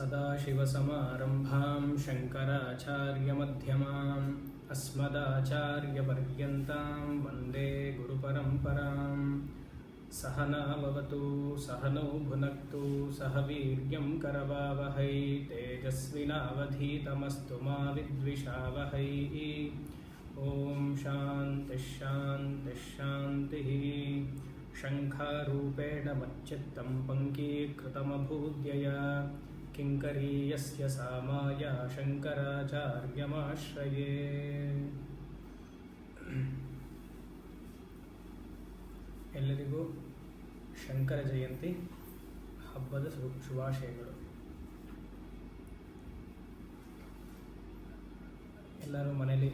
सदाशिवसमारम्भां शङ्कराचार्यमध्यमाम् अस्मदाचार्यपर्यन्तां वन्दे गुरुपरम्पराम्। सहना भवतु सहनौ भुनक्तु सह वीर्यं करवावहै तेजस्विनावधीतमस्तु मा विद्विषावहै। ॐ शान्तिः शान्तिः शान्तिः। शङ्खरूपेण मच्चित्तं पङ्कीकृतमभूद्यया किङ्करीयस्य सा माया शङ्कराचार्यमाश्रये। ಎಲ್ಲರಿಗೂ ಶಂಕರ ಜಯಂತಿ ಹಬ್ಬದ ಶುಭಾಶಯಗಳು. ಎಲ್ಲರೂ ಮನೇಲಿ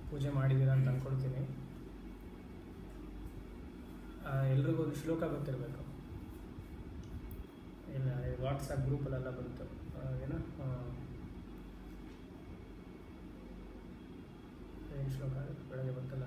ಪೂಜೆ ಮಾಡಿದ್ದೀರಾ ಅಂತ ಅಂದ್ಕೊಳ್ತೀನಿ. ಎಲ್ರಿಗೂ ಒಂದು ಶ್ಲೋಕ ಗೊತ್ತಿರಬೇಕು. ಇಲ್ಲ, ವಾಟ್ಸಪ್ ಗ್ರೂಪಲ್ಲೆಲ್ಲ ಬಂತು. ಏನು ಶ್ಲೋಕ ಬೆಳಗ್ಗೆ ಬಂತಲ್ಲ,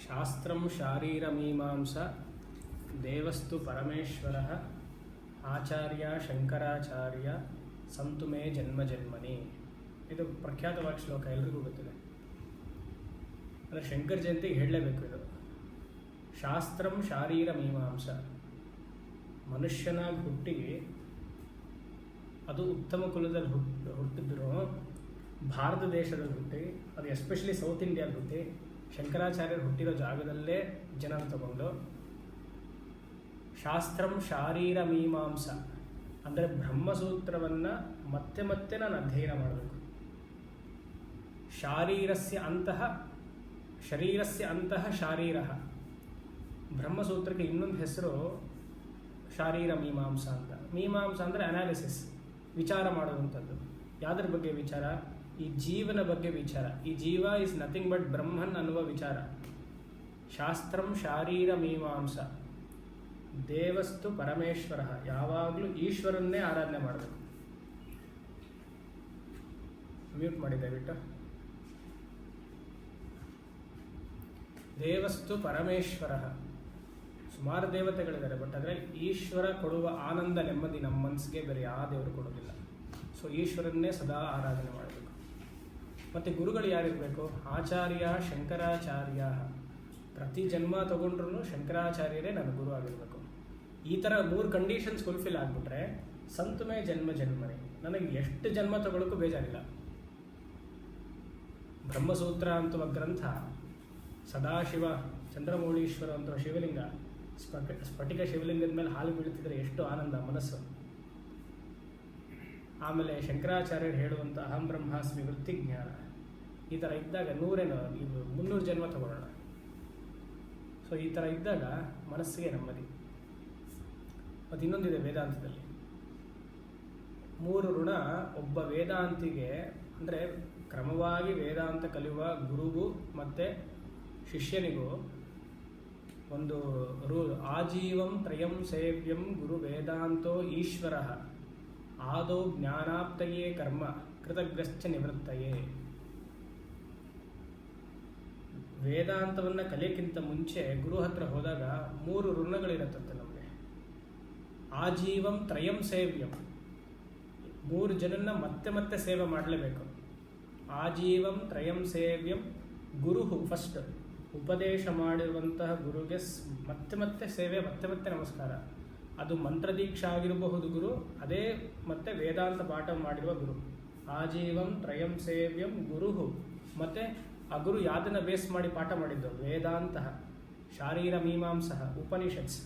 ಶಾಸ್ತ್ರಂ ಶಾರೀರಮೀಮಾಂಸ ದೇವಸ್ತು ಪರಮೇಶ್ವರಃ ಆಚಾರ್ಯ ಶಂಕರಾಚಾರ್ಯ ಸಂತು ಮೇ ಜನ್ಮ ಜನ್ಮನಿ. ಇದು ಪ್ರಖ್ಯಾತವಾದ ಶ್ಲೋಕ, ಎಲ್ರಿಗೂ ಗೊತ್ತಿದೆ. ಅಂದರೆ ಶಂಕರ ಜಯಂತಿಗೆ ಹೇಳಲೇಬೇಕು ಇದು. ಶಾಸ್ತ್ರಂ ಶಾರೀರಮೀಮಾಂಸ, ಮನುಷ್ಯನ ಹುಟ್ಟಿಗೆ ಅದು ಉತ್ತಮ ಕುಲದಲ್ಲಿ ಹುಟ್ಟಿದ್ರು, ಭಾರತ ದೇಶದಲ್ಲಿ ಹುಟ್ಟಿ, ಅದು ಎಸ್ಪೆಷಲಿ ಸೌತ್ ಇಂಡಿಯಾದಲ್ಲಿ ಹುಟ್ಟಿ, ಶಂಕರಾಚಾರ್ಯರು ಹುಟ್ಟಿರೋ ಜಾಗದಲ್ಲೇ ಜನನ ತಗೊಂಡು ಶಾಸ್ತ್ರಂ ಶಾರೀರ ಮೀಮಾಂಸ ಅಂದರೆ ಬ್ರಹ್ಮಸೂತ್ರವನ್ನು ಮತ್ತೆ ಮತ್ತೆ ನಾನು ಅಧ್ಯಯನ ಮಾಡಬೇಕು. ಶರೀರಸ್ಯ ಅಂತಃ ಶಾರೀರ. ಬ್ರಹ್ಮಸೂತ್ರಕ್ಕೆ ಇನ್ನೊಂದು ಹೆಸರು ಶಾರೀರ ಮೀಮಾಂಸ ಅಂತ. ಮೀಮಾಂಸ ಅಂದರೆ ಅನಾಲಿಸಿಸ್, ವಿಚಾರ ಮಾಡುವಂಥದ್ದು. ಯಾವುದ್ರ ಬಗ್ಗೆ ವಿಚಾರ? ಈ ಜೀವನ ಬಗ್ಗೆ ವಿಚಾರ. ಈ ಜೀವ ಇಸ್ ನಥಿಂಗ್ ಬಟ್ ಬ್ರಹ್ಮನ್ ಅನ್ನುವ ವಿಚಾರ. ಶಾಸ್ತ್ರಂ ಶಾರೀರ ಮೀಮಾಂಸ ದೇವಸ್ತು ಪರಮೇಶ್ವರ. ಯಾವಾಗಲೂ ಈಶ್ವರನ್ನೇ ಆರಾಧನೆ ಮಾಡಬೇಕು. ಮ್ಯೂಟ್ ಮಾಡಿ ದಯವಿಟ್ಟು. ದೇವಸ್ತು ಪರಮೇಶ್ವರ. ಸುಮಾರು ದೇವತೆಗಳಿದ್ದಾರೆ, ಬಟ್ ಆದರೆ ಈಶ್ವರ ಕೊಡುವ ಆನಂದ ನೆಮ್ಮದಿ ನಮ್ಮ ಮನಸ್ಸಿಗೆ ಬೇರೆ ಯಾವ ದೇವರು ಕೊಡೋದಿಲ್ಲ. ಸೊ ಈಶ್ವರನ್ನೇ ಸದಾ ಆರಾಧನೆ ಮಾಡಬೇಕು. ಮತ್ತು ಗುರುಗಳು ಯಾರಿರಬೇಕು? ಆಚಾರ್ಯ ಶಂಕರಾಚಾರ್ಯ. ಪ್ರತಿ ಜನ್ಮ ತಗೊಂಡ್ರೂ ಶಂಕರಾಚಾರ್ಯರೇ ನನ್ನ ಗುರು ಆಗಿರಬೇಕು. ಈ ಥರ 3 ಕಂಡೀಷನ್ಸ್ ಫುಲ್ಫಿಲ್ ಆಗಿಬಿಟ್ರೆ ಸಂತುಮೇ ಜನ್ಮ ಜನ್ಮನೆ, ನನಗೆ ಎಷ್ಟು ಜನ್ಮ ತಗೊಳ್ಳೋಕ್ಕೂ ಬೇಜಾರಿಲ್ಲ. ಬ್ರಹ್ಮಸೂತ್ರ ಅಂತುವ ಗ್ರಂಥ, ಸದಾಶಿವ ಚಂದ್ರಮೌಳೀಶ್ವರ ಅಂತ ಶಿವಲಿಂಗ, ಸ್ಫಟಿಕ ಶಿವಲಿಂಗದ ಮೇಲೆ ಹಾಲು ಬೀಳ್ತಿದ್ರೆ ಎಷ್ಟು ಆನಂದ ಮನಸ್ಸು. ಆಮೇಲೆ ಶಂಕರಾಚಾರ್ಯರು ಹೇಳುವಂಥ ಅಹಂ ಬ್ರಹ್ಮಾಸ್ಮಿ ವೃತ್ತಿಜ್ಞಾನ. ಈ ಥರ ಇದ್ದಾಗ 300 ಜನ್ಮ ತಗೊಳ್ಳೋಣ. ಸೊ ಈ ಥರ ಇದ್ದಾಗ ಮನಸ್ಸಿಗೆ ನೆಮ್ಮದಿ. ಮತ್ತು ಇನ್ನೊಂದಿದೆ ವೇದಾಂತದಲ್ಲಿ, 3 ಋಣ ಒಬ್ಬ ವೇದಾಂತಿಗೆ. ಅಂದರೆ ಕ್ರಮವಾಗಿ ವೇದಾಂತ ಕಲಿಯುವ ಗುರುಗೂ ಮತ್ತು ಶಿಷ್ಯನಿಗೂ ಒಂದು ರೂಲ್. ಆಜೀವಂ ತ್ರಯಂ ಸೇವ್ಯಂ ಗುರು ವೇದಾಂತೋ ಈಶ್ವರ ಆದೌ ಜ್ಞಾನಾಪ್ತಯೇ ಕರ್ಮ ಕೃತಗ್ರಶ್ಚ ನಿವೃತ್ತಯೇ. ವೇದಾಂತವನ್ನು ಕಲಿಯಕ್ಕಿಂತ ಮುಂಚೆ ಗುರು ಹತ್ರ ಹೋದಾಗ 3 ಋಣಗಳಿರತ್ತಂತೆ ನಮಗೆ. ಆಜೀವಂ ತ್ರಯಂ ಸೇವ್ಯಂ, 3 ಜನನ್ನ ಮತ್ತೆ ಮತ್ತೆ ಸೇವೆ ಮಾಡಲೇಬೇಕು. ಆಜೀವಂ ತ್ರಯಂ ಸೇವ್ಯಂ ಗುರು ಫಸ್ಟ್, ಉಪದೇಶ ಮಾಡಿರುವಂತಹ ಗುರುಗೆ ಮತ್ತೆ ಮತ್ತೆ ಸೇವೆ, ಮತ್ತೆ ಮತ್ತೆ ನಮಸ್ಕಾರ. ಅದು ಮಂತ್ರದೀಕ್ಷಾ ಆಗಿರಬಹುದು ಗುರು, ಅದೇ ಮತ್ತೆ ವೇದಾಂತ ಪಾಠ ಮಾಡಿರುವ ಗುರು. ಆಜೀವಂ ತ್ರಯಂ ಸೇವ್ಯಂ ಗುರು. ಮತ್ತು ಆ ಗುರು ಯಾದನ್ನು ಬೇಸ್ ಮಾಡಿ ಪಾಠ ಮಾಡಿದ್ದು ವೇದಾಂತ, ಶಾರೀರ ಮೀಮಾಂಸ, ಉಪನಿಷತ್ಸ್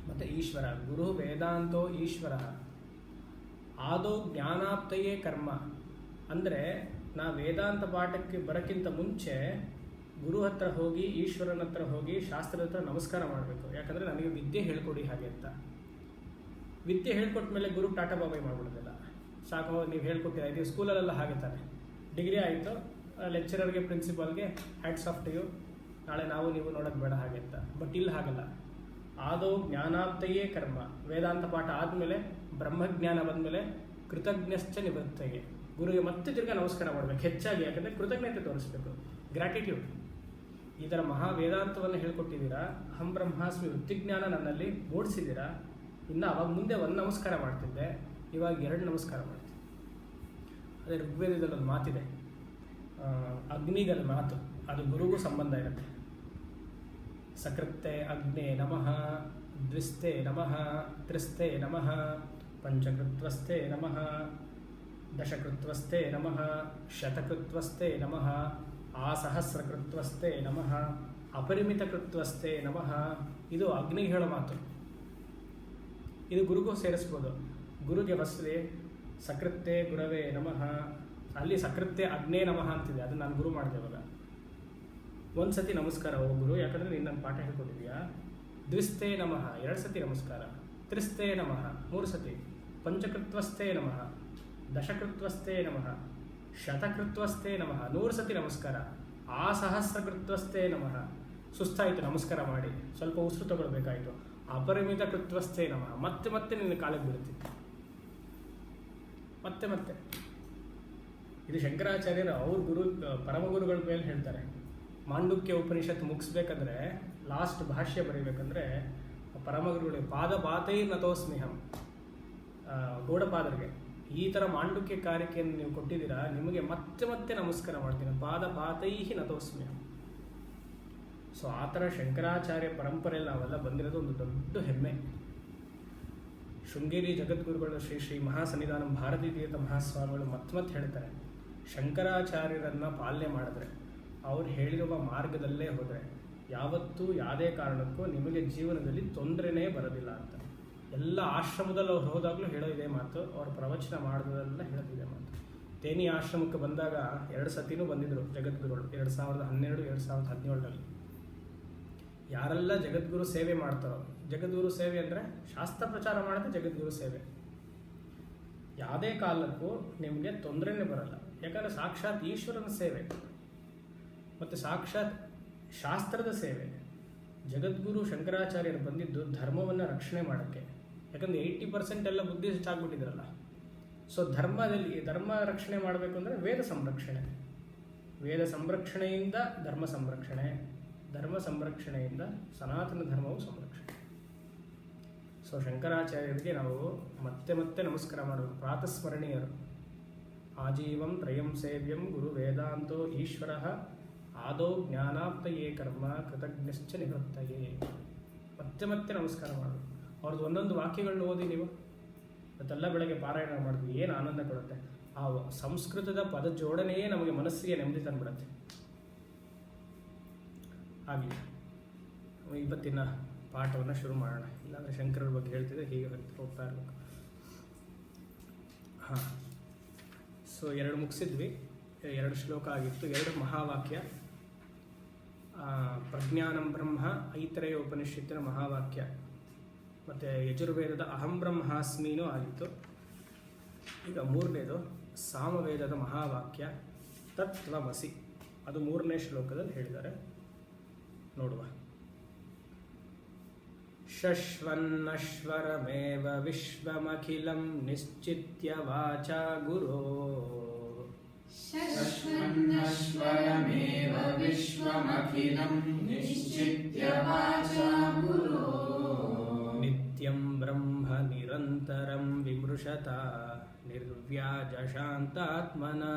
ಮತ್ತು ಈಶ್ವರ. ಗುರು ವೇದಾಂತೋ ಈಶ್ವರ. ಆದೌ ಜ್ಞಾನಾಪ್ತಯೇ ಕರ್ಮ ಅಂದರೆ ನಾ ವೇದಾಂತ ಪಾಠಕ್ಕೆ ಬರೋಕ್ಕಿಂತ ಮುಂಚೆ ಗುರು ಹತ್ರ ಹೋಗಿ, ಈಶ್ವರನ ಹತ್ರ ಹೋಗಿ, ಶಾಸ್ತ್ರದ ಹತ್ರ ನಮಸ್ಕಾರ ಮಾಡಬೇಕು. ಯಾಕಂದರೆ ನನಗೆ ವಿದ್ಯೆ ಹೇಳ್ಕೊಡಿ ಹಾಗೆ ಅಂತ. ವಿದ್ಯೆ ಹೇಳ್ಕೊಟ್ಟ ಮೇಲೆ ಗುರು ಟಾಟಾ ಬಾಬಾಯ್ ಮಾಡ್ಬಿಡೋದಿಲ್ಲ. ಸಾಕು ನೀವು ಹೇಳ್ಕೊಟ್ಟಿರ ಇದು ಸ್ಕೂಲಲ್ಲೆಲ್ಲ ಹಾಗೆ ತಾನೆ. ಡಿಗ್ರಿ ಆಯಿತು, ಲೆಕ್ಚರರ್ಗೆ ಪ್ರಿನ್ಸಿಪಾಲ್ಗೆ ಹ್ಯಾಟ್ಸ್ ಆಫ್ ಟು ಯು, ನಾಳೆ ನಾವು ನೀವು ನೋಡೋದು ಬೇಡ ಹಾಗೆ ಅಂತ. ಬಟ್ ಇಲ್ಲಿ ಹಾಗಲ್ಲ. ಆದೌ ಜ್ಞಾನಾಪ್ತಯೇ ಕರ್ಮ. ವೇದಾಂತ ಪಾಠ ಆದಮೇಲೆ ಬ್ರಹ್ಮಜ್ಞಾನ ಬಂದಮೇಲೆ ಕೃತಜ್ಞಶ್ಚ ನಿವೃತ್ತಿಗೆ, ಗುರುಗೆ ಮತ್ತೆ ತಿರ್ಗಾ ನಮಸ್ಕಾರ ಮಾಡಬೇಕು ಹೆಚ್ಚಾಗಿ. ಯಾಕಂದರೆ ಕೃತಜ್ಞತೆ ತೋರಿಸ್ಬೇಕು, ಗ್ರ್ಯಾಟಿಟ್ಯೂಡ್. ಈ ಥರ ಮಹಾ ವೇದಾಂತವನ್ನು ಹೇಳ್ಕೊಟ್ಟಿದ್ದೀರಾ, ಅಹಂ ಬ್ರಹ್ಮಾಸ್ಮಿ ವೃತ್ತಿಜ್ಞಾನ ನನ್ನಲ್ಲಿ ಮೂಡಿಸಿದ್ದೀರಾ. ಇನ್ನು ಅವಾಗ ಮುಂದೆ ಒಂದು ನಮಸ್ಕಾರ ಮಾಡ್ತಿದ್ದೆ, ಇವಾಗ 2 ನಮಸ್ಕಾರ ಮಾಡ್ತೀನಿ. ಅದೇ ಋಗ್ವೇದದಲ್ಲಿ ಒಂದು ಮಾತಿದೆ, ಅಗ್ನಿಗಲ ಮಾತು, ಅದು ಗುರುಗೂ ಸಂಬಂಧ ಇರುತ್ತೆ. ಸಕೃತ್ತೆ ಅಗ್ನೇ ನಮಃ, ದ್ವಿಸ್ತೆ ನಮಃ, ತ್ರಿಸ್ತೆ ನಮಃ, ಪಂಚಕೃತ್ವಸ್ತೆ ನಮಃ, ದಶಕೃತ್ವಸ್ತೆ ನಮಃ, ಶತಕೃತ್ವಸ್ತೆ ನಮಃ, ಆಸಹಸ್ರಕೃತ್ವಸ್ತೆ ನಮಃ, ಅಪರಿಮಿತಕೃತ್ವಸ್ತೆ ನಮಃ. ಇದು ಅಗ್ನಿಗೆ ಹೇಳೋ ಮಾತು. ಇದು ಗುರುಗೂ ಸೇರಿಸ್ಬೋದು. ಗುರುಗೆ ಬಸ್ರಿ ಸಕೃತ್ತೆ ಗುರವೇ ನಮಃ, ಅಲ್ಲಿ ಸಕೃತ್ತೆ ಅಗ್ನೇ ನಮಃ ಅಂತಿದೆ, ಅದು ನಾನು ಗುರು ಮಾಡಿದೆ ಇವಾಗ. ಒಂದು ಸತಿ ನಮಸ್ಕಾರ ಓ ಗುರು, ಯಾಕಂದರೆ ನೀನು ನನ್ನ ಪಾಠ ಹೇಳ್ಕೊಟ್ಟಿದ್ಯಾ. ದ್ವಿಸ್ತೆ ನಮಃ 2 ಸತಿ ನಮಸ್ಕಾರ, ತ್ರಿಸ್ತೆ ನಮಃ 3 ಸತಿ, ಪಂಚಕೃತ್ವಸ್ಥೇ ನಮಃ, ದಶಕೃತ್ವಸ್ಥೇ ನಮಃ, ಶತಕೃತ್ವಸ್ಥೇ ನಮಃ 100 ಸತಿ ನಮಸ್ಕಾರ, ಆಸಹಸ್ರಕೃತ್ವಸ್ಥೇ ನಮಃ. ಸುಸ್ತಾಯಿತು ನಮಸ್ಕಾರ ಮಾಡಿ, ಸ್ವಲ್ಪ ಉಸಿರು ತಗೊಳ್ಬೇಕಾಯಿತು. ಅಪರಿಮಿತ ಕೃತ್ವಸ್ಥೇ ನಮಃ, ಮತ್ತೆ ಮತ್ತೆ ನಿನ್ನ ಕಾಲಿಗೆ ಬೀಳ್ತಿತ್ತು, ಮತ್ತೆ ಮತ್ತೆ. ಇದು ಶಂಕರಾಚಾರ್ಯರು ಅವ್ರ ಗುರು ಪರಮಗುರುಗಳ ಮೇಲೆ ಹೇಳ್ತಾರೆ. ಮಾಂಡುಕ್ಯ ಉಪನಿಷತ್ತು ಮುಗಿಸ್ಬೇಕಂದ್ರೆ, ಲಾಸ್ಟ್ ಭಾಷ್ಯ ಬರೀಬೇಕಂದ್ರೆ ಪರಮಗುರುಗಳಿಗೆ ಪಾದಪಾತೈ ನತೋಸ್ಮಿಹಂ, ಗೌಡಪಾದರಿಗೆ ಈ ಥರ ಮಾಂಡುಕ್ಯ ಕಾರಿಕೆಯನ್ನು ನೀವು ಕೊಟ್ಟಿದ್ದೀರಾ, ನಿಮಗೆ ಮತ್ತೆ ಮತ್ತೆ ನಮಸ್ಕಾರ ಮಾಡ್ತೀನಿ, ಪಾದಪಾತೈ ನತೋಸ್ಮಿಹಂ. ಸೊ ಆ ಥರ ಶಂಕರಾಚಾರ್ಯ ಪರಂಪರೆಯಲ್ಲಿ ನಾವೆಲ್ಲ ಬಂದಿರೋದು ಒಂದು ದೊಡ್ಡ ಹೆಮ್ಮೆ. ಶೃಂಗೇರಿ ಜಗದ್ಗುರುಗಳು ಶ್ರೀ ಶ್ರೀ ಮಹಾಸನ್ನಿಧಾನಂ ಭಾರತೀ ತೀರ್ಥ ಮಹಾಸ್ವಾಮಿಗಳು ಮತ್ತೆ ಹೇಳ್ತಾರೆ, ಶಂಕರಾಚಾರ್ಯರನ್ನು ಪಾಲನೆ ಮಾಡಿದ್ರೆ, ಅವ್ರು ಹೇಳಿರುವ ಮಾರ್ಗದಲ್ಲೇ ಹೋದರೆ ಯಾವತ್ತೂ ಯಾವುದೇ ಕಾರಣಕ್ಕೂ ನಿಮಗೆ ಜೀವನದಲ್ಲಿ ತೊಂದರೆನೇ ಬರೋದಿಲ್ಲ ಅಂತ. ಎಲ್ಲ ಆಶ್ರಮದಲ್ಲಿ ಅವ್ರು ಹೋದಾಗಲೂ ಹೇಳೋ ಇದೇ ಮಾತು, ಅವ್ರ ಪ್ರವಚನ ಮಾಡೋದೆಲ್ಲ ಹೇಳೋದಿದೆ ಮಾತು. ತೇನಿ ಆಶ್ರಮಕ್ಕೆ ಬಂದಾಗ 2 ಸತಿನೂ ಬಂದಿದ್ದರು ಜಗದ್ಗುರುಗಳು, 2012, 2017ರಲ್ಲಿ. ಯಾರೆಲ್ಲ ಜಗದ್ಗುರು ಸೇವೆ ಮಾಡ್ತಾರೋ, ಜಗದ್ಗುರು ಸೇವೆ ಅಂದರೆ ಶಾಸ್ತ್ರ ಪ್ರಚಾರ ಮಾಡೋದು ಜಗದ್ಗುರು ಸೇವೆ. ಯಾವುದೇ ಕಾಲಕ್ಕೂ ನಿಮಗೆ ತೊಂದರೆನೇ ಬರಲ್ಲ, ಯಾಕಂದರೆ ಸಾಕ್ಷಾತ್ ಈಶ್ವರನ ಸೇವೆ ಮತ್ತು ಸಾಕ್ಷಾತ್ ಶಾಸ್ತ್ರದ ಸೇವೆ. ಜಗದ್ಗುರು ಶಂಕರಾಚಾರ್ಯರು ಬಂದಿದ್ದು ಧರ್ಮವನ್ನು ರಕ್ಷಣೆ ಮಾಡೋಕ್ಕೆ. ಯಾಕಂದರೆ 80% ಎಲ್ಲ ಬುದ್ಧಿಸ್ಟ್ ಆಗ್ಬಿಟ್ಟಿದ್ರಲ್ಲ. ಸೊ ಧರ್ಮ ರಕ್ಷಣೆ ಮಾಡಬೇಕು ಅಂದರೆ ವೇದ ಸಂರಕ್ಷಣೆ, ವೇದ ಸಂರಕ್ಷಣೆಯಿಂದ ಧರ್ಮ ಸಂರಕ್ಷಣೆ, ಧರ್ಮ ಸಂರಕ್ಷಣೆಯಿಂದ ಸನಾತನ ಧರ್ಮವು ಸಂರಕ್ಷಣೆ. ಸೊ ಶಂಕರಾಚಾರ್ಯರಿಗೆ ನಾವು ಮತ್ತೆ ಮತ್ತೆ ನಮಸ್ಕಾರ ಮಾಡಬೇಕು, ಪ್ರಾತಸ್ಮರಣೀಯರು. ಆಜೀವಂ ತ್ರಯಂ ಸೇವ್ಯಂ ಗುರು ವೇದಾಂತೋ ಈಶ್ವರ, ಆದೌ ಜ್ಞಾನಾಪ್ತಯೇ ಕರ್ಮ ಕೃತಜ್ಞಶ್ಚ ನಿವೃತ್ತಯೇ. ಮತ್ತೆ ಮತ್ತೆ ನಮಸ್ಕಾರ ಮಾಡಬೇಕು. ಅವ್ರದ್ದು ಒಂದೊಂದು ವಾಕ್ಯಗಳನ್ನ ಓದಿ ನೀವು, ಅದೆಲ್ಲ ಬೆಳಗ್ಗೆ ಪಾರಾಯಣ ಮಾಡಿದ್ವಿ, ಏನು ಆನಂದ ಕೊಡುತ್ತೆ. ಆ ಸಂಸ್ಕೃತದ ಪದ ಜೋಡಣೆಯೇ ನಮಗೆ ಮನಸ್ಸಿಗೆ ನೆಮ್ಮದಿ ತಂದುಬಿಡುತ್ತೆ. ಆಗಲಿ, ಇವತ್ತಿನ ಪಾಠವನ್ನು ಶುರು ಮಾಡೋಣ. ಇಲ್ಲಾಂದರೆ ಶಂಕರರ ಬಗ್ಗೆ ಹೇಳ್ತಿದ್ರೆ ಹೀಗೆ ಹೋಗ್ತಾ ಇರಬೇಕು. ಹಾಂ, ಸೊ 2 ಮುಗಿಸಿದ್ವಿ, 2 ಶ್ಲೋಕ ಆಗಿತ್ತು, 2 ಮಹಾವಾಕ್ಯ. ಪ್ರಜ್ಞಾನಂ ಬ್ರಹ್ಮ ಐತರೇಯ ಉಪನಿಷತ್ತಿನ ಮಹಾವಾಕ್ಯ, ಮತ್ತು ಯಜುರ್ವೇದದ ಅಹಂ ಬ್ರಹ್ಮಾಸ್ಮಿನೂ ಆಗಿತ್ತು. ಈಗ 3ನೇದು ಸಾಮವೇದದ ಮಹಾವಾಕ್ಯ ತತ್ವಮಸಿ, ಅದು 3ನೇ ಶ್ಲೋಕದಲ್ಲಿ ಹೇಳಿದ್ದಾರೆ. ನೋಡುವ. ಶಶ್ವನ್ನಶ್ವರಮೇವ ವಿಶ್ವಮಖಿಲಂ ನಿಶ್ಚಿತ್ಯ ವಾಚಾ ಗುರೋ, ಶಶ್ವನ್ನಶ್ವರಮೇವ ವಿಶ್ವಮಖಿಲಂ ನಿಶ್ಚಿತ್ಯ ವಾಚಾ ಗುರೋ, ನಿತ್ಯಂ ಬ್ರಹ್ಮ ನಿರಂತರಂ ವಿಮೃಶತ ನಿರ್ವ್ಯಾಜ ಶಾಂತಾತ್ಮನಾ,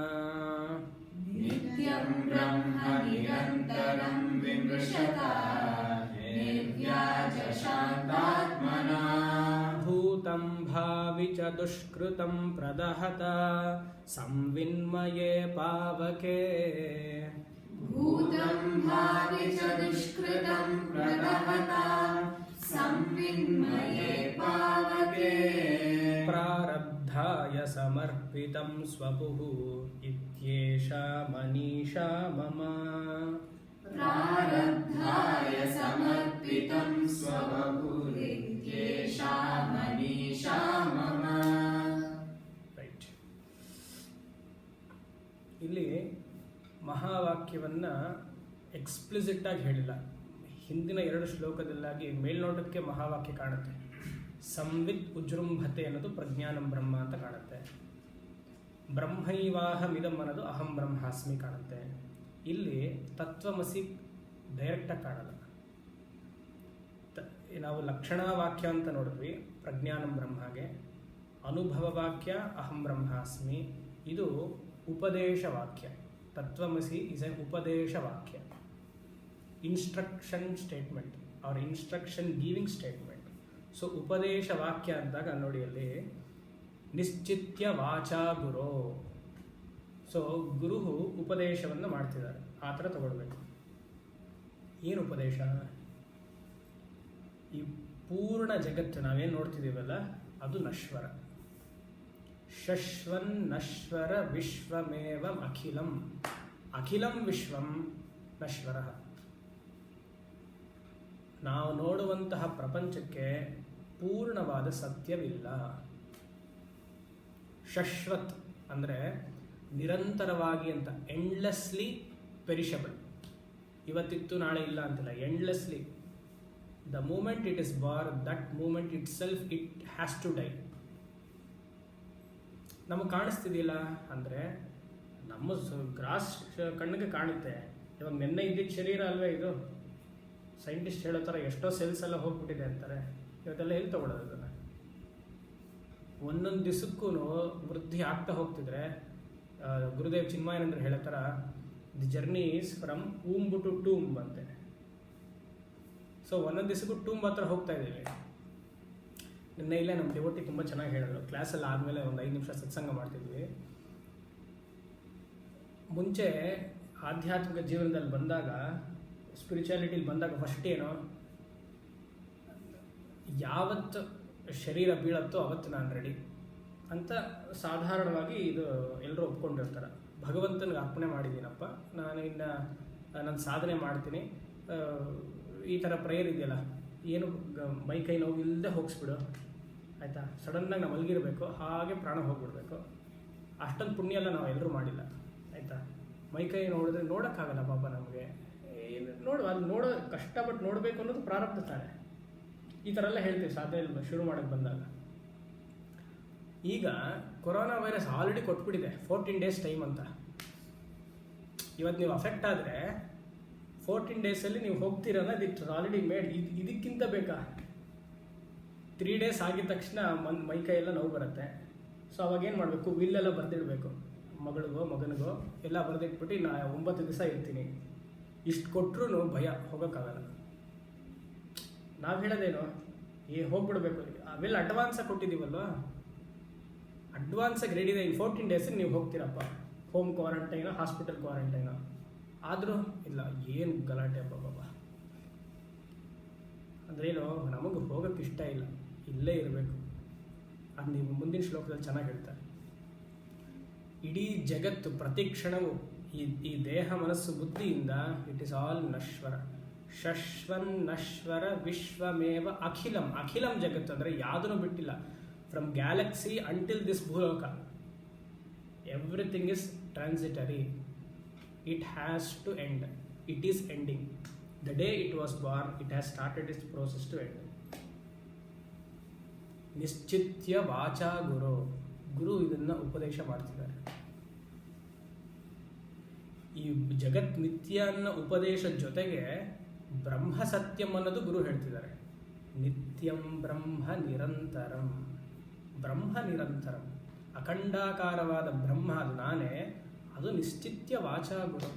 ನಿತ್ಯಂ ಬ್ರಹ್ಮ ನಿರಂತರಂ ವಿಮೃಶತ ನಿರ್ವ್ಯಾಜ ಶಾಂತಾತ್ಮನಾ, ಭೂತಂ ಭಾವಿ ಚ ದುಷ್ಕೃತಂ ಪ್ರದಹತ ಸಂವಿನ್ಮಯೇ ಪಾವಕೆ, ಭೂತಂ ಭಾವಿ ಚ ದುಷ್ಕೃತಂ ಪ್ರದಹತ ಸಂವಿನ್ಮಯೇ ಪಾವಕೆ, ಪ್ರಾರಬ್ಧಾಯ ಸಮರ್ಪಿತಂ ಸ್ವಪುಃ ಇತ್ಯೇಷಾ ಮನೀಷಾ ಮಮ, ಪ್ರಾರಬ್ಧಾಯ ಸಮರ್ಪಿತಂ ಸ್ವಪುರಿತ್ಯೇಷಾ ಮನೀಷಾ ಮಹಾವಾಕ್ಯವನ್ನು ಎಕ್ಸ್ಪ್ಲಿಸಿಟ್ ಆಗಿ ಹೇಳಿಲ್ಲ. ಹಿಂದಿನ 2 ಶ್ಲೋಕದಲ್ಲಾಗಿ ಮೇಲ್ನೋಟಕ್ಕೆ ಮಹಾವಾಕ್ಯ ಕಾಣುತ್ತೆ. ಸಂವಿತ್ ಉಜೃಂಭತೆ ಅನ್ನೋದು ಪ್ರಜ್ಞಾನಂ ಬ್ರಹ್ಮ ಅಂತ ಕಾಣುತ್ತೆ. ಬ್ರಹ್ಮೈವಾಹಮಿದಂ ಅನ್ನೋದು ಅಹಂ ಬ್ರಹ್ಮಾಸ್ಮಿ ಕಾಣುತ್ತೆ. ಇಲ್ಲಿ ತತ್ವಮಸಿ ಡೈರೆಕ್ಟಾಗಿ ಕಾಣಲ್ಲ. ನಾವು ಲಕ್ಷಣಾ ವಾಕ್ಯ ಅಂತ ನೋಡಿದ್ವಿ ಪ್ರಜ್ಞಾನಂ ಬ್ರಹ್ಮಗೆ. ಅನುಭವ ವಾಕ್ಯ ಅಹಂ ಬ್ರಹ್ಮಾಸ್ಮಿ. ಇದು ಉಪದೇಶ ವಾಕ್ಯ. ತತ್ವಮಸಿ ಇಸ್ ಎ ಉಪದೇಶ ವಾಕ್ಯ, instruction statement or instruction giving statement. So ಉಪದೇಶ ವಾಕ್ಯ ಅಂದಾಗ ನೋಡಿ ಅಲ್ಲಿ ನಿಶ್ಚಿತ್ಯ ವಾಚಾ ಗುರು. ಸೊ ಗುರು ಉಪದೇಶವನ್ನು ಮಾಡ್ತಿದ್ದಾರೆ, ಆ ಥರ ತಗೊಳ್ಬೇಕು. ಏನು ಉಪದೇಶ? ಈ ಪೂರ್ಣ ಜಗತ್ತು ನಾವೇನು ನೋಡ್ತಿದ್ದೀವಲ್ಲ ಅದು ನಶ್ವರ. ಶಶ್ವನ್ ನಶ್ವರ ವಿಶ್ವಮೇವಂ ಅಖಿಲಂ. ಅಖಿಲಂ ವಿಶ್ವಂ ನಶ್ವರ. ನಾವು ನೋಡುವಂತಹ ಪ್ರಪಂಚಕ್ಕೆ ಪೂರ್ಣವಾದ ಸತ್ಯವಿಲ್ಲ. ಶಶ್ವತ್ ಅಂದರೆ ನಿರಂತರವಾಗಿ ಅಂತ, ಎಂಡ್ಲೆಸ್ಲಿ ಪೆರಿಷಬಲ್. ಇವತ್ತಿತ್ತು ನಾಳೆ ಇಲ್ಲ ಅಂತಿಲ್ಲ, endlessly. The moment it is born, that moment itself it has to die. ನಮಗೆ ಕಾಣಿಸ್ತಿದೆಯಲ್ಲ ಅಂದರೆ ನಮ್ಮ ಗ್ರಾಸ್ ಕಣ್ಣಿಗೆ ಕಾಣುತ್ತೆ. ಇವಾಗ ನಿನ್ನೆ ಇದ್ದಿದ್ದ ಶರೀರ ಅಲ್ವೇ ಇದು? ಸೈಂಟಿಸ್ಟ್ ಹೇಳೋ ಥರ ಎಷ್ಟೋ ಸೆಲ್ಸ್ ಎಲ್ಲ ಹೋಗ್ಬಿಟ್ಟಿದೆ ಅಂತಾರೆ. ಇವತ್ತೆಲ್ಲ ಎಲ್ಲಿ ತಗೊಳ್ಳೋದು ಅದನ್ನು? ಒಂದೊಂದು ದಿವಸಕ್ಕೂ ವೃದ್ಧಿ ಆಗ್ತಾ ಹೋಗ್ತಿದ್ರೆ, ಗುರುದೇವ್ ಚಿನ್ಮಯಾನಂದರು ಹೇಳೋ ಥರ the journey is from womb to tomb ಅಂತೆ. ಸೊ ಒಂದೊಂದು ದಿವಸಕ್ಕೂ ಟೂಂಬ್ ಹತ್ರ ಹೋಗ್ತಾ ಇದ್ದೀವಿ. ನಿನ್ನೆ ಇಲ್ಲೇ ನಮ್ಮ ಡಿವೋಟಿ ತುಂಬ ಚೆನ್ನಾಗಿ ಹೇಳಿದ್ರು. ಕ್ಲಾಸಲ್ಲಿ ಆದಮೇಲೆ ಒಂದು 5 ನಿಮಿಷ ಸತ್ಸಂಗ ಮಾಡ್ತಿದ್ವಿ. ಮುಂಚೆ ಆಧ್ಯಾತ್ಮಿಕ ಜೀವನದಲ್ಲಿ ಬಂದಾಗ, ಸ್ಪಿರಿಚುಯಾಲಿಟಿಲಿ ಬಂದಾಗ ಫಸ್ಟ್ ಏನೋ, ಯಾವತ್ತು ಶರೀರ ಬೀಳತ್ತೋ ಅವತ್ತು ನಾನು ರೆಡಿ ಅಂತ ಸಾಧಾರಣವಾಗಿ ಇದು ಎಲ್ಲರೂ ಒಪ್ಕೊಂಡಿರ್ತಾರೆ. ಭಗವಂತನಿಗೆ ಅರ್ಪಣೆ ಮಾಡಿದ್ದೀನಪ್ಪ, ನಾನು ಇನ್ನು ನನ್ನ ಸಾಧನೆ ಮಾಡ್ತೀನಿ, ಈ ಥರ ಪ್ರೇಯರ್ ಇದೆಯಲ್ಲ, ಏನು ಮೈ ಕೈ ನೋವು ಇಲ್ಲದೆ ಹೋಗಿಸ್ಬಿಡು ಆಯಿತಾ. ಸಡನ್ನಾಗಿ ನಾವು ಮಲಗಿರಬೇಕು, ಹಾಗೆ ಪ್ರಾಣ ಹೋಗ್ಬಿಡ್ಬೇಕು. ಅಷ್ಟೊಂದು ಪುಣ್ಯ ಎಲ್ಲ ನಾವು ಎಲ್ಲರೂ ಮಾಡಿಲ್ಲ ಆಯಿತಾ. ಮೈ ಕೈ ನೋಡಿದ್ರೆ ನೋಡೋಕ್ಕಾಗಲ್ಲ ಪಾಪ ನಮಗೆ. ಅದು ಕಷ್ಟಪಟ್ಟು ನೋಡಬೇಕು ಅನ್ನೋದು ಪ್ರಾರಬ್ಧ ತಾನೆ. ಈ ಥರ ಎಲ್ಲ ಹೇಳ್ತೀವಿ ಸಾಧ್ಯ ಇಲ್ಲ ಶುರು ಮಾಡೋಕ್ಕೆ ಬಂದಾಗ. ಈಗ ಕೊರೋನಾ ವೈರಸ್ ಆಲ್ರೆಡಿ ಕೊಟ್ಬಿಟ್ಟಿದೆ 14 ಡೇಸ್ ಟೈಮ್ ಅಂತ. ಇವತ್ತು ನೀವು ಅಫೆಕ್ಟ್ ಆದರೆ 14 ಡೇಸಲ್ಲಿ ನೀವು ಹೋಗ್ತೀರಲ್ಲ, ಇಟ್ ಆಲ್ರೆಡಿ ಮೇಡ್. ಇದಕ್ಕಿಂತ ಬೇಕಾ? 3 ಡೇಸ್ ಆಗಿದ ತಕ್ಷಣ ಮೈ ಕೈ ಎಲ್ಲ ನೋವು ಬರುತ್ತೆ. ಸೊ ಅವಾಗೇನು ಮಾಡಬೇಕು? ವಿಲ್ಲೆಲ್ಲ ಬರೆದಿಡಬೇಕು, ಮಗಳಿಗೋ ಮಗನಿಗೋ ಎಲ್ಲ ಬರೆದಿಟ್ಬಿಟ್ಟು ನಾ 9 ದಿವಸ ಇರ್ತೀನಿ. ಇಷ್ಟು ಕೊಟ್ಟರು ಭಯ, ಹೋಗೋಕ್ಕಾಗಲ್ಲ. ನಾವು ಹೇಳೋದೇನು, ಹೋಗ್ಬಿಡ್ಬೇಕು. ಅವೆಲ್ಲ ಅಡ್ವಾನ್ಸಾಗಿ ಕೊಟ್ಟಿದ್ದೀವಲ್ವ, ಅಡ್ವಾನ್ಸಾಗಿ ರೆಡಿ ಇದೆ. ಇನ್ನು 14 ಡೇಸಿಗೆ ನೀವು ಹೋಗ್ತೀರಪ್ಪ, ಹೋಮ್ ಕ್ವಾರಂಟೈನೋ ಹಾಸ್ಪಿಟಲ್ ಕ್ವಾರಂಟೈನೋ. ಆದರೂ ಇಲ್ಲ, ಏನು ಗಲಾಟೆ ಬಾಬಾ. ಅಂದ್ರೇನು, ನಮಗೆ ಹೋಗೋಕ್ಕೆ ಇಷ್ಟ ಇಲ್ಲ, ಇಲ್ಲೇ ಇರಬೇಕು. ಅದು ನೀವು ಮುಂದಿನ ಶ್ಲೋಕದಲ್ಲಿ ಚೆನ್ನಾಗಿ ಹೇಳ್ತಾರೆ. ಇಡೀ ಜಗತ್ತು ಪ್ರತಿ ಕ್ಷಣವೂ ಈ ದೇಹ ಮನಸ್ಸು ಬುದ್ಧಿಯಿಂದ ಇಟ್ ಈಸ್ ಆಲ್ ನಶ್ವರ. ಶಶ್ವನ್ ನಶ್ವರ ವಿಶ್ವಮೇವ ಅಖಿಲಂ. ಅಖಿಲಂ ಜಗತ್ತು ಅಂದರೆ ಯಾವುದನ್ನು ಬಿಟ್ಟಿಲ್ಲ. From galaxy until this bhuloka, everything is transitory. It has to end. It is ending. The day it was born, it has started its process to end. ನಿಶ್ಚಿತ್ಯ ವಾಚಾ ಗುರು. ಗುರು ಇದನ್ನು ಉಪದೇಶ ಮಾಡ್ತಿದ್ದಾರೆ. ಈ ಜಗತ್ ಮಿಥ್ಯ ಅನ್ನೋ ಉಪದೇಶದ ಜೊತೆಗೆ ಬ್ರಹ್ಮ ಸತ್ಯಂ ಅನ್ನೋದು ಗುರು ಹೇಳ್ತಿದ್ದಾರೆ. ನಿತ್ಯಂ ಬ್ರಹ್ಮ ನಿರಂತರಂ. ಬ್ರಹ್ಮ ನಿರಂತರಂ, ಅಖಂಡಾಕಾರವಾದ ಬ್ರಹ್ಮ ಅದು ನಾನೇ, ಅದು ನಿಶ್ಚಿತ್ಯ ವಾಚಾ ಗುರು.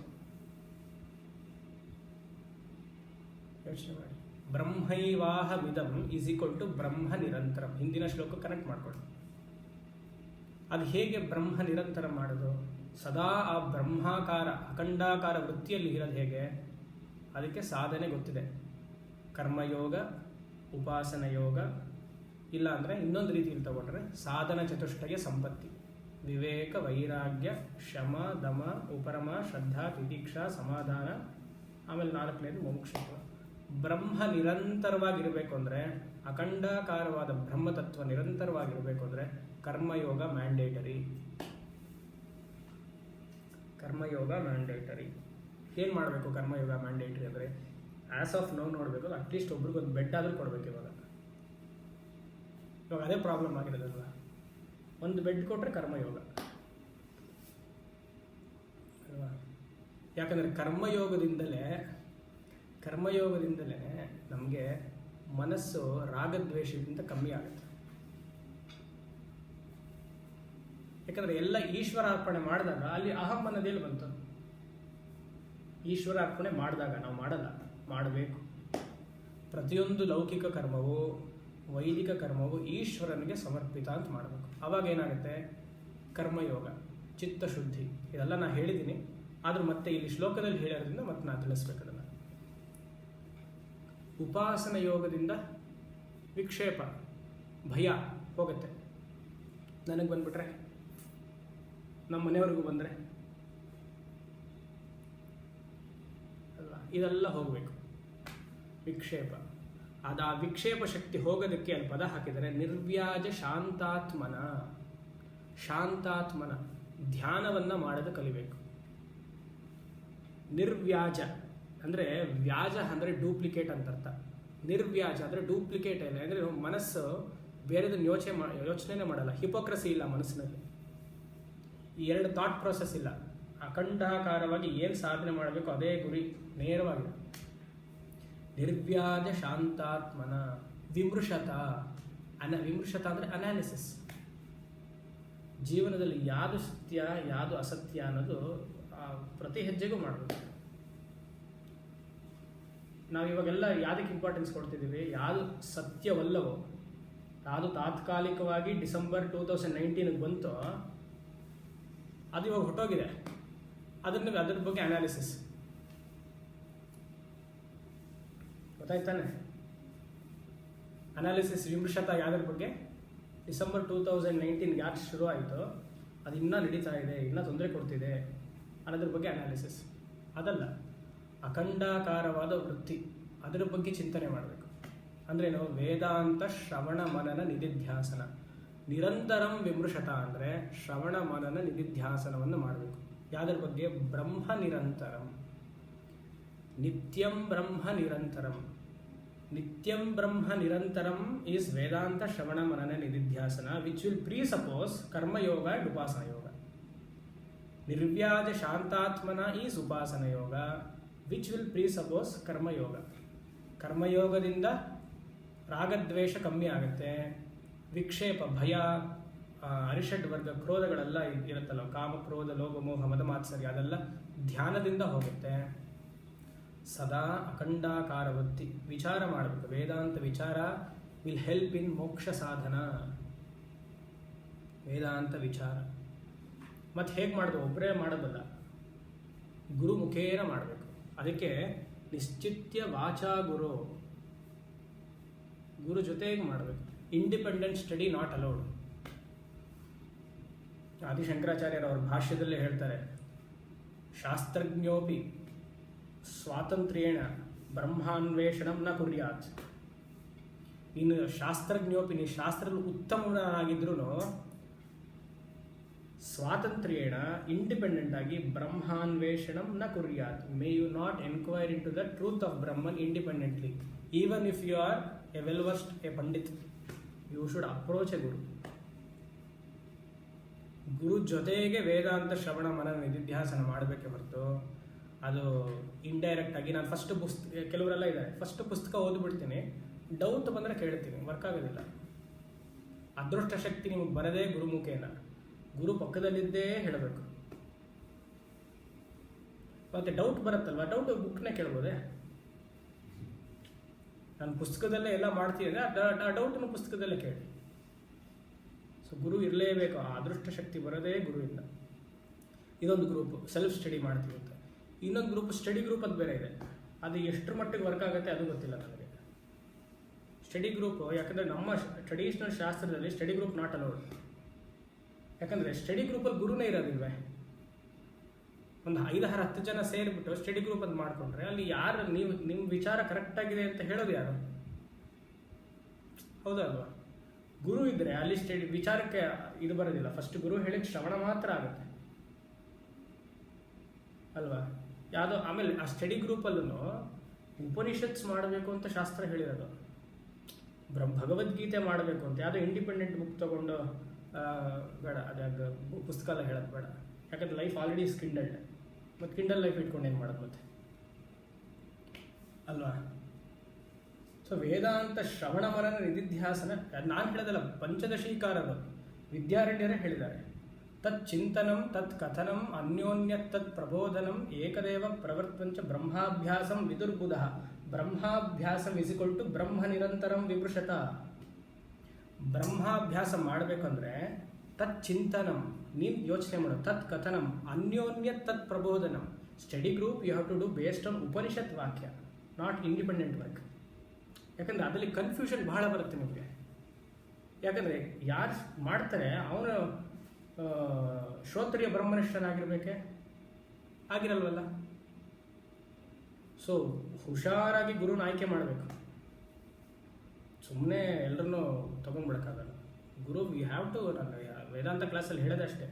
ಯೋಚನೆ ಮಾಡಿ. ಬ್ರಹ್ಮೈವಾಹಮಿದಂ ಈಸ್ ಈಕ್ವಲ್ ಟು ಬ್ರಹ್ಮ ನಿರಂತರಂ. ಹಿಂದಿನ ಶ್ಲೋಕ ಕನೆಕ್ಟ್ ಮಾಡ್ಕೊಳ್ಳಿ. ಅದು ಹೇಗೆ ಬ್ರಹ್ಮ ನಿರಂತರ ಮಾಡೋದು? ಸದಾ ಆ ಬ್ರಹ್ಮಾಕಾರ ಅಖಂಡಾಕಾರ ವೃತ್ತಿಯಲ್ಲಿ ಇರೋದು ಹೇಗೆ? ಅದಕ್ಕೆ ಸಾಧನೆ ಗೊತ್ತಿದೆ. ಕರ್ಮಯೋಗ, ಉಪಾಸನ ಯೋಗ, ಇಲ್ಲ ಅಂದರೆ ಇನ್ನೊಂದು ರೀತಿಯಲ್ಲಿ ತಗೊಂಡ್ರೆ ಸಾಧನ ಚತುಷ್ಟಯ ಸಂಪತ್ತಿ. ವಿವೇಕ, ವೈರಾಗ್ಯ, ಶಮ, ದಮ, ಉಪರಮ, ಶ್ರದ್ಧಾ, ತಿತಿಕ್ಷಾ, ಸಮಾಧಾನ, ಆಮೇಲೆ 4ನೇದು ಮೋಕ್ಷತ್ವ. ಬ್ರಹ್ಮ ನಿರಂತರವಾಗಿರಬೇಕು ಅಂದರೆ, ಅಖಂಡಾಕಾರವಾದ ಬ್ರಹ್ಮತತ್ವ ನಿರಂತರವಾಗಿರಬೇಕು ಅಂದರೆ ಕರ್ಮಯೋಗ ಮ್ಯಾಂಡೇಟರಿ. ಕರ್ಮಯೋಗ ಮ್ಯಾಂಡೇಟರಿ. ಏನು ಮಾಡಬೇಕು ಕರ್ಮಯೋಗ ಮ್ಯಾಂಡೇಟರಿ ಅಂದರೆ, ಆ್ಯಸ್ ಆಫ್ ನೋ ನೋಡಬೇಕು, ಅಟ್ಲೀಸ್ಟ್ ಒಬ್ರಿಗೊಂದು ಬೆಡ್ ಆದರೂ ಕೊಡಬೇಕು. ಇವಾಗ ಅದೇ ಪ್ರಾಬ್ಲಮ್ ಆಗಿರೋದಲ್ವ, ಒಂದು ಬೆಡ್ ಕೊಟ್ಟರೆ ಕರ್ಮಯೋಗ ಅಲ್ವಾ? ಯಾಕಂದರೆ ಕರ್ಮಯೋಗದಿಂದಲೇ ನಮಗೆ ಮನಸ್ಸು ರಾಗದ್ವೇಷದಿಂದ ಕಮ್ಮಿ ಆಗುತ್ತೆ. ಯಾಕಂದರೆ ಎಲ್ಲ ಈಶ್ವರ ಅರ್ಪಣೆ ಮಾಡಿದಾಗ ಅಲ್ಲಿ ಅಹಂ ಅನ್ನೋದೇನು ಬಂತು? ಈಶ್ವರ ಅರ್ಪಣೆ ಮಾಡಿದಾಗ ನಾವು ಮಾಡಬೇಕು. ಪ್ರತಿಯೊಂದು ಲೌಕಿಕ ಕರ್ಮವು, ವೈದಿಕ ಕರ್ಮವು ಈಶ್ವರನಿಗೆ ಸಮರ್ಪಿತ ಅಂತ ಮಾಡಬೇಕು. ಆವಾಗ ಏನಾಗುತ್ತೆ? ಕರ್ಮಯೋಗ, ಚಿತ್ತಶುದ್ಧಿ. ಇದೆಲ್ಲ ನಾನು ಹೇಳಿದ್ದೀನಿ, ಆದರೂ ಮತ್ತೆ ಇಲ್ಲಿ ಶ್ಲೋಕದಲ್ಲಿ ಹೇಳೋದ್ರಿಂದ ಮತ್ತೆ ನಾನು ತಿಳಿಸ್ಬೇಕು ಅದನ್ನು. ಉಪಾಸನ ಯೋಗದಿಂದ ವಿಕ್ಷೇಪ, ಭಯ ಹೋಗುತ್ತೆ. ನನಗೆ ಬಂದ್ಬಿಟ್ರೆ, ನಮ್ಮ ಮನೆಯವ್ರಿಗೂ ಬಂದರೆ ಅಲ್ವಾ, ಇದೆಲ್ಲ ಹೋಗಬೇಕು. ವಿಕ್ಷೇಪ, ಅದು ಆ ವಿಕ್ಷೇಪ ಶಕ್ತಿ ಹೋಗೋದಕ್ಕೆ ಅಲ್ಲಿ ಪದ ಹಾಕಿದರೆ ನಿರ್ವ್ಯಾಜ ಶಾಂತಾತ್ಮನ ಧ್ಯಾನವನ್ನು ಮಾಡೋದು ಕಲಿಬೇಕು. ನಿರ್ವ್ಯಾಜ ಅಂದರೆ, ವ್ಯಾಜ ಅಂದರೆ ಡೂಪ್ಲಿಕೇಟ್ ಅಂತ ಅರ್ಥ. ನಿರ್ವ್ಯಾಜ ಅಂದರೆ ಡೂಪ್ಲಿಕೇಟ್ ಇಲ್ಲ, ಅಂದರೆ ಮನಸ್ಸು ಬೇರೆದನ್ನು ಯೋಚನೆ ಮಾಡಲ್ಲ. ಹಿಪೋಕ್ರಸಿ ಇಲ್ಲ ಮನಸ್ಸಿನಲ್ಲಿ. ಈ ಎರಡು ಥಾಟ್ ಪ್ರೋಸೆಸ್ ಇಲ್ಲ. ಅಖಂಡಾಕಾರವಾಗಿ ಏನು ಸಾಧನೆ ಮಾಡಬೇಕು ಅದೇ ಗುರಿ, ನೇರವಾಗಿದೆ. ನಿರ್ವ್ಯಾಜ ಶಾಂತಾತ್ಮನ ವಿಮೃಶತ ಅಂದರೆ ಅನಾಲಿಸಿಸ್. ಜೀವನದಲ್ಲಿ ಯಾವುದು ಸತ್ಯ ಯಾವುದು ಅಸತ್ಯ ಅನ್ನೋದು ಪ್ರತಿ ಹೆಜ್ಜೆಗೂ ಮಾಡಬೇಕು. ನಾವು ಇವಾಗೆಲ್ಲ ಯಾವುದಕ್ಕೆ ಇಂಪಾರ್ಟೆನ್ಸ್ ಕೊಡ್ತಿದ್ದೀವಿ? ಯಾವುದು ಸತ್ಯವಲ್ಲವೋ, ಯಾವುದು ತಾತ್ಕಾಲಿಕವಾಗಿ ಡಿಸೆಂಬರ್ 2019 ಬಂತೋ ಅದು ಇವಾಗ ಹೊಟ್ಟೋಗಿದೆ. ಅದ್ರ ಬಗ್ಗೆ ಅನಾಲಿಸಿಸ್ ಗೊತ್ತಾಯ್ತಾನೆ? ಅನಾಲಿಸಿಸ್ ವಿಮರ್ಶತ ಯಾವುದ್ರ ಬಗ್ಗೆ? ಡಿಸೆಂಬರ್ 2019 ಯಾಕೆ ಶುರು ಆಯಿತು, ಅದು ಇನ್ನೂ ನಡೀತಾ ಇದೆ, ಇನ್ನೂ ತೊಂದರೆ ಕೊಡ್ತಿದೆ ಅನ್ನೋದ್ರ ಬಗ್ಗೆ ಅನಾಲಿಸಿಸ್. ಅದಲ್ಲ, ಅಖಂಡಾಕಾರವಾದ ವೃತ್ತಿ, ಅದರ ಬಗ್ಗೆ ಚಿಂತನೆ ಮಾಡಬೇಕು. ಅಂದ್ರೇನು? ವೇದಾಂತ ಶ್ರವಣ ಮನನ ನಿಧಿಧ್ಯಾಸನ. ನಿರಂತರಂ ವಿಮೃಶತ ಅಂದರೆ ಶ್ರವಣ ಮನನ ನಿಧಿಧ್ಯಾಸನವನ್ನು ಮಾಡಬೇಕು. ಯಾವುದ್ರ ಬಗ್ಗೆ? ಬ್ರಹ್ಮ ನಿರಂತರಂ, ನಿತ್ಯಂ ಬ್ರಹ್ಮ ನಿರಂತರಂ. ನಿತ್ಯಂ ಬ್ರಹ್ಮ ನಿರಂತರಂ is Vedanta shravana manana nididhyasana, which will presuppose karma yoga and upasana yoga. ನಿರ್ವ್ಯಾಜ ಶಾಂತಾತ್ಮನ is upasana yoga, which will presuppose karma yoga. ಕರ್ಮಯೋಗದಿಂದ ರಾಗದ್ವೇಷ ಕಮ್ಮಿ ಆಗುತ್ತೆ. ವಿಕ್ಷೇಪ, ಭಯ, ಅರಿಷಡ್ ವರ್ಗ ಕ್ರೋಧಗಳೆಲ್ಲ ಇರುತ್ತಲ್ಲ, ಕಾಮ, ಕ್ರೋಧ, ಲೋಭ, ಮೋಹ, ಮದ, ಮಾತ್ಸರ್ಯ, ಅದೆಲ್ಲ ಧ್ಯಾನದಿಂದ ಹೋಗುತ್ತೆ. ಸದಾ ಅಖಂಡಾಕಾರ ವೃತ್ತಿ, ವಿಚಾರ ಮಾಡಬೇಕು. ವೇದಾಂತ ವಿಚಾರ ವಿಲ್ ಹೆಲ್ಪ್ ಇನ್ ಮೋಕ್ಷ ಸಾಧನ. ವೇದಾಂತ ವಿಚಾರ ಮತ್ತು ಹೇಗೆ ಮಾಡೋದು? ಒಬ್ಬರೇ ಮಾಡೋದಲ್ಲ, ಗುರು ಮುಖೇನ ಮಾಡಬೇಕು. ಅದಕ್ಕೆ ನಿಶ್ಚಿತ್ಯ ವಾಚಾ ಗುರು ಜೊತೆಗೆ ಮಾಡಬೇಕು. Independent study not allowed. ಆದಿಶಂಕರಾಚಾರ್ಯರು ಅವ್ರ ಭಾಷ್ಯದಲ್ಲೇ ಹೇಳ್ತಾರೆ, ಶಾಸ್ತ್ರಜ್ಞೋಪಿ ಸ್ವಾತಂತ್ರ್ಯೇಣ ಬ್ರಹ್ಮಾನ್ವೇಷಣಂ ನ ಕುರ್ಯಾತ್. ಇನ್ನು ಶಾಸ್ತ್ರಜ್ಞೋಪಿ, ನೀ ಶಾಸ್ತ್ರದಲ್ಲಿ ಉತ್ತಮನಾಗಿದ್ರೂ ಸ್ವಾತಂತ್ರ್ಯೇಣ ಇಂಡಿಪೆಂಡೆಂಟ್ ಆಗಿ ಬ್ರಹ್ಮಾನ್ವೇಷಣಂ ನ ಕುರ್ಯಾತ್. May you not enquire in the truth of Brahman independently. Even if you are a well versed, a pandit, you should approach a guru ಜೊತೆಗೆ ವೇದಾಂತ ಶ್ರವಣ ಮನನ ನಿಧಿಧ್ಯಾಸನ ಮಾಡಬೇಕೆ ಹೊರತು ಅದು ಇಂಡೈರೆಕ್ಟ್ ಆಗಿ. ನಾನು ಫಸ್ಟ್ ಪುಸ್ತಕ, ಕೆಲವರೆಲ್ಲ ಇದ್ದಾರೆ, ಫಸ್ಟ್ ಪುಸ್ತಕ ಓದ್ಬಿಡ್ತೀನಿ, ಡೌಟ್ ಬಂದರೆ ಕೇಳ್ತೀನಿ, ವರ್ಕ್ ಆಗೋದಿಲ್ಲ. ಅದೃಷ್ಟ ಶಕ್ತಿ ನಿಮಗೆ ಬರದೇ ಗುರುಮುಖೇನ, ಗುರು ಪಕ್ಕದಲ್ಲಿದ್ದೇ ಹೇಳಬೇಕು. ಮತ್ತೆ ಡೌಟ್ ಬರುತ್ತಲ್ವ, ಡೌಟ್ ಬುಕ್ನೇ ಕೇಳ್ಬೋದೆ. ನಾನು ಪುಸ್ತಕದಲ್ಲೇ ಎಲ್ಲ ಮಾಡ್ತೀನಿ ಅಂದರೆ ಆ ಡೌಟನ್ನು ಪುಸ್ತಕದಲ್ಲೇ ಕೇಳಿ. ಸೊ ಗುರು ಇರಲೇಬೇಕು. ಆ ಅದೃಷ್ಟ ಶಕ್ತಿ ಬರೋದೇ ಗುರುವಿಂದ. ಇದೊಂದು ಗ್ರೂಪ್ ಸೆಲ್ಫ್ ಸ್ಟಡಿ ಮಾಡ್ತೀವಿ ಅಂತ. ಇನ್ನೊಂದು ಗ್ರೂಪ್ ಸ್ಟಡಿ ಗ್ರೂಪ್ ಅಂತ ಬೇರೆ ಇದೆ. ಅದು ಎಷ್ಟರ ಮಟ್ಟಿಗೆ ವರ್ಕ್ ಆಗುತ್ತೆ ಅದು ಗೊತ್ತಿಲ್ಲ ನನಗೆ. ಸ್ಟಡಿ ಗ್ರೂಪು, ಯಾಕಂದರೆ ನಮ್ಮ ಟ್ರೆಡಿಷ್ನಲ್ ಶಾಸ್ತ್ರದಲ್ಲಿ ಸ್ಟಡಿ ಗ್ರೂಪ್ ನಾಟ್ ಅಲೌಡ್. ಯಾಕಂದರೆ ಸ್ಟಡಿ ಗ್ರೂಪಲ್ಲಿ ಗುರುನೇ ಇರೋದಿಲ್ವೇ. ಒಂದು 5-10 ಜನ ಸೇರಿಬಿಟ್ಟು ಸ್ಟಡಿ ಗ್ರೂಪ್ ಅಂತ ಮಾಡಿಕೊಂಡ್ರೆ ಅಲ್ಲಿ ಯಾರು ನಿಮ್ಮ ವಿಚಾರ ಕರೆಕ್ಟಾಗಿದೆ ಅಂತ ಹೇಳೋದು ಯಾರು? ಹೌದಲ್ವಾ? ಗುರು ಇದ್ದರೆ ಅಲ್ಲಿ ವಿಚಾರಕ್ಕೆ ಇದು ಬರೋದಿಲ್ಲ. ಫಸ್ಟ್ ಗುರು ಹೇಳಿದ ಶ್ರವಣ ಮಾತ್ರ ಆಗುತ್ತೆ. ಅಲ್ವಾ? ಯಾವುದೋ ಆಮೇಲೆ ಆ ಸ್ಟಡಿ ಗ್ರೂಪಲ್ಲೂ ಉಪನಿಷತ್ಸ್ ಮಾಡಬೇಕು ಅಂತ ಶಾಸ್ತ್ರ ಹೇಳಿರೋದು, ಭಗವದ್ಗೀತೆ ಮಾಡಬೇಕು ಅಂತ ಯಾವುದೋ ಇಂಡಿಪೆಂಡೆಂಟ್ ಬುಕ್ ತೊಗೊಂಡು ಬೇಡ, ಅದಾಗ ಪುಸ್ತಕ ಎಲ್ಲ ಹೇಳೋದು ಬೇಡ. ಯಾಕಂದ್ರೆ ಲೈಫ್ ಆಲ್ರೆಡಿ ಇಸ್ ಕಿಂಡಲ್ಡ್, ಮತ್ತು ಕಿಂಡಲ್ ಲೈಫ್ ಇಟ್ಕೊಂಡು ಏನು ಮಾಡೋದು ಮತ್ತೆ, ಅಲ್ವಾ? ಸೊ ವೇದಾಂತ ಶ್ರವಣ ಮನನ ನಿಧಿಧ್ಯಾಸನ, ನಾನು ಹೇಳೋದಲ್ಲ, ಪಂಚದಶೀಕಾರರು ವಿದ್ಯಾರಣ್ಯರೇ ಹೇಳಿದ್ದಾರೆ. ತತ್ ಚಿಂತನಂ ತತ್ ಕಥನಂ ಅನ್ಯೋನ್ಯ ತತ್ ಪ್ರಬೋಧನಂ ಏಕದೇವ ಪ್ರವರ್ತಂಚ ಬ್ರಹ್ಮಾಭ್ಯಾಸಂ ವಿದುರ್ಬುಧ. ಬ್ರಹ್ಮಾಭ್ಯಾಸಂ ಇಸಿಕೊಳ್ಟು ಬ್ರಹ್ಮ ನಿರಂತರಂ ವಿಮೃಶತ. ಬ್ರಹ್ಮಾಭ್ಯಾಸ ಮಾಡಬೇಕಂದ್ರೆ ತತ್ ಚಿಂತನಂ, ನೀನು ಯೋಚನೆ ಮಾಡು, ತತ್ ಕಥನಂ ಅನ್ಯೋನ್ಯ ತತ್ ಪ್ರಬೋಧನಂ. Study group you have to do based on Upanishad vakya, not independent work. ಯಾಕಂದರೆ ಅದರಲ್ಲಿ ಕನ್ಫ್ಯೂಷನ್ ಬಹಳ ಬರುತ್ತೆ ನಿಮಗೆ. ಯಾಕಂದರೆ ಯಾರು ಮಾಡ್ತಾರೆ ಅವನು ಶ್ರೋತ್ರಿಯ ಬ್ರಹ್ಮನಿಷ್ಠನಾಗಿರ್ಬೇಕೆ, ಆಗಿರಲ್ವಲ್ಲ. ಸೊ ಹುಷಾರಾಗಿ ಗುರುನ ಆಯ್ಕೆ ಮಾಡಬೇಕು. ಸುಮ್ಮನೆ ಎಲ್ಲರನ್ನೂ ತೊಗೊಂಡ್ಬಿಡೋಕ್ಕಾಗಲ್ಲ. ಗುರು ವಿ ಹ್ಯಾವ್ ಟು, ನಾನು ವೇದಾಂತ ಕ್ಲಾಸಲ್ಲಿ ಹೇಳೋದಷ್ಟೇ,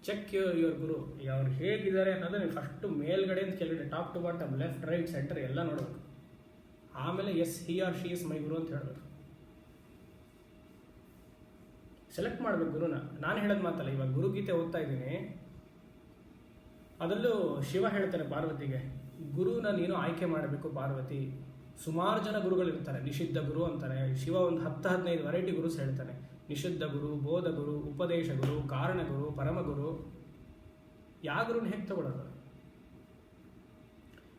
ಚೆಕ್ ಯುವರ್ ಗುರು, ಅವ್ರು ಹೇಗಿದ್ದಾರೆ ಅನ್ನೋದು ನೀವು ಫಸ್ಟು ಮೇಲ್ಗಡೆ ಅಂತ ಕೆಳಗಡೆ, top to bottom, left right centre ಎಲ್ಲ ನೋಡಬೇಕು. ಆಮೇಲೆ yes he or she is my guru ಅಂತ ಹೇಳಬೇಕು. ಸೆಲೆಕ್ಟ್ ಮಾಡಬೇಕು ಗುರುನ. ನಾನು ಹೇಳೋದು ಮಾತಲ್ಲ, ಇವಾಗ ಗುರುಗೀತೆ ಓದ್ತಾ ಇದ್ದೀನಿ, ಅದರಲ್ಲೂ ಶಿವ ಹೇಳ್ತಾರೆ ಪಾರ್ವತಿಗೆ, ಗುರುನ ನೀನು ಆಯ್ಕೆ ಮಾಡಬೇಕು ಪಾರ್ವತಿ. ಸುಮಾರು ಜನ ಗುರುಗಳಿರ್ತಾರೆ, ನಿಷಿದ್ಧ ಗುರು ಅಂತಾರೆ. ಶಿವ ಒಂದು 10-15 ವೆರೈಟಿ ಗುರುಸ್ ಹೇಳ್ತಾನೆ. ನಿಷಿದ್ಧ ಗುರು, ಬೋಧ ಗುರು, ಉಪದೇಶ ಗುರು, ಕಾರಣ ಗುರು, ಪರಮಗುರು. ಯಾವ ಗುರುನ ಹೇಗೆ ತಗೊಳ್ಳೋದು?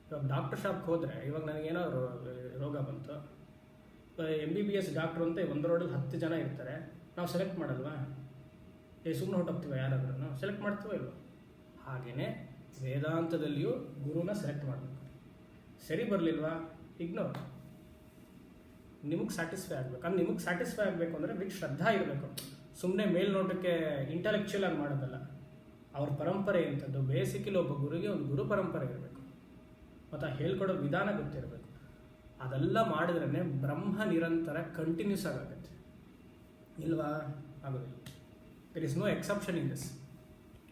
ಇವಾಗ ಡಾಕ್ಟರ್ ಶಾಪ್ಗೆ ಹೋದರೆ, ಇವಾಗ ನನಗೇನೋ ರೋಗ ಬಂತು, MBBS ಡಾಕ್ಟ್ರು ಅಂತ ಒಂದು ರೋಡಲ್ಲಿ 10 ಜನ ಇರ್ತಾರೆ, ನಾವು ಸೆಲೆಕ್ಟ್ ಮಾಡಲ್ವಾ? ಸುಮ್ಮನೆ ಹೊಟ್ಟೋಗ್ತೀವ? ಯಾರಾದ್ರೂ ಸೆಲೆಕ್ಟ್ ಮಾಡ್ತೀವೋ ಇಲ್ವೋ? ಹಾಗೆಯೇ ವೇದಾಂತದಲ್ಲಿಯೂ ಗುರುನ ಸೆಲೆಕ್ಟ್ ಮಾಡಬೇಕು. ಸರಿ ಬರಲಿಲ್ವಾ, ಇಗ್ನೋರ್. ನಿಮಗೆ ಸ್ಯಾಟಿಸ್ಫೈ ಆಗಬೇಕು. ಅಂದ್ರೆ ನಿಮಗೆ ಸ್ಯಾಟಿಸ್ಫೈ ಆಗಬೇಕು ಅಂದರೆ ವಿತ್ ಶ್ರದ್ಧಾ ಇರಬೇಕು. ಸುಮ್ಮನೆ ಮೇಲ್ನೋಟಕ್ಕೆ ಇಂಟೆಲೆಕ್ಚುಯಲ್ ಆಗಿ ಮಾಡೋದಲ್ಲ. ಅವ್ರ ಪರಂಪರೆ ಎಂಥದ್ದು, ಬೇಸಿಕಲಿ ಒಬ್ಬ ಗುರುಗೆ ಒಂದು ಗುರು ಪರಂಪರೆ ಇರಬೇಕು, ಮತ್ತು ಹೇಳ್ಕೊಡೋ ವಿಧಾನ ಗೊತ್ತಿರಬೇಕು. ಅದೆಲ್ಲ ಮಾಡಿದ್ರೇ ಬ್ರಹ್ಮ ನಿರಂತರ ಕಂಟಿನ್ಯೂಸ್ ಆಗುತ್ತೆ. ಇಲ್ವಾ? ಆಗೋದಿಲ್ಲ. There is no exception in this.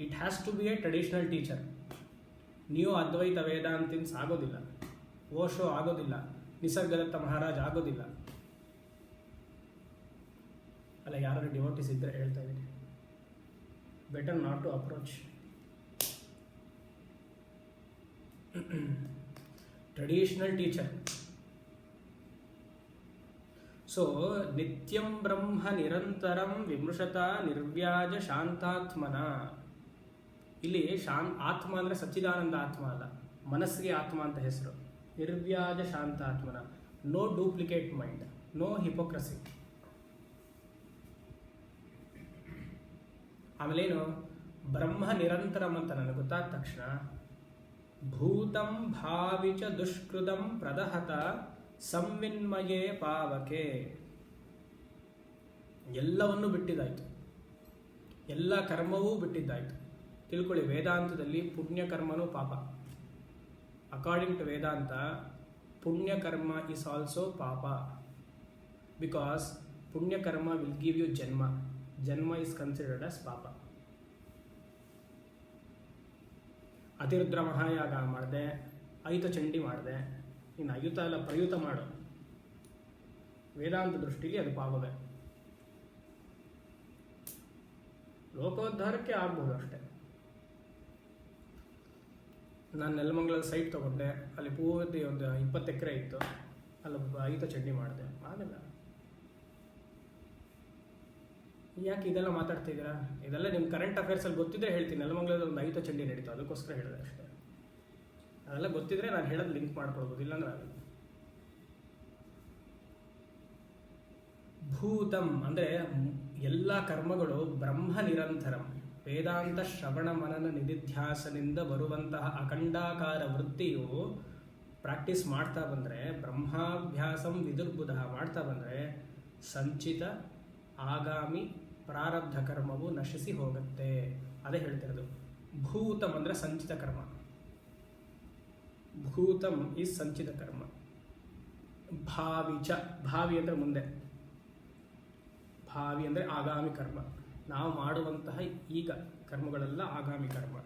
It has to be a traditional teacher. ನೀವು ಅದ್ವೈತ ವೇದಾಂತಿನ್ಸ್ ಆಗೋದಿಲ್ಲ, ಓಶೋ ಆಗೋದಿಲ್ಲ, ನಿಸರ್ಗದತ್ತ ಮಹಾರಾಜ್ ಆಗೋದಿಲ್ಲ. ಅಲ್ಲ, ಯಾರು ಡಿವೋಟಿಸ್ ಇದ್ದರೆ ಹೇಳ್ತಾ ಇದ್ದೀನಿ, better not to approach. Traditional teacher. So ನಿತ್ಯಂ ಬ್ರಹ್ಮ ನಿರಂತರಂ ವಿಮೃಶತ ನಿರ್ವ್ಯಾಜ ಶಾಂತಾತ್ಮನ. ಇಲ್ಲಿ ಆತ್ಮ ಅಂದರೆ ಸಚ್ಚಿದಾನಂದ ಆತ್ಮ ಅಲ್ಲ, ಮನಸ್ಸಿಗೆ ಆತ್ಮ ಅಂತ ಹೆಸರು. ನಿರ್ವ್ಯಾಜ ಶಾಂತಾತ್ಮನ, no duplicate mind, no hypocrisy. ಆಮೇಲೇನು ಬ್ರಹ್ಮ ನಿರಂತರಂ ಅಂತ ನನಗೆ ಗೊತ್ತಾದ ತಕ್ಷಣ, ಭೂತಂ ಭಾವಿಚ ದುಷ್ಕೃತಂ ಪ್ರದಹತ ಸಂವಿನ್ಮಯೇ ಪಾವಕೆ. ಎಲ್ಲವನ್ನೂ ಬಿಟ್ಟಿದ್ದಾಯಿತು, ಎಲ್ಲ ಕರ್ಮವೂ ಬಿಟ್ಟಿದ್ದಾಯಿತು. ತಿಳ್ಕೊಳ್ಳಿ, ವೇದಾಂತದಲ್ಲಿ ಪುಣ್ಯಕರ್ಮನೂ ಪಾಪ. According to Vedanta, punyakarma is also papa, because punyakarma will give you janma. Janma is considered as ಪಾಪ. ಅತಿರುದ್ರ ಮಹಾಯಾಗ ಮಾಡಿದೆ, ಅಯುತ ಚಂಡಿ ಮಾಡಿದೆ, ಇನ್ನು ಅಯುತ ಎಲ್ಲ ಪ್ರಯುತ ಮಾಡು. ವೇದಾಂತ ದೃಷ್ಟಿಗೆ ಅದು ಪಾಪವೇ. ಲೋಕೋದ್ಧಾರಕ್ಕೆ ಆಗ್ಬೋದು ಅಷ್ಟೇ. ನಾನು ನೆಲಮಂಗಲದಲ್ಲಿ ಸೈಟ್ ತೊಗೊಂಡೆ, ಅಲ್ಲಿ ಪೂರ್ತಿ ಒಂದು 20 ಎಕರೆ ಇತ್ತು, ಅಲ್ಲಿ ಅಯುತ ಚಂಡಿ ಮಾಡಿದೆ, ಆಗಲ್ಲ. ಯಾಕೆ ಇದೆಲ್ಲ ಮಾತಾಡ್ತಿದ್ದೀರಾ? ಇದೆಲ್ಲ ನಿಮ್ಮ ಕರೆಂಟ್ ಅಫೇರ್ಸಲ್ಲಿ ಗೊತ್ತಿದ್ರೆ ಹೇಳ್ತೀನಿ. ನೆಲಮಂಗಲದಲ್ಲಿ ಒಂದು ಅಯುತ ಚಂಡಿ ನಡೀತು, ಅದಕ್ಕೋಸ್ಕರ ಹೇಳಿದೆ ಅಷ್ಟೇ. ಅದೆಲ್ಲ ಗೊತ್ತಿದ್ರೆ ನಾನು ಹೇಳೋದು ಲಿಂಕ್ ಮಾಡ್ಕೊಳ್ಬೋದು, ಇಲ್ಲಾಂದ್ರೆ ಆಗಲ್ಲ. ಭೂತಂ ಅಂದರೆ ಎಲ್ಲ ಕರ್ಮಗಳು ಬ್ರಹ್ಮ ನಿರಂತರಂ. ವೇದಾಂತ ಶ್ರವಣ ಮನನ ನಿಧಿಧ್ಯಾಸನಿಂದ ಬರುವಂತಹ ಅಖಂಡಾಕಾರ ವೃತ್ತಿಯು ಪ್ರಾಕ್ಟೀಸ್ ಮಾಡ್ತಾ ಬಂದರೆ, ಬ್ರಹ್ಮಾಭ್ಯಾಸಂ ವಿದುರ್ಬುಧ ಮಾಡ್ತಾ ಬಂದರೆ, ಸಂಚಿತ ಆಗಾಮಿ ಪ್ರಾರಬ್ಧ ಕರ್ಮವು ನಶಿಸಿ ಹೋಗುತ್ತೆ. ಅದೇ ಹೇಳ್ತಿರೋದು. ಭೂತಂ ಅಂದರೆ ಸಂಚಿತ ಕರ್ಮ. ಭೂತಂ ಈಸ್ ಸಂಚಿತ ಕರ್ಮ. ಭಾವಿಚ, ಭಾವಿ ಅಂದರೆ ಮುಂದೆ, ಭಾವಿ ಅಂದರೆ ಆಗಾಮಿ ಕರ್ಮ. ನಾವು ಮಾಡುವಂತಹ ಈಗ ಕರ್ಮಗಳೆಲ್ಲ ಆಗಾಮಿ ಕರ್ಮ.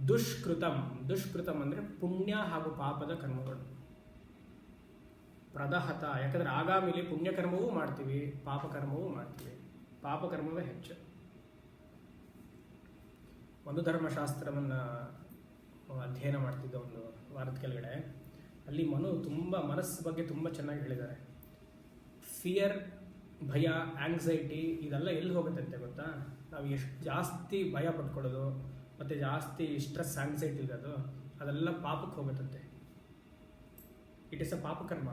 ದುಷ್ಕೃತಂ ಅಂದರೆ ಪುಣ್ಯ ಹಾಗೂ ಪಾಪದ ಕರ್ಮಗಳು. ಪ್ರದಹತ, ಯಾಕಂದರೆ ಆಗಾಮಿಲಿ ಪುಣ್ಯಕರ್ಮವೂ ಮಾಡ್ತೀವಿ, ಪಾಪಕರ್ಮವೂ ಮಾಡ್ತೀವಿ. ಪಾಪಕರ್ಮವೇ ಹೆಚ್ಚು. ಒಂದು ಧರ್ಮಶಾಸ್ತ್ರವನ್ನು ಅಧ್ಯಯನ ಮಾಡ್ತಿದ್ದ ಒಂದು ವಾರದ ಕೆಳಗಡೆ, ಅಲ್ಲಿ ಮನಸ್ಸು ಬಗ್ಗೆ ತುಂಬ ಚೆನ್ನಾಗಿ ಹೇಳಿದ್ದಾರೆ. ಫಿಯರ್, ಭಯ, ಆಂಗ್ಸೈಟಿ ಇದೆಲ್ಲ ಎಲ್ಲಿ ಹೋಗುತ್ತೆ ಗೊತ್ತಾ? ನಾವು ಎಷ್ಟು ಜಾಸ್ತಿ ಭಯ ಪಡ್ಕೊಳ್ಳೋದು ಮತ್ತು ಜಾಸ್ತಿ ಸ್ಟ್ರೆಸ್, ಆಂಗ್ಸೈಟಿ ಇರೋದು ಅದೆಲ್ಲ ಪಾಪಕ್ಕೆ ಹೋಗುತ್ತಂತೆ. ಇಟ್ ಇಸ್ ಅ ಪಾಪಕರ್ಮ.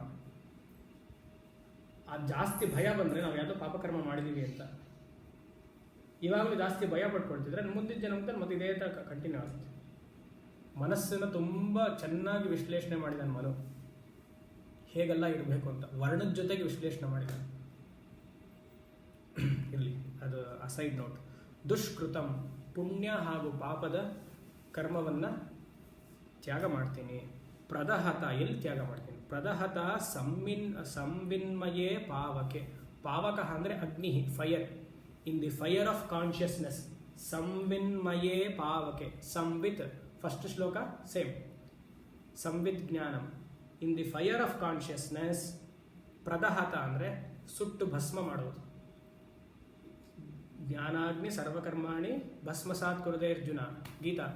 ಅದು ಜಾಸ್ತಿ ಭಯ ಬಂದರೆ ನಾವು ಯಾವುದೋ ಪಾಪಕರ್ಮ ಮಾಡಿದ್ದೀವಿ ಅಂತ. ಇವಾಗಲೂ ಜಾಸ್ತಿ ಭಯ ಪಡ್ಕೊಳ್ತಿದ್ರೆ ಮುಂದಿನ ಜನ್ಮದಲ್ಲಿ ಮತ್ತೆ ಇದೇ ಥರ ಕಂಟಿನ್ಯೂ ಆಗುತ್ತೆ. ಮನಸ್ಸನ್ನು ತುಂಬ ಚೆನ್ನಾಗಿ ವಿಶ್ಲೇಷಣೆ ಮಾಡಿದಾನೆ ಮನು, ಹೇಗೆಲ್ಲ ಇರಬೇಕು ಅಂತ ವರ್ಣದ ಜೊತೆಗೆ ವಿಶ್ಲೇಷಣೆ ಮಾಡಿದಾನೆ. ಇರಲಿ, ಅದು ಅಸೈಡ್ ನೋಟ್. ದುಷ್ಕೃತಂ, ಪುಣ್ಯ ಹಾಗೂ ಪಾಪದ ಕರ್ಮವನ್ನು ತ್ಯಾಗ ಮಾಡ್ತೀನಿ. ಪ್ರದಹತ, ಎಲ್ಲಿ ತ್ಯಾಗ ಮಾಡ್ತೀನಿ? ಪ್ರದಹತ ಸಂವಿನ್ಮಯೇ ಪಾವಕೆ. ಪಾವಕ ಅಂದರೆ ಅಗ್ನಿ, fire. In the fire of consciousness, ಸಂವಿನ್ಮಯೇ ಪಾವಕೆ. ಸಂವಿತ್, ಫಸ್ಟ್ ಶ್ಲೋಕ ಸೇಮ್. ಸಂವಿತ್ ಜ್ಞಾನಂ. In the fire of consciousness. ಪ್ರದಹತ ಅಂದರೆ ಸುಟ್ಟು ಭಸ್ಮ ಮಾಡೋದು. ಜ್ಞಾನಾಗ್ನಿ ಸರ್ವಕರ್ಮಾಣಿ ಭಸ್ಮಸಾತ್ ಕುರುತೆ ಅರ್ಜುನ, ಗೀತಾ.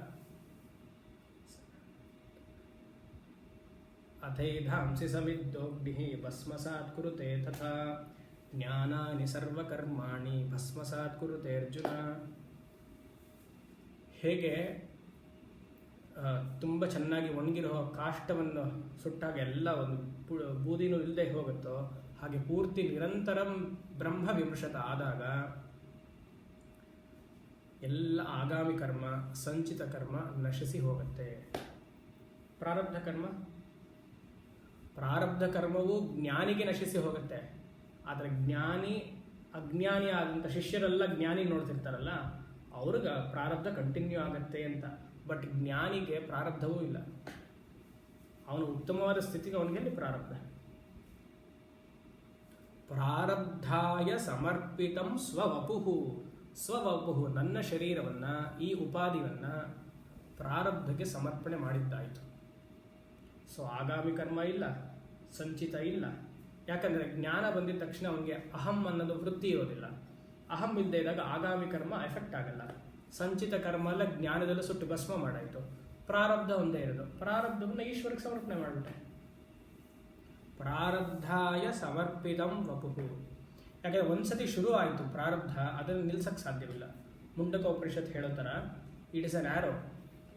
ಅಥೈಧಾಂಸಿ ಸವಿದ್ದೋಗ್ನಿ ಭಸ್ಮಸಾತ್ ಕುರುತೆ ತಥಾ ಜ್ಞಾನಾನಿ ಸರ್ವಕರ್ಮಾಣಿ ಭಸ್ಮಸಾತ್ ಕುರುತೆ ಅರ್ಜುನ. ಹೇಗೆ ತುಂಬ ಚೆನ್ನಾಗಿ ಒಣಗಿರೋ ಕಾಷ್ಟವನ್ನು ಸುಟ್ಟಾಗ ಎಲ್ಲ ಒಂದು ಬೂದಿನೂ ಇಲ್ಲದೆ ಹೋಗುತ್ತೋ, ಹಾಗೆ ಪೂರ್ತಿ ನಿರಂತರಂ ಬ್ರಹ್ಮ ವಿಮೃಶತ ಆದಾಗ ಎಲ್ಲ ಆಗಾಮಿ ಕರ್ಮ, ಸಂಚಿತ ಕರ್ಮ ನಶಿಸಿ ಹೋಗುತ್ತೆ. ಪ್ರಾರಬ್ಧ ಕರ್ಮವು ಜ್ಞಾನಿಗೆ ನಶಿಸಿ ಹೋಗುತ್ತೆ. ಆದರೆ ಅಜ್ಞಾನಿ ಆದಂಥ ಶಿಷ್ಯರೆಲ್ಲ ಜ್ಞಾನಿ ನೋಡ್ತಿರ್ತಾರಲ್ಲ, ಅವ್ರಿಗೆ ಪ್ರಾರಬ್ಧ ಕಂಟಿನ್ಯೂ ಆಗುತ್ತೆ ಅಂತ. ಬಟ್ ಜ್ಞಾನಿಗೆ ಪ್ರಾರಬ್ಧವೂ ಇಲ್ಲ. ಅವನು ಉತ್ತಮವಾದ ಸ್ಥಿತಿಗೆ ಅವನಿಗೆ ಪ್ರಾರಬ್ಧ. ಪ್ರಾರಬ್ಧಾಯ ಸಮರ್ಪಿತಂ ಸ್ವವಪುಹು. ಸ್ವವಪುಹು, ನನ್ನ ಶರೀರವನ್ನು, ಈ ಉಪಾಧಿಯನ್ನು ಪ್ರಾರಬ್ಧಕ್ಕೆ ಸಮರ್ಪಣೆ ಮಾಡಿದ್ದಾಯಿತು. ಸೊ ಆಗಾಮಿ ಕರ್ಮ ಇಲ್ಲ, ಸಂಚಿತ ಇಲ್ಲ. ಯಾಕಂದರೆ ಜ್ಞಾನ ಬಂದಿದ ತಕ್ಷಣ ಅವನಿಗೆ ಅಹಂ ಅನ್ನೋದು ವೃತ್ತಿ ಇರೋದಿಲ್ಲ. ಅಹಂ ಇಲ್ಲದೆ ಇದ್ದಾಗ ಆಗಾಮಿ ಕರ್ಮ ಎಫೆಕ್ಟ್ ಆಗಲ್ಲ. ಸಂಚಿತ ಕರ್ಮ ಎಲ್ಲ ಜ್ಞಾನದಲ್ಲೂ ಸುಟ್ಟು ಭಸ್ಮ ಮಾಡಾಯಿತು. ಪ್ರಾರಬ್ಧ ಒಂದೇ ಇರೋದು. ಪ್ರಾರಬ್ಧವನ್ನು ಈಶ್ವರಕ್ಕೆ ಸಮರ್ಪಣೆ ಮಾಡಿಬಿಟ್ಟೆ. ಪ್ರಾರಬ್ಧಾಯ ಸಮರ್ಪಿತಂ ವಪುಹು. ಯಾಕಂದರೆ ಒಂದ್ಸತಿ ಶುರು ಆಯಿತು ಪ್ರಾರಬ್ಧ, ಅದನ್ನು ನಿಲ್ಸಕ್ಕೆ ಸಾಧ್ಯವಿಲ್ಲ. ಮುಂಡಕ ಉಪನಿಷತ್ ಹೇಳೋ ಥರ, it is an arrow,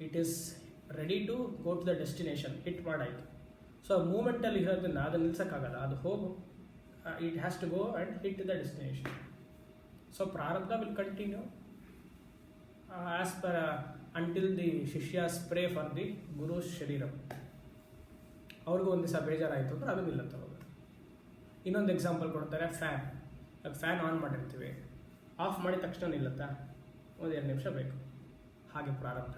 it is ready to go to the destination. Hit ಮಾಡಾಯಿತು. ಸೊ ಮೂಮೆಂಟಲ್ಲಿ ಇರೋದನ್ನು ಅದನ್ನು ನಿಲ್ಸೋಕ್ಕಾಗಲ್ಲ. ಅದು ಹೋಗು, it has to go and hit the destination. So prarabdha will continue as per until the shishyas pray for the guru shariram. ಅವ್ರಿಗೂ ಒಂದು ದಿವಸ ಬೇಜಾರಾಯಿತು ಅಂದ್ರೆ ಅದು ನಿಲ್ಲತ್ತೆ ಹೋಗೋದು. ಇನ್ನೊಂದು ಎಕ್ಸಾಂಪಲ್ ಕೊಡ್ತಾರೆ, ಫ್ಯಾನ್ ಆನ್ ಮಾಡಿರ್ತೀವಿ, ಆಫ್ ಮಾಡಿದ ತಕ್ಷಣ ನಿಲ್ಲುತ್ತಾ? ಒಂದು 2 ನಿಮಿಷ ಬೇಕು. ಹಾಗೆ ಪ್ರಾರಬ್ಧ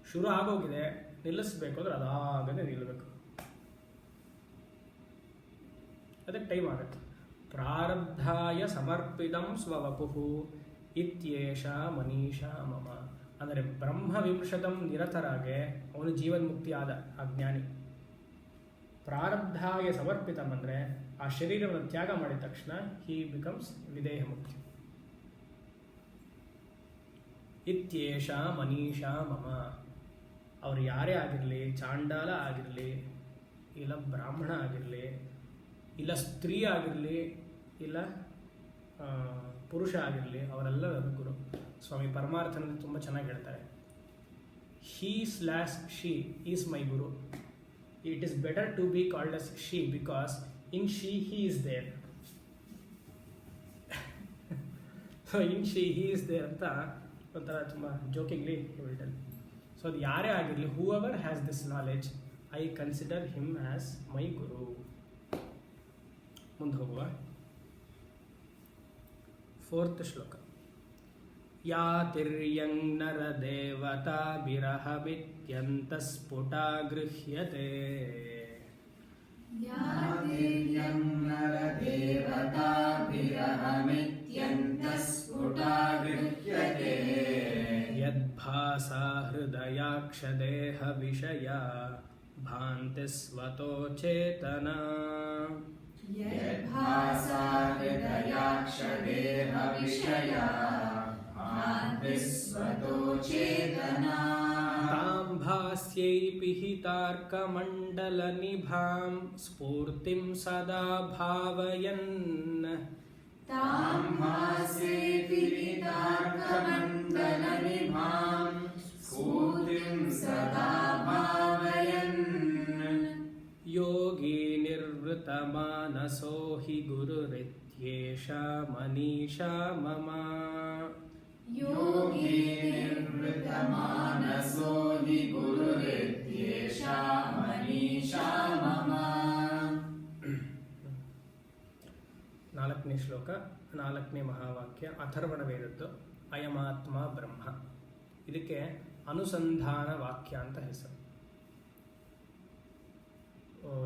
ಶುರು ಆಗೋಗಿದೆ, ನಿಲ್ಲಿಸ್ಬೇಕು ಅಂದ್ರೆ ಅದಾಗದೇ ನಿಲ್ಲಬೇಕು. ಅದಕ್ಕೆ ಟೈಮ್ ಆಗುತ್ತೆ. ಪ್ರಾರಬ್ಧಾಯ ಸಮರ್ಪಿತಂ ಸ್ವವಪುಹು ಇತ್ಯೇಷ ಮನೀಷಾ ಮಮ. ಅಂದರೆ ಬ್ರಹ್ಮ ವಿಮೃಶತಂ ನಿರತರಾಗೆ ಅವನು ಜೀವನ್ಮುಕ್ತಿ ಆದ ಅಜ್ಞಾನಿ. ಪ್ರಾರಬ್ಧಾಯ ಸಮರ್ಪಿತಂ ಅಂದರೆ ಆ ಶರೀರವನ್ನು ತ್ಯಾಗ ಮಾಡಿದ ತಕ್ಷಣ ಹಿ ಬಿಕಮ್ಸ್ ವಿದೇಹ ಮುಕ್ತಿ. ಇತ್ಯೇಷ ಮನೀಷಾ ಮಮ. ಅವ್ರು ಯಾರೇ ಆಗಿರಲಿ, ಚಾಂಡಾಲ ಆಗಿರಲಿ, ಇಲ್ಲ ಬ್ರಾಹ್ಮಣ ಆಗಿರಲಿ, ಇಲ್ಲ ಸ್ತ್ರೀ ಆಗಿರಲಿ, ಇಲ್ಲ ಪುರುಷ ಆಗಿರಲಿ, ಅವರೆಲ್ಲ ನನ್ನ ಗುರು. ಸ್ವಾಮಿ ಪರಮಾರ್ಥನಲ್ಲಿ ತುಂಬ ಚೆನ್ನಾಗಿ ಹೇಳ್ತಾರೆ, he/she is my Guru. It is better to be called as she because in she he is there. So in she he is there ಅಂತ ಒಂಥರ ತುಂಬ ಜೋಕಿಂಗ್ಲಿ ಹೇಳ್ತಾರೆ. ಸೊ ಅದು ಯಾರೇ ಆಗಿರಲಿ, whoever has this knowledge, I consider him as my guru. ಮುಂದೆ ಹೋಗುವ 4th ಶ್ಲೋಕ. ಯಾತಿರ್ಯಂ ನರದೇವತಾ ಬಿರಹಮಿತ್ಯಂತಸ್ಫುಟಾ ಗೃಹ್ಯತೆ. ಯಾತಿರ್ಯಂ ನರದೇವತಾ ಬಿರಹಮಿತ್ಯಂತಸ್ಫುಟಾ ಗೃಹ್ಯತೆ. ಯದ್ಭಾಸಾ ಹೃದಯಾನ್ಯಂತರಾಳಾತ್ ಹೃದಯಾಕ್ಷದೇಹ ವಿಷಯ ಭಾಂತಿ ಸ್ವತೋ ಚೇತನಾ ಯದ್ಭಾಸಾ ಹೃದಯಾಕ್ಷದೇಹ ವಿಷಯ ಭಾಂತಿ ಸ್ವತೋ ಚೇತನಾ ತಾಂ ಭಾಸ್ಯೈ ಪಿಹಿತಾರ್ಕಮಂಡಲನಿಭಾಂ ಸ್ಫೂರ್ತಿಂ ಸದಾ ಭಾವಯನ್ ತಾಂ ಭಾಸೇ ಪಿಹಿತಾರ್ಕಮಂಡಲನಿಭಾಂ ಸ್ಫೂರ್ತಿಂ ಸದಾ ಭಾವಯನ್ ಯೋಗಿ ನಿರ್ವೃತಮಾನಸೋ ಹಿ ಗುರುರಿತ್ಯೇಷ ಮನೀಷಾ ಮಮ ಯೋಗಿ ನಿರ್ವೃತಮಾನಸೋ ಹಿ ಗುರುರಿತ್ಯೇಷ ಮನೀಷಾ ಮಮ 4ನೇ ಶ್ಲೋಕ 4ನೇ ಮಹಾವಾಕ್ಯ ಅಥರ್ವಣ ವೇದದ್ದು ಅಯಮಾತ್ಮ ಬ್ರಹ್ಮ. ಇದಕ್ಕೆ ಅನುಸಂಧಾನ ವಾಕ್ಯ ಅಂತ ಹೆಸರು.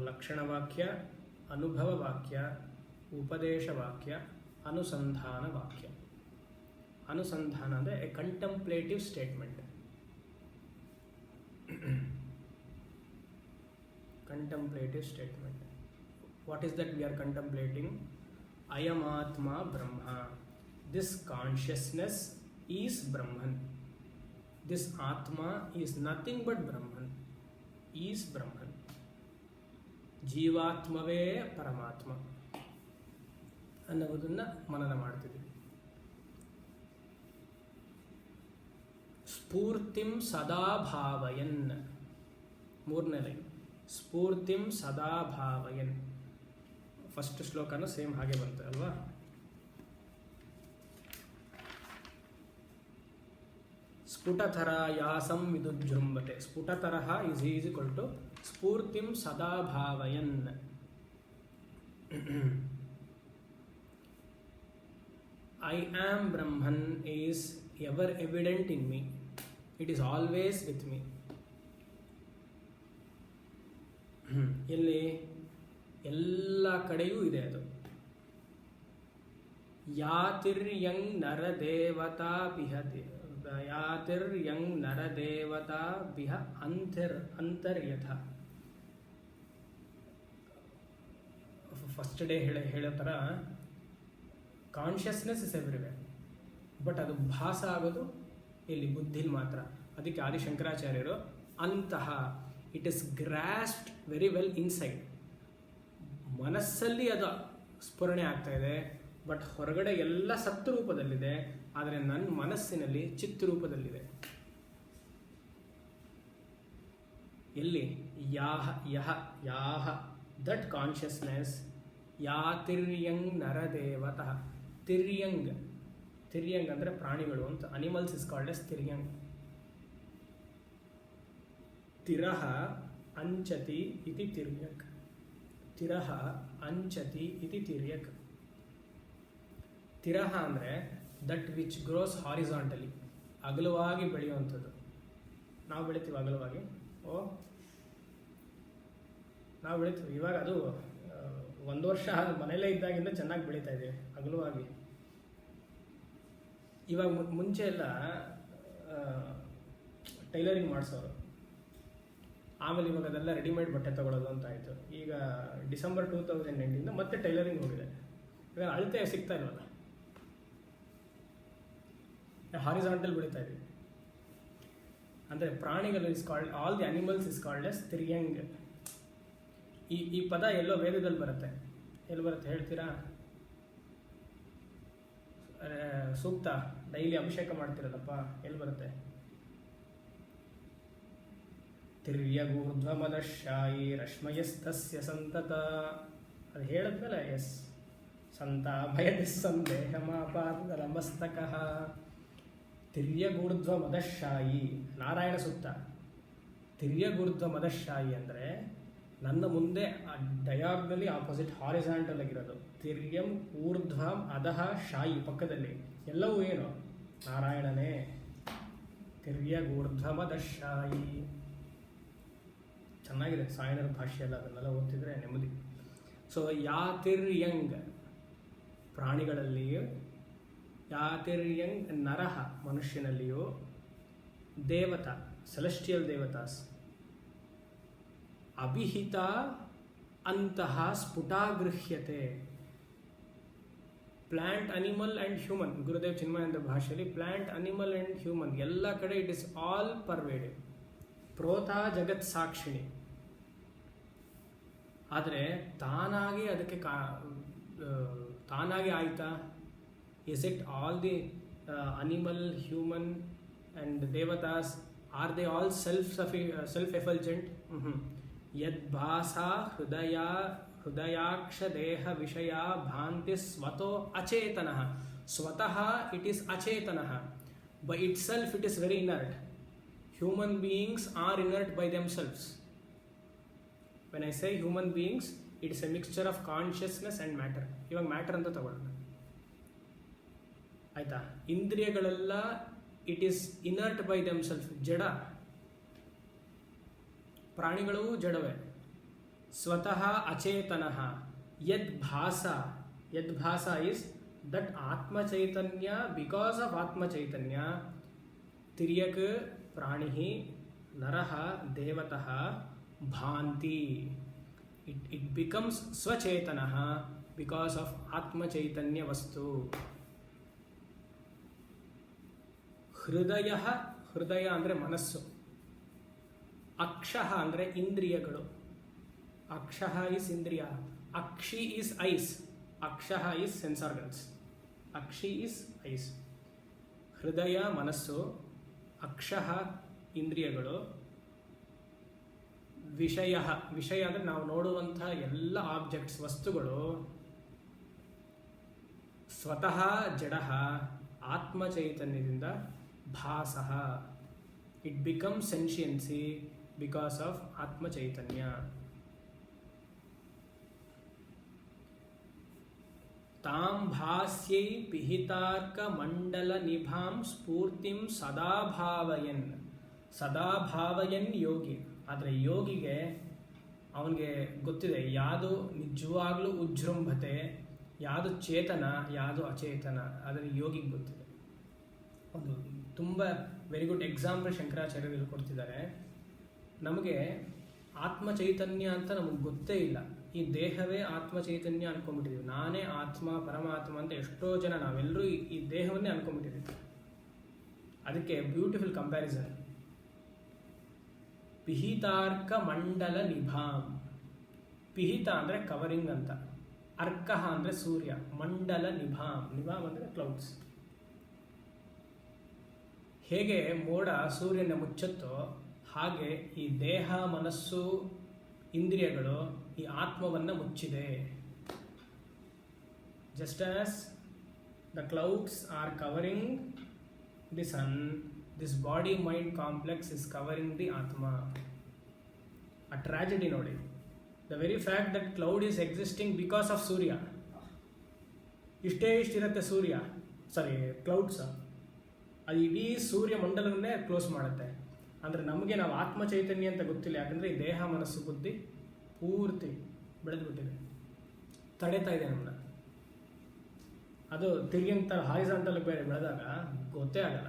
ಲಕ್ಷಣ ವಾಕ್ಯ, ಅನುಭವ ವಾಕ್ಯ, ಉಪದೇಶ ವಾಕ್ಯ, ಅನುಸಂಧಾನ ವಾಕ್ಯ. ಅನುಸಂಧಾನ ಅಂದರೆ a contemplative statement. Contemplative statement. What is that we are contemplating? Ayamatma Brahma. This consciousness is Brahman. This Atma is nothing but Brahman. Is Brahman. ಜೀವಾತ್ಮವೇ ಪರಮಾತ್ಮ ಅನ್ನುವುದನ್ನು ಮನನ ಮಾಡ್ತಿದ್ದೀವಿ. ಸ್ಫೂರ್ತಿಂ ಸದಾ ಭಾವಯನ್. 3ನೇ ಲೈನ್. ಸ್ಫೂರ್ತಿಂ ಸದಾ ಭಾವಯನ್. ಫಸ್ಟ್ ಶ್ಲೋಕನೂ ಸೇಮ್ ಹಾಗೆ ಬಂತು ಅಲ್ವಾ? ಸ್ಫುಟತರ ಯಾಸಂ ವಿದುಜೃಂಭತೆ. ಸ್ಫುಟತರಃ ಇಸ್ ಈಕ್ವಲ್ ಟು ಸ್ಫೂರ್ತಿಂ ಸದಾ ಭಾವಯನ್. I am Brahman is ever evident in me. It is always with me. ಎಲ್ಲಿ? ಎಲ್ಲ ಕಡೆಯೂ ಇದೆ ಅದು. ಯಾತಿರ್ಯಂಗ್ ನರದೇವತಾ ಬಿಹ ಯಾತಿರ್ಯಂಗ್ ನರದೇವತಾ ಬಿಹ ಅಂತರ್ಯಥ. ಫಸ್ಟ್ ಡೇ ಹೇಳೋ ಥರ ಕಾನ್ಷಿಯಸ್ನೆಸ್ ಇಸ್ ಎವ್ರಿವೇರ್, ಬಟ್ ಅದು ಭಾಸ ಆಗೋದು ಇಲ್ಲಿ ಬುದ್ಧಿಲಿ ಮಾತ್ರ. ಅದಕ್ಕೆ ಆದಿಶಂಕರಾಚಾರ್ಯರು ಅಂತಹ it is grasped very well inside. ಮನಸ್ಸಲ್ಲಿ ಅದು ಸ್ಫುರಣೆ ಆಗ್ತಾ ಇದೆ, ಬಟ್ ಹೊರಗಡೆ ಎಲ್ಲ ಸತ್ತು ರೂಪದಲ್ಲಿದೆ. ಆದರೆ ನನ್ನ ಮನಸ್ಸಿನಲ್ಲಿ ಚಿತ್ರೂಪದಲ್ಲಿದೆ. ಎಲ್ಲಿ? ಯಾಹ ಯಹ ಯಾಹ ದಟ್ ಕಾನ್ಷಿಯಸ್ನೆಸ್. ಯಾತಿರ್ಯಂಗ್ ನರದೇವತಃ. ತಿರ್ಯಂಗ್. ತಿರ್ಯಂಗ್ ಅಂದರೆ ಪ್ರಾಣಿಗಳು ಅಂತ. Animals is called as tiryang. ತಿರಹ ಅಂಚತಿ ಇತಿ ತಿರ್ಯಕ್. ತಿರಹ ಅಂಚತಿ ಇತಿ ತಿರ್ಯಕ್. ತಿರಹ ಅಂದರೆ ದಟ್ ವಿಚ್ ಗ್ರೋಸ್ ಹಾರಿಸಾಂಟಲಿ. ಅಗಲವಾಗಿ ಬೆಳೆಯುವಂಥದ್ದು. ನಾವು ಬೆಳಿತೀವಿ ಅಗಲವಾಗಿ. ನಾವು ಬೆಳಿತೀವಿ. ಇವಾಗ ಅದು 1 ವರ್ಷ ಮನೆಯಲ್ಲೇ ಇದ್ದಾಗಿಂದ ಚೆನ್ನಾಗಿ ಬೆಳೀತಾ ಇದೆ ಅಗಲವಾಗಿ. ಇವಾಗ ಮುಂಚೆ ಎಲ್ಲ ಟೈಲರಿಂಗ್ ಮಾಡಿಸೋರು. ಆಮೇಲೆ ಇವಾಗ ಅದೆಲ್ಲ ರೆಡಿಮೇಡ್ ಬಟ್ಟೆ ತೊಗೊಳ್ಳೋದು ಅಂತ ಆಯಿತು. ಈಗ ಡಿಸೆಂಬರ್ 2019 ಮತ್ತೆ ಟೈಲರಿಂಗ್ ಹೋಗಿದೆ. ಇವಾಗ ಅಳತೆ ಸಿಗ್ತಾ ಇಲ್ವಲ್ಲ, ಹಾರಿಸಾಂಟಲ್ ಬೆಳೀತಾ ಇದ್ದೀವಿ. ಅಂದರೆ ಪ್ರಾಣಿಗಳು is called, all the animals is called as tiryang. ಈ ಪದ ಎಲ್ಲೋ ವೇದದಲ್ಲಿ ಬರುತ್ತೆ. ಎಲ್ಲಿ ಬರುತ್ತೆ ಹೇಳ್ತೀರಾ? ಸೂಕ್ತ ಡೈಲಿ ಅಭಿಷೇಕ ಮಾಡ್ತಿರೋದಪ್ಪ, ಎಲ್ಲಿ ಬರುತ್ತೆ? ತಿರ್ಯಗೂರ್ಧ್ವಮದಶಾಯಿ ರಶ್ಮಯಸ್ತಸ್ಯ ಸಂತತ. ಅದು ಹೇಳಿದ್ಮೇಲೆ ಎಸ್ ಸಂತಾಭಯತಿ ಸಂದೇಹಮಾಪಾದಲ ಮಸ್ತಕಃ. ತಿರ್ಯಗೂರ್ಧ್ವಮದಶಾಯಿ ನಾರಾಯಣ ಸೂಕ್ತ. ತಿರ್ಯಗೂರ್ಧ್ವಮದಶಾಯಿ ಅಂದರೆ ನನ್ನ ಮುಂದೆ ಡಯಾಗ್ನಲಿ ಆಪೋಸಿಟ್ ಹಾರಿಸಾಂಟಲ್ ಆಗಿರೋದು. ತಿರ್ಯಂ ಊರ್ಧ್ವಂ ಅಧಃ ಶಾಯಿ ಪಕ್ಕದಲ್ಲಿ ಎಲ್ಲವೂ ಏನು? ನಾರಾಯಣನೇ. ತಿರ್ಯಗೂರ್ಧ್ವಮದಶಾಯಿ. ಚೆನ್ನಾಗಿದೆ ಸಾಯಣರ ಭಾಷೆ ಎಲ್ಲ, ಅದನ್ನೆಲ್ಲ ಓದ್ತಿದ್ರೆ ನೆಮ್ಮದಿ. ಸೊ ಯಾತಿರ್ಯಂಗ್ ಪ್ರಾಣಿಗಳಲ್ಲಿಯೂ, ಯಾತಿರ್ಯಂಗ್ ನರಹ ಮನುಷ್ಯನಲ್ಲಿಯೂ, ದೇವತಾ celestial devatas. Abhihita antaha sputagrihyate. Plant, animal and human. Gurudev Chinmayananda ಭಾಷೆಯಲ್ಲಿ plant, animal and human ಎಲ್ಲ ಕಡೆ it is all pervaded. ಪ್ರೋತ ಜಗತ್ ಸಾಕ್ಷಿಣಿ. ಆದರೆ ತಾನಾಗಿ ಅದಕ್ಕೆ ತಾನಾಗಿ ಆಯ್ತಾ? Is it all the animal, human and devatas, are they all self-effulgent? Yad bhasa hrudayaksha deha vishaya bhanti svato achetanaha. Swataha it is achetanaha. By itself it is very inert. Human beings are inert by themselves. When I say human beings, it is a mixture of consciousness and matter. ಇವಾಗ matter ಅಂತ ತಗೊಳ್ಳೋಣ ಆಯ್ತಾ. ಇಂದ್ರಿಯಗಳೆಲ್ಲ it is inert by themselves, ಜಡ. ಪ್ರಾಣಿಗಳು ಜಡವೇ. ಸ್ವತಃ ಅಚೇತನಃ. ಯದ್ಭಾಸ is that atmachaitanya. Because of atmachaitanya ತಿರ್ಯಕ್ ಪ್ರಾಣಿ ನರಃ ದೇವತಃ ಭಾಂತಿ. it becomes ಸ್ವಚೇತನಃ because of ಆತ್ಮಚೈತನ್ಯ ವಸ್ತು. ಹೃದಯ ಅಂದರೆ ಮನಸ್ಸು. ಅಕ್ಷಃ ಅಂದರೆ ಇಂದ್ರಿಯಗಳು. ಅಕ್ಷಃ ಈಸ್ ಇಂದ್ರಿಯ. ಅಕ್ಷಿ ಈಸ್ ಐಸ್. ಅಕ್ಷಃ ಈಸ್ ಸೆನ್ಸ್ ಆರ್ಗನ್ಸ್. ಅಕ್ಷಿ ಈಸ್ ಐಸ್. ಹೃದಯ ಮನಸ್ಸು, ಅಕ್ಷಃ ಇಂದ್ರಿಯಗಳು, ವಿಷಯ ಅಂದರೆ ನಾವು ನೋಡುವಂತಹ ಎಲ್ಲ ಆಬ್ಜೆಕ್ಟ್ಸ್ ವಸ್ತುಗಳು, ಸ್ವತಃ ಜಡ ಆತ್ಮಚೈತನ್ಯದಿಂದ ಭಾಸಃ. It become sentiency because of atmachaitanya. ತಾಂ ಭಾಸ್ಯೈ ಪಿಹಿತಾರ್ಕ ಮಂಡಲ ನಿಭಾಂ ಸ್ಫೂರ್ತಿಂ ಸದಾ ಭಾವಯನ್ ಯೋಗಿ. ಆದರೆ ಯೋಗಿಗೆ ಅವನಿಗೆ ಗೊತ್ತಿದೆ ಯಾವುದು ನಿಜವಾಗ್ಲೂ ಉಜೃಂಭತೆ, ಯಾವುದು ಚೇತನ, ಯಾವುದು ಅಚೇತನ. ಅದನ್ನು ಯೋಗಿಗೆ ಗೊತ್ತಿದೆ. ಒಂದು ತುಂಬ ವೆರಿ ಗುಡ್ ಎಕ್ಸಾಂಪಲ್ ಶಂಕರಾಚಾರ್ಯರು ಕೊಡ್ತಿದ್ದಾರೆ. ನಮಗೆ ಆತ್ಮಚೈತನ್ಯ ಅಂತ ನಮಗೆ ಗೊತ್ತೇ ಇಲ್ಲ. ಈ ದೇಹವೇ ಆತ್ಮಚೈತನ್ಯ ಅನ್ಕೊಂಡ್ಬಿಟ್ಟಿದ್ದೀವಿ. ನಾನೇ ಆತ್ಮ ಪರಮಾತ್ಮ ಅಂತ ಎಷ್ಟೋ ಜನ ನಾವೆಲ್ಲರೂ ಈ ದೇಹವನ್ನೇ ಅನ್ಕೊಂಡ್ಬಿಟ್ಟಿದ್ದೀವಿ. ಅದಕ್ಕೆ ಬ್ಯೂಟಿಫುಲ್ ಕಂಪ್ಯಾರಿಸನ್. ಪಿಹಿತಾರ್ಕ ಮಂಡಲ ನಿಭಾಂ. ಪಿಹಿತ ಅಂದರೆ ಕವರಿಂಗ್ ಅಂತ, ಅರ್ಕಃ ಅಂದರೆ ಸೂರ್ಯ, ಮಂಡಲ ನಿಭಾಂ ಅಂದರೆ ಕ್ಲೌಡ್ಸ್. ಹೇಗೆ ಮೋಡ ಸೂರ್ಯನ ಮುಚ್ಚುತ್ತೋ ಹಾಗೆ ಈ ದೇಹ ಮನಸ್ಸು ಇಂದ್ರಿಯಗಳು ಈ ಆತ್ಮವನ್ನು ಮುಚ್ಚಿದೆ. Just as the clouds are covering the sun, this body mind complex is covering the atma. A tragedy ನೋಡಿ. The very fact that cloud is existing because of surya. ಇಷ್ಟಿರುತ್ತೆ ಸೂರ್ಯ, ಕ್ಲೌಡ್ಸ್. ಅದು ಇಡೀ ಸೂರ್ಯ ಮಂಡಲವನ್ನೇ ಕ್ಲೋಸ್ ಮಾಡುತ್ತೆ. ಅಂದರೆ ನಮಗೆ ನಾವು ಆತ್ಮ ಚೈತನ್ಯ ಅಂತ ಗೊತ್ತಿಲ್ಲ. ಯಾಕಂದರೆ ಈ ದೇಹ ಮನಸ್ಸು ಬುದ್ಧಿ ಪೂರ್ತಿ ಬೆಳೆದ್ಬಿಟ್ಟಿದೆ, ತಡೆತಾ ಇದೆ ನಮ್ಮನ್ನ. ಅದು ತಿರುಗಿಂತ ಹಾರಿಸಾಂಟಲ್ ಬೇರೆ ಬೆಳೆದಾಗ ಗೊತ್ತೇ ಆಗಲ್ಲ.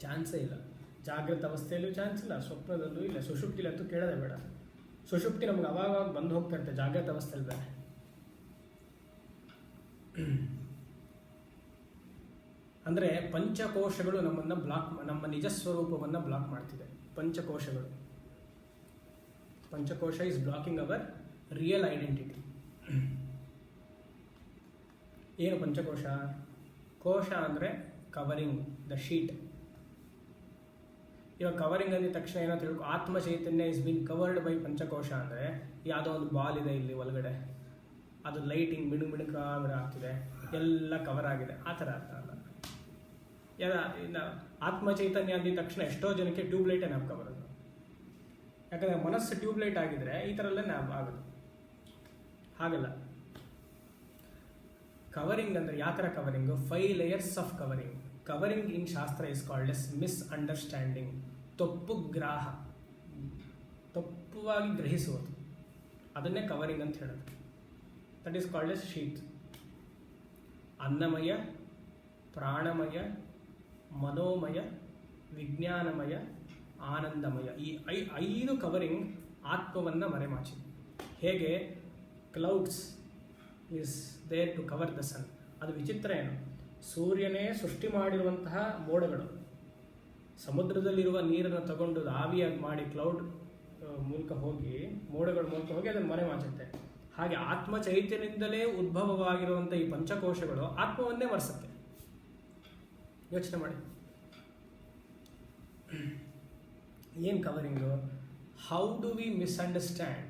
ಚಾನ್ಸೇ ಇಲ್ಲ. ಜಾಗೃತ ಅವಸ್ಥೆಯಲ್ಲೂ ಚಾನ್ಸ್ ಇಲ್ಲ, ಸ್ವಪ್ನದಲ್ಲೂ ಇಲ್ಲ, ಸುಷುಪ್ತಿಲಿ ಅಂತೂ ಕೇಳೋದೇ ಬೇಡ. ಸುಷುಪ್ತಿ ನಮ್ಗೆ ಅವಾಗ ಬಂದು ಹೋಗ್ತಾ ಇರುತ್ತೆ, ಜಾಗೃತ ಅವಸ್ಥೆಯಲ್ಲಿ ಬೇರೆ. ಅಂದರೆ ಪಂಚಕೋಶಗಳು ನಮ್ಮನ್ನು ನಮ್ಮ ನಿಜ ಸ್ವರೂಪವನ್ನು ಬ್ಲಾಕ್ ಮಾಡ್ತಿದೆ. Panchakosha is blocking our real identity. ಏನು ಪಂಚಕೋಶ? ಕೋಶ ಅಂದರೆ ಕವರಿಂಗ್, ದ ಶೀಟ್. ಇವಾಗ ಕವರಿಂಗ್ ಅಂದಿದ ತಕ್ಷಣ ಏನೋ ತಿಳ್ಕೊ, atma chaitanya is been covered by panchakosha ಅಂದರೆ ಯಾವುದೋ ಒಂದು ಬಾಲ್ ಇದೆ ಇಲ್ಲಿ ಒಳಗಡೆ, ಅದು ಲೈಟಿಂಗ್ ಮಿಡುಕ ಆಗ್ತಿದೆ, ಎಲ್ಲ ಕವರ್ ಆಗಿದೆ, ಆ ಥರ ಅರ್ಥ ಅಲ್ಲ. ಇನ್ನು ಆತ್ಮ ಚೈತನ್ಯ ಅಂದಿದ ತಕ್ಷಣ ಎಷ್ಟೋ ಜನಕ್ಕೆ ಟ್ಯೂಬ್ಲೈಟೇ ನಾಪ್ಕೊ ಬರೋದು. ಯಾಕಂದರೆ ಮನಸ್ಸು ಟ್ಯೂಬ್ಲೈಟ್ ಆಗಿದ್ರೆ ಈ ಥರ ಎಲ್ಲ ಆಗೋದು. ಹಾಗಲ್ಲ. ಕವರಿಂಗ್ ಅಂದರೆ ಯಾವ ಥರ covering? 5 layers of covering. Covering in shastra is called as misunderstanding. ತಪ್ಪುವಾಗಿ ಗ್ರಹಿಸುವುದು, ಅದನ್ನೇ ಕವರಿಂಗ್ ಅಂತ ಹೇಳೋದು. That is called as sheet. ಅನ್ನಮಯ, ಪ್ರಾಣಮಯ, ಮನೋಮಯ, ವಿಜ್ಞಾನಮಯ, ಆನಂದಮಯ. ಈ 5 ಕವರಿಂಗ್ ಆತ್ಮವನ್ನು ಮರೆಮಾಚಿ. ಹೇಗೆ clouds is there to cover the sun. ಅದು ವಿಚಿತ್ರ ಏನು, ಸೂರ್ಯನೇ ಸೃಷ್ಟಿ ಮಾಡಿರುವಂತಹ ಮೋಡಗಳು ಸಮುದ್ರದಲ್ಲಿರುವ ನೀರನ್ನು ತಗೊಂಡು ಆವಿಯಾಗಿ ಮಾಡಿ ಕ್ಲೌಡ್ ಮೂಲಕ ಹೋಗಿ, ಮೋಡಗಳ ಮೂಲಕ ಹೋಗಿ ಅದನ್ನು ಮರೆಮಾಚುತ್ತೆ. ಹಾಗೆ ಆತ್ಮ ಚೈತನ್ಯದಿಂದಲೇ ಉದ್ಭವವಾಗಿರುವಂಥ ಈ ಪಂಚಕೋಶಗಳು ಆತ್ಮವನ್ನೇ ಮರೆಸುತ್ತೆ. ಯೋಚನೆ ಮಾಡಿ, ಏನು covering? How do we misunderstand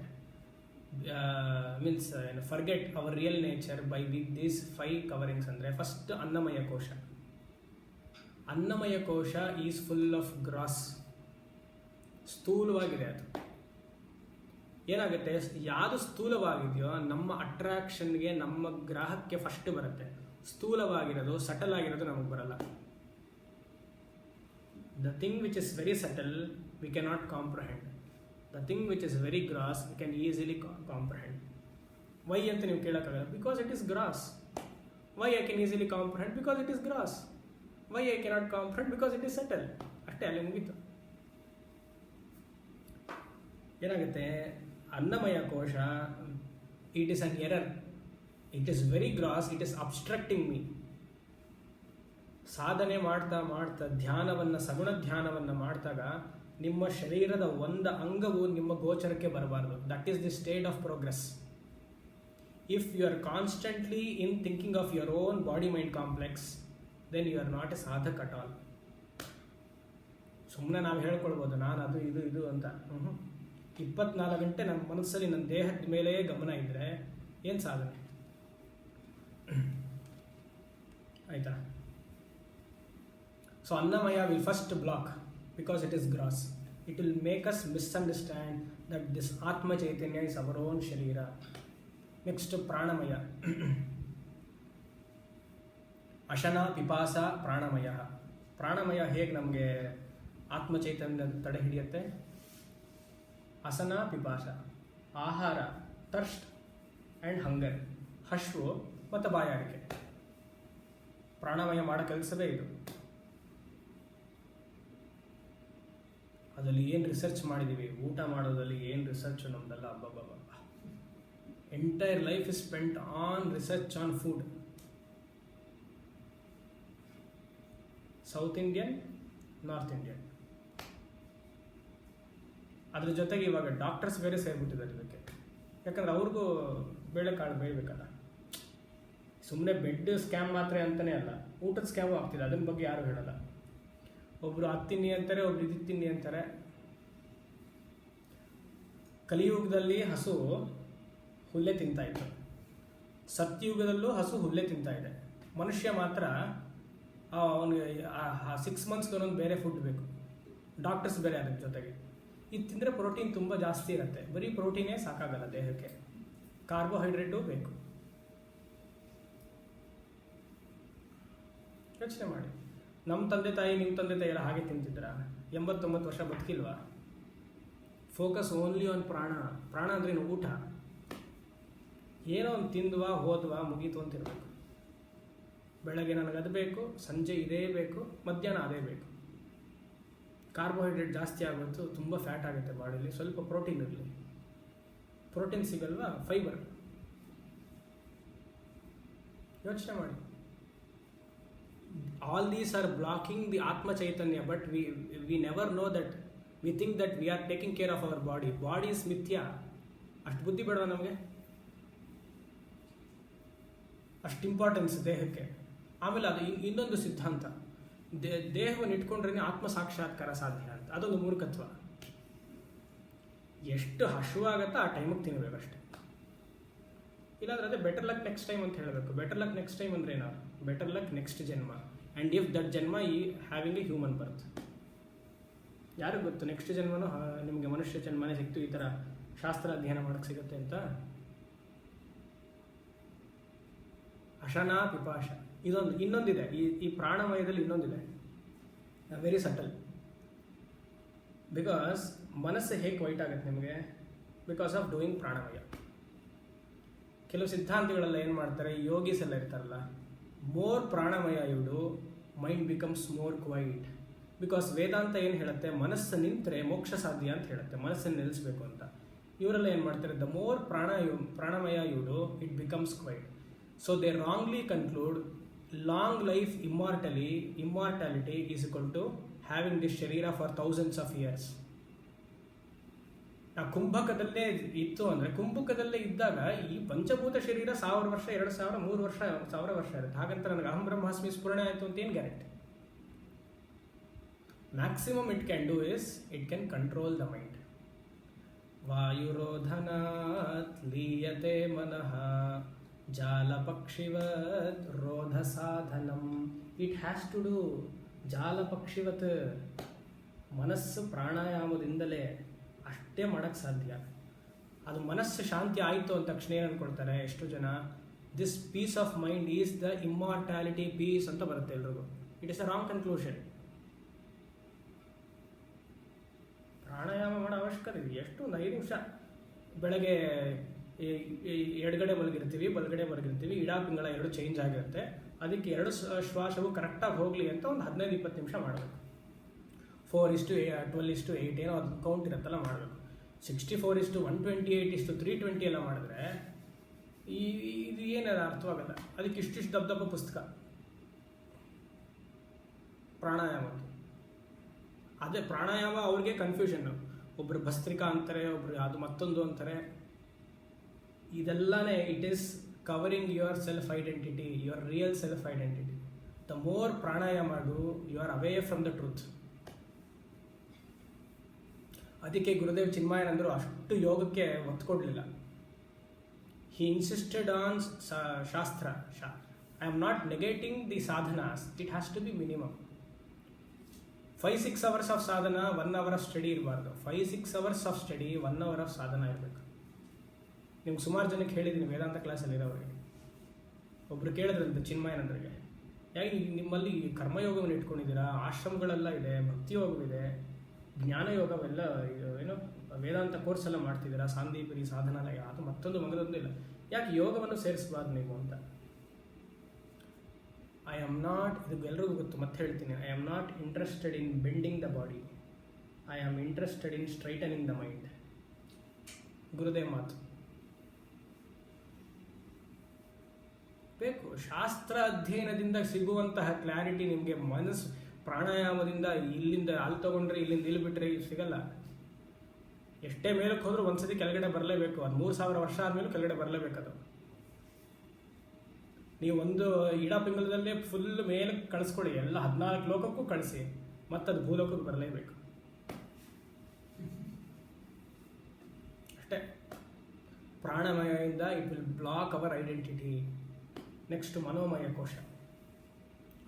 means forget hour real nature by with these 5 coverings? ಅಂದರೆ ಫಸ್ಟ್ ಅನ್ನಮಯ ಕೋಶ. ಅನ್ನಮಯ ಕೋಶ ಈಸ್ ಫುಲ್ ಆಫ್ ಗ್ರಾಸ್, ಸ್ಥೂಲವಾಗಿದೆ. ಅದು ಏನಾಗುತ್ತೆ, ಯಾವುದು ಸ್ಥೂಲವಾಗಿದೆಯೋ ನಮ್ಮ ಅಟ್ರಾಕ್ಷನ್ಗೆ, ನಮ್ಮ ಗ್ರಾಹಕ್ಕೆ ಫಸ್ಟ್ ಬರುತ್ತೆ. ಸ್ಥೂಲವಾಗಿರೋದು, ಸಟಲ್ ಆಗಿರೋದು ನಮಗೆ ಬರಲ್ಲ. The thing which is very subtle we cannot comprehend. The thing which is very gross we can easily comprehend. Why ಅಂತ ನೀವು ಕೇಳಕ್ಕಾಗಲ್ಲ. Because it is gross. Why I can easily comprehend? Because it is gross. Why I cannot comprehend? Because it is subtle. ಅಷ್ಟೇ, ಅಲ್ಲಿ ಮುಗೀತು. ಏನಾಗುತ್ತೆ, ಅನ್ನಮಯ ಕೋಶ, it is an error. It is very gross. It is obstructing me. ಸಾಧನೆ ಮಾಡ್ತಾ ಮಾಡ್ತಾ ಧ್ಯಾನವನ್ನು, ಸಗುಣ ಧ್ಯಾನವನ್ನು ಮಾಡಿದಾಗ ನಿಮ್ಮ ಶರೀರದ ಒಂದು ಅಂಗವು ನಿಮ್ಮ ಗೋಚರಕ್ಕೆ ಬರಬಾರ್ದು. That is the state of progress. If you are constantly in thinking of your own body mind complex, then you are not a sadhak at all. ಸುಮ್ಮನೆ ನಾವು ಹೇಳ್ಕೊಳ್ಬೋದು ನಾನು ಅದು ಇದು ಇದು ಅಂತ. 24 ಗಂಟೆ ನಮ್ಮ ಮನಸ್ಸಲ್ಲಿ, ನನ್ನ ದೇಹದ ಮೇಲೆ ಗಮನ ಇದ್ದರೆ ಏನು ಸಾಧನೆ? ಆಯಿತಾ? So Annamaya will first block because it is gross. It will make us misunderstand that this Atma Chaitanya is our own Sharira. Next, Pranamaya. Ashana, Pipasa, Pranamaya. Pranamaya ಹೇಗೆ ನಮಗೆ ಆತ್ಮ ಚೈತನ್ಯ ತಡೆ ಹಿಡಿಯುತ್ತೆ? ಅಸನ, ಪಿಪಾಸ, ಆಹಾರ, ಥರ್ಸ್ಟ್ ಆ್ಯಂಡ್ ಹಂಗರ್, ಹಶ್ವು ಮತ್ತು ಬಾಯಾರಿಕೆ. ಪ್ರಾಣಾಮಯ ಮಾಡೋ ಕೆಲಸವೇ ಇದು. ಅದರಲ್ಲಿ ಏನು ರಿಸರ್ಚ್ ಮಾಡಿದ್ದೀವಿ, ಊಟ ಮಾಡೋದಲ್ಲಿ ಏನು ರಿಸರ್ಚ್ ನಮ್ದಲ್ಲ. ಅಬ್ಬಬ್ಬಬ್ಬ, entire life is spent on research on food. South Indian, north Indian. ಅದ್ರ ಜೊತೆಗೆ ಇವಾಗ ಡಾಕ್ಟರ್ಸ್ ಬೇರೆ ಸೇರಿಬಿಟ್ಟಿದ್ದಾರೆ ಇದಕ್ಕೆ. ಯಾಕಂದ್ರೆ ಅವ್ರಿಗೂ ಬೇಳೆಕಾಳು ಬೇಯಬೇಕಲ್ಲ. ಸುಮ್ಮನೆ ಬೆಡ್ ಸ್ಕ್ಯಾಮ್ ಮಾತ್ರ ಅಂತಲೇ ಅಲ್ಲ, ಊಟದ ಸ್ಕ್ಯಾಮು ಆಗ್ತಿದೆ. ಅದನ್ನ ಬಗ್ಗೆ ಯಾರು ಹೇಳಲ್ಲ. ಒಬ್ಬರು ಅದು ತಿನ್ನಿ ಅಂತಾರೆ, ಒಬ್ರು ಇದು ತಿನ್ನಿ ಅಂತಾರೆ. ಕಲಿಯುಗದಲ್ಲಿ ಹಸು ಹುಲ್ಲೆ ತಿಂತಾ ಇತ್ತು, ಸತ್ಯುಗದಲ್ಲೂ ಹಸು ಹುಲ್ಲೆ ತಿಂತಾ ಇದೆ. ಮನುಷ್ಯ ಮಾತ್ರ ಅವನಿಗೆ 6 ಮಂತ್ಸ್ಗೆ ಒಂದೊಂದು ಬೇರೆ ಫುಡ್ ಬೇಕು, ಡಾಕ್ಟರ್ಸ್ ಬೇರೆ ಅದಕ್ಕೆ ಜೊತೆಗೆ. ಇದು ತಿಂದರೆ ಪ್ರೋಟೀನ್ ತುಂಬ ಜಾಸ್ತಿ ಇರುತ್ತೆ. ಬರೀ ಪ್ರೋಟೀನೇ ಸಾಕಾಗಲ್ಲ ದೇಹಕ್ಕೆ, ಕಾರ್ಬೋಹೈಡ್ರೇಟು ಬೇಕು. ಯೋಚನೆ ಮಾಡಿ, ನಮ್ಮ ತಂದೆ ತಾಯಿ, ನಿಮ್ಮ ತಂದೆ ತಾಯಿ ಎಲ್ಲ ಹಾಗೆ ತಿಂತಿದ್ರ? 89 ವರ್ಷ ಬದುಕಿಲ್ವಾ? ಫೋಕಸ್ ಓನ್ಲಿ ಆನ್ ಪ್ರಾಣ. ಪ್ರಾಣ ಅಂದ್ರೇನು? ಊಟ. ಏನೋ ಒಂದು ತಿಂದ್ವಾ, ಹೋದ್ವಾ, ಮುಗೀತು ಅಂತಿರಬೇಕು. ಬೆಳಗ್ಗೆ ನನಗೆ ಅದು ಬೇಕು, ಸಂಜೆ ಇದೇ ಬೇಕು, ಮಧ್ಯಾಹ್ನ ಅದೇ ಬೇಕು. ಕಾರ್ಬೋಹೈಡ್ರೇಟ್ ಜಾಸ್ತಿ ಆಗುತ್ತೆ, ತುಂಬ ಫ್ಯಾಟ್ ಆಗುತ್ತೆ ಬಾಡಿಲಿ. ಸ್ವಲ್ಪ ಪ್ರೋಟೀನ್ ಇರಲಿ. ಪ್ರೋಟೀನ್ ಸಿಗಲ್ವಾ? ಫೈಬರ್. ಯೋಚನೆ ಮಾಡಿ. All these are blocking the Atma Chaitanya, but we never know that. We think that we are taking care of our body. Body is mithya. ಅಷ್ಟು ಬುದ್ಧಿ ಬೇಡವಾ ನಮಗೆ? ಅಷ್ಟು ಇಂಪಾರ್ಟೆನ್ಸ್ ದೇಹಕ್ಕೆ. ಆಮೇಲೆ ಅದು ಇನ್ನೊಂದು ಸಿದ್ಧಾಂತ, ದೇಹವನ್ನು ಇಟ್ಕೊಂಡ್ರೆ ಆತ್ಮ ಸಾಕ್ಷಾತ್ಕಾರ ಸಾಧ್ಯ ಅಂತ. ಅದೊಂದು ಮೂರ್ಖತ್ವ. ಎಷ್ಟು ಹಶುವಾಗತ್ತಾ ಆ ಟೈಮಿಗೆ ತಿನ್ನಬೇಕಷ್ಟೆ. ಇಲ್ಲಾಂದ್ರೆ ಅದೇ ಬೆಟರ್ ಲಕ್ ನೆಕ್ಸ್ಟ್ ಟೈಮ್ ಅಂತ ಹೇಳಬೇಕು. ಬೆಟರ್ ಲಕ್ ನೆಕ್ಸ್ಟ್ ಟೈಮ್ ಅಂದ್ರೆ ಏನೋ? ಬೆಟರ್ ಲಕ್ ನೆಕ್ಸ್ಟ್ ಜನ್ಮ. ಆ್ಯಂಡ್ ಇಫ್ ದಟ್ ಜನ್ಮ ಈ ಹ್ಯಾವಿಂಗ್ ಎ ಹ್ಯೂಮನ್ ಬರ್ತ್. ಯಾರಿಗೂ ಗೊತ್ತು ನೆಕ್ಸ್ಟ್ ಜನ್ಮನೂ ನಿಮಗೆ ಮನುಷ್ಯ ಜನ್ಮನೇ ಸಿಕ್ತು, ಈ ಥರ ಶಾಸ್ತ್ರ ಅಧ್ಯಯನ ಮಾಡೋಕ್ಕೆ ಸಿಗುತ್ತೆ ಅಂತ. ಅಶನ, ಪಿಪಾಶ, ಇನ್ನೊಂದಿದೆ. ಈ ಪ್ರಾಣಮಯದಲ್ಲಿ ಇನ್ನೊಂದಿದೆ, ವೆರಿ ಸಟಲ್. ಬಿಕಾಸ್ ಮನಸ್ಸು ಹೇಗೆ ವೈಟ್ ಆಗುತ್ತೆ ನಿಮಗೆ? Because of doing pranamaya. ಕೆಲವು ಸಿದ್ಧಾಂತಗಳೆಲ್ಲ ಏನು ಮಾಡ್ತಾರೆ, ಯೋಗೀಸ್ ಎಲ್ಲ ಇರ್ತಾರಲ್ಲ, ಮೋರ್ ಪ್ರಾಣಮಯ ಇಡು, mind becomes more quiet. Because Vedanta ಏನು ಹೇಳುತ್ತೆ, ಮನಸ್ಸು ನಿಂತರೆ ಮೋಕ್ಷ ಸಾಧ್ಯ ಅಂತ ಹೇಳುತ್ತೆ, ಮನಸ್ಸನ್ನು ನಿಲ್ಲಿಸಬೇಕು ಅಂತ. ಇವರೆಲ್ಲ ಏನು ಮಾಡ್ತಾರೆ, the more pranamaya you do, it becomes quiet. So they wrongly conclude long life immortality is equal to having this sharira for thousands of years. ಆ ಕುಂಭಕದಲ್ಲೇ ಇತ್ತು ಅಂದರೆ, ಕುಂಭಕದಲ್ಲೇ ಇದ್ದಾಗ ಈ ಪಂಚಭೂತ ಶರೀರ 1000 ವರ್ಷ, 2000, 3000 ವರ್ಷ, 1000 ವರ್ಷ ಇರುತ್ತೆ. ಹಾಗಂತ ನನಗೆ ಅಹಂ ಬ್ರಹ್ಮಾಸ್ಮಿ ಸ್ಫುರಣೆ ಆಯಿತು ಅಂತ ಏನು guarantee? Maximum it can do is it can control the mind. ವಾಯುರೋಧನಾತ್ ಲೀಯತೆ ಮನಃ ಜಾಲ ಪಕ್ಷಿವತ್ ರೋಧ ಸಾಧನಂ. It has to do jala pakshivat. ಮನಸ್ಸು ಪ್ರಾಣಾಯಾಮದಿಂದಲೇ ಅಷ್ಟೇ ಮಾಡೋಕ್ಕೆ ಸಾಧ್ಯ. ಅದು ಮನಸ್ಸು ಶಾಂತಿ ಆಯಿತು ಅಂದ ತಕ್ಷಣ ಏನು ಅಂದ್ಕೊಳ್ತಾರೆ ಎಷ್ಟು ಜನ, this peace of mind is the immortality peace ಅಂತ ಬರುತ್ತೆ ಎಲ್ರಿಗೂ. It is a wrong conclusion. ಪ್ರಾಣಾಯಾಮ ಮಾಡೋ ಅವಶ್ಯಕತೆ ಇದೆ. ಎಷ್ಟು ಒಂದು 5 ನಿಮಿಷ ಬೆಳಗ್ಗೆ ಎಡಗಡೆ ಮಲಗಿರ್ತೀವಿ, ಬಲಗಡೆ ಮಲಗಿರ್ತೀವಿ, ಇಡಾ ಪಿಂಗಳ 2 ಚೇಂಜ್ ಆಗಿರುತ್ತೆ. ಅದಕ್ಕೆ 2 ಶ್ವಾಸವು ಕರೆಕ್ಟಾಗಿ ಹೋಗಲಿ ಅಂತ ಒಂದು 15-20 ನಿಮಿಷ ಮಾಡಬೇಕು. 4:12:8 ಏನೋ ಅದು ಕೌಂಟ್ ಇರುತ್ತಲ್ಲ ಮಾಡಬೇಕು. 64:128:320 ಎಲ್ಲ ಮಾಡಿದ್ರೆ ಇದು ಏನಾರ ಅರ್ಥವಾಗಲ್ಲ. ಅದಕ್ಕೆ ಇಷ್ಟಿಷ್ಟು ದಪ್ಪ ಪುಸ್ತಕ ಪ್ರಾಣಾಯಾಮ. ಅದೇ ಪ್ರಾಣಾಯಾಮ ಅವ್ರಿಗೆ ಕನ್ಫ್ಯೂಷನ್. ಒಬ್ರು ಭಸ್ತ್ರಿಕಾ ಅಂತಾರೆ, ಒಬ್ರು ಅದು ಮತ್ತೊಂದು ಅಂತಾರೆ. ಇದೆಲ್ಲನೇ it is covering your self identity, your real self identity. The more pranayama ಮಾಡು, you are away from the truth. ಅದಕ್ಕೆ ಗುರುದೇವ್ ಚಿನ್ಮಯಾನಂದರು ಅಷ್ಟು ಯೋಗಕ್ಕೆ ಒತ್ತು ಕೊಡಲಿಲ್ಲ. He insisted on shastra. I am not negating the sadhanas, it has to be minimum. 5-6 hours of sadhana, 1 hour of study ಇರಬಾರ್ದು. 5-6 hours of study, 1 hour of sadhana ಇರಬೇಕು. ನಿಮ್ಗೆ ಸುಮಾರು ಜನಕ್ಕೆ ಹೇಳಿದ್ದೀನಿ ವೇದಾಂತ ಕ್ಲಾಸಲ್ಲಿ ಇರೋರಿಗೆ. ಒಬ್ರು ಕೇಳಿದ್ರಂತೆ ಚಿನ್ಮಯಾನಂದರಿಗೆ, ಯಾಕೆ ನಿಮ್ಮಲ್ಲಿ ಕರ್ಮಯೋಗವನ್ನು ಇಟ್ಕೊಂಡಿದ್ದೀರಾ, ಆಶ್ರಮಗಳೆಲ್ಲ ಇದೆ, ಭಕ್ತಿಯೋಗವಿದೆ, ಜ್ಞಾನಯೋಗವೆಲ್ಲ ಏನೋ ವೇದಾಂತ ಕೋರ್ಸ್ ಎಲ್ಲ ಮಾಡ್ತಿದ್ದೀರಾ, ಸಾಂದೀಪರಿ ಸಾಧನಾಲಯ, ಅದು ಮತ್ತೊಂದು ಮಗದೊಂದು ಇಲ್ಲ, ಯಾಕೆ ಯೋಗವನ್ನು ಸೇರಿಸಬಾರ್ದು ನೀವು ಅಂತ. ಐ ಆಮ್ ನಾಟ್, ಇದು ಎಲ್ರಿಗೂ ಗೊತ್ತು, ಮತ್ತೆ ಹೇಳ್ತೀನಿ, I am not interested in bending the body, I am interested in straightening the mind. Gurudev ಮಾತು ಬೇಕು. ಶಾಸ್ತ್ರ ಅಧ್ಯಯನದಿಂದ ಸಿಗುವಂತಹ ಕ್ಲಾರಿಟಿ ನಿಮಗೆ ಮನಸ್ಸು ಪ್ರಾಣಾಯಾಮದಿಂದ ಇಲ್ಲಿಂದ ಅಲ್ಲಿ ತಗೊಂಡ್ರೆ ಇಲ್ಲಿಂದ ಇಲ್ಲಿ ಬಿಟ್ಟರೆ ಸಿಗಲ್ಲ. ಎಷ್ಟೇ ಮೇಲಕ್ಕೆ ಹೋದ್ರೂ ಒಂದ್ಸತಿ ಕೆಳಗಡೆ ಬರಲೇಬೇಕು. ಅದು 3000 ವರ್ಷ ಆದಮೇಲೆ ಕೆಳಗಡೆ ಬರಲೇಬೇಕದು. ನೀವು ಒಂದು ಇಡಾ ಪಿಂಗಲದಲ್ಲೇ ಫುಲ್ ಮೇಲಕ್ಕೆ ಕಳಿಸ್ಕೊಳ್ಳಿ, ಎಲ್ಲ 14 ಲೋಕಕ್ಕೂ ಕಳಿಸಿ, ಮತ್ತದು ಭೂಲೋಕಕ್ಕೆ ಬರಲೇಬೇಕು ಅಷ್ಟೇ. ಪ್ರಾಣಮಯದಿಂದ it will block our identity. Next manomaya kosha,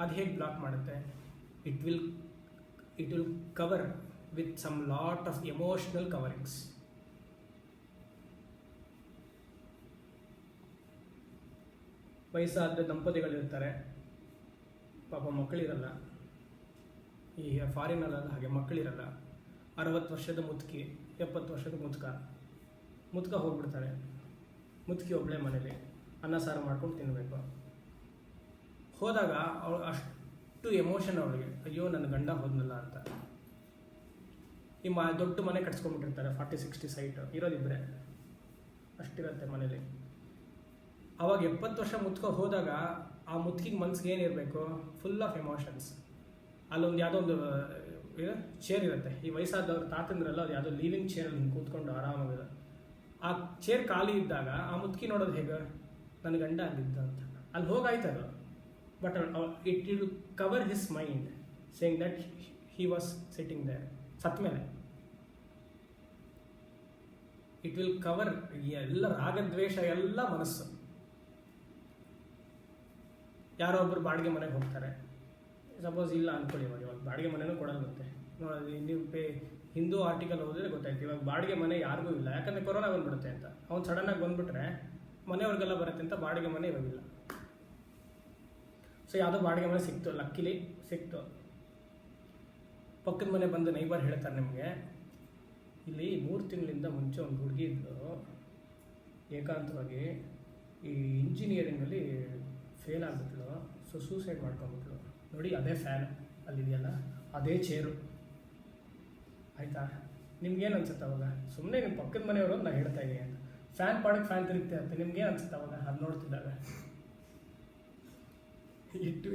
ಅದು ಹೇಗೆ ಬ್ಲಾಕ್ ಮಾಡುತ್ತೆ? It will cover with some lot of emotional coverings. ವಯಸ್ಸಾದ ದಂಪತಿಗಳಿರ್ತಾರೆ, ಪಾಪ ಮಕ್ಕಳಿರಲ್ಲ. ಈ ಫಾರಿನಲ್ಲ ಹಾಗೆ ಮಕ್ಕಳಿರಲ್ಲ. 60 ವರ್ಷದ ಮುದುಕಿ, 70 ವರ್ಷದ ಮುದುಕ ಹೋಗ್ಬಿಡ್ತಾರೆ. ಮುದುಕಿ ಒಬ್ಬಳೆ ಮನೇಲಿ ಅನ್ನ ಸಾರು ಮಾಡ್ಕೊಂಡು ತಿನ್ನಬೇಕು. ಹೋದಾಗ ಅವಳು ಅಷ್ಟು ಎಮೋಷನ್ ಅವಳಿಗೆ, ಅಯ್ಯೋ ನನ್ನ ಗಂಡ ಹೋದ್ನಲ್ಲ ಅಂತ. ಈ ದೊಡ್ಡ ಮನೆ ಕಟ್ಸ್ಕೊಂಡ್ಬಿಟ್ಟಿರ್ತಾರೆ, 40-60 ಸೈಟ್ ಇರೋದಿದ್ರೆ ಅಷ್ಟಿರುತ್ತೆ ಮನೇಲಿ. ಅವಾಗ 70 ವರ್ಷ ಮುತ್ಕೊ ಹೋದಾಗ ಆ ಮುತ್ಕಿಗೆ ಮನ್ಸಿಗೆ ಏನಿರಬೇಕು? Full of emotions. ಅಲ್ಲೊಂದು ಯಾವುದೋ ಒಂದು ಚೇರ್ ಇರುತ್ತೆ, ಈ ವಯಸ್ಸಾದವ್ರು ತಾತಂದ್ರಲ್ಲ, ಅದು ಯಾವುದೋ ಲೀವಿಂಗ್ ಚೇರಲ್ಲಿ ಹಿಂಗೆ ಕೂತ್ಕೊಂಡು ಆರಾಮಾಗಿದೆ. ಆ ಚೇರ್ ಖಾಲಿ ಇದ್ದಾಗ ಆ ಮುತ್ಕಿ ನೋಡೋದು ಹೇಗೆ, ನನ್ನ ಗಂಡ ಅಲ್ಲಿದ್ದ ಅಂತ. ಅಲ್ಲಿ ಹೋಗಾಯ್ತದು, but it will cover his mind saying that he was sitting there. ಸತ್ ಮೇಲೆ ಇಟ್ ವಿಲ್ ಕವರ್ ಎಲ್ಲ ರಾಗದ್ವೇಷ, ಎಲ್ಲ ಮನಸ್ಸು. ಯಾರೋ ಒಬ್ಬರು ಬಾಡಿಗೆ ಮನೆಗೆ ಹೋಗ್ತಾರೆ, ಸಪೋಸ್ ಇಲ್ಲ ಅಂದ್ಕೊಳ್ಳಿ, ಇವಾಗ ಬಾಡಿಗೆ ಮನೆನೂ ಕೊಡಲ್ವಂತೆ. ನೋಡಿ, ನೀವು ಹಿಂದೂ ಆರ್ಟಿಕಲ್ ಓದಿದ್ರೆ ಗೊತ್ತಾಯ್ತು, ಇವಾಗ ಬಾಡಿಗೆ ಮನೆ ಯಾರಿಗೂ ಇಲ್ಲ, ಯಾಕಂದರೆ ಕೊರೋನಾ ಬಂದ್ಬಿಡುತ್ತೆ ಅಂತ. ಅವ್ನು ಸಡನ್ನಾಗಿ ಬಂದುಬಿಟ್ರೆ ಮನೆಯವ್ರಿಗೆಲ್ಲ ಬರುತ್ತೆ ಅಂತ ಬಾಡಿಗೆ ಮನೆ ಇವಾಗಿಲ್ಲ. ಸೊ ಯಾವುದೋ ಬಾಡಿಗೆ ಮನೆ ಸಿಕ್ತು, ಲಕ್ಕಿಲಿ ಸಿಕ್ತು. ಪಕ್ಕದ ಮನೆ ಬಂದು ನೈಬರ್ ಹೇಳ್ತಾರೆ, ನಿಮಗೆ ಇಲ್ಲಿ 3 ತಿಂಗಳಿಂದ ಮುಂಚೆ ಒಂದು ಹುಡುಗಿ ಇದ್ದರು, ಏಕಾಂತವಾಗಿ ಈ ಇಂಜಿನಿಯರಿಂಗಲ್ಲಿ ಫೇಲ್ ಆಗಿಬಿಟ್ಲು, ಸೊ ಸೂಸೈಡ್ ಮಾಡ್ಕೊಂಬಿಟ್ಲು. ನೋಡಿ ಅದೇ ಫ್ಯಾನ್ ಅಲ್ಲಿದೆಯಲ್ಲ, ಅದೇ ಚೇರು, ಆಯಿತಾ? ನಿಮ್ಗೇನು ಅನ್ಸುತ್ತೆ ಅವಾಗ? ಸುಮ್ಮನೆ ನಿಮ್ಮ ಪಕ್ಕದ ಮನೆಯವರು ನಾನು ಹೇಳ್ತಾ ಇದ್ದೀನಿ ಅಂತ. ಫ್ಯಾನ್ ಪಾಡಕ್ಕೆ ಫ್ಯಾನ್ ತಿರುಗ್ತಾ ಇರುತ್ತೆ, ನಿಮ್ಗೇನು ಅನ್ಸುತ್ತೆ ಅವಾಗ ಅದು ನೋಡ್ತಿದ್ದಾಗ? ಇಟ್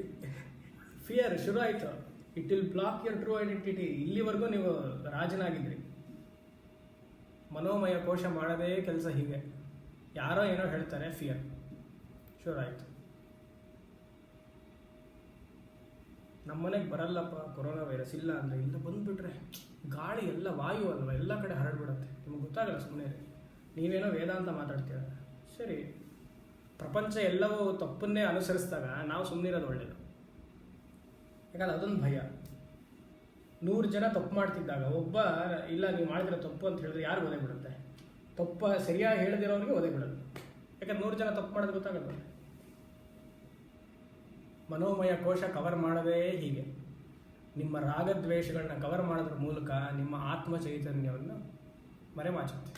ಫಿಯರ್ ಶುರು ಆಯಿತು. It will block your true identity. ಇಲ್ಲಿವರೆಗೂ ನೀವು ರಾಜನಾಗಿದ್ರಿ. ಮನೋಮಯ ಕೋಶ ಮಾಡೋದೇ ಕೆಲಸ ಹೀಗೆ. ಯಾರೋ ಏನೋ ಹೇಳ್ತಾರೆ, ಫಿಯರ್ ಶುರು ಆಯಿತು. ನಮ್ಮನೆಗೆ ಬರಲ್ಲಪ್ಪ ಕೊರೋನಾ ವೈರಸ್, ಇಲ್ಲ ಅಂದರೆ ಇಲ್ಲ, ಬಂದುಬಿಟ್ರೆ ಗಾಳಿ ಎಲ್ಲ ವಾಯು ಅಲ್ವಾ, ಎಲ್ಲ ಕಡೆ ಹರಡ್ಬಿಡುತ್ತೆ. ನಿಮ್ಗೆ ಗೊತ್ತಾಗಲ್ಲ, ಸುಮ್ಮನೆ ನೀವೇನೋ ವೇದಾಂತ ಮಾತಾಡ್ತೀರ. ಸರಿ, ಪ್ರಪಂಚ ಎಲ್ಲವೂ ತಪ್ಪನ್ನೇ ಅನುಸರಿಸಿದಾಗ ನಾವು ಸುಮ್ಮನಿರೋದು ಒಳ್ಳೆಯದು. ಯಾಕಂದ್ರೆ ಅದೊಂದು ಭಯ. 100 ಜನ ತಪ್ಪು ಮಾಡ್ತಿದ್ದಾಗ ಒಬ್ಬ ಇಲ್ಲ ನೀವು ಮಾಡಿದಿರೋ ತಪ್ಪು ಅಂತ ಹೇಳಿದ್ರೆ ಯಾರು ಒದೆ ಬಿಡುತ್ತೆ? ತಪ್ಪ ಸರಿಯಾಗಿ ಹೇಳದಿರೋರಿಗೆ ಒದೆ ಬಿಡೋದು. ಯಾಕಂದ್ರೆ 100 ಜನ ತಪ್ಪು ಮಾಡೋದು ಗೊತ್ತಾಗಲ್ಲ. ಮನೋಮಯ ಕೋಶ ಕವರ್ ಮಾಡೋದೇ ಹೀಗೆ. ನಿಮ್ಮ ರಾಗದ್ವೇಷಗಳನ್ನ ಕವರ್ ಮಾಡೋದ್ರ ಮೂಲಕ ನಿಮ್ಮ ಆತ್ಮ ಚೈತನ್ಯವನ್ನು ಮರೆಮಾಚುತ್ತೆ.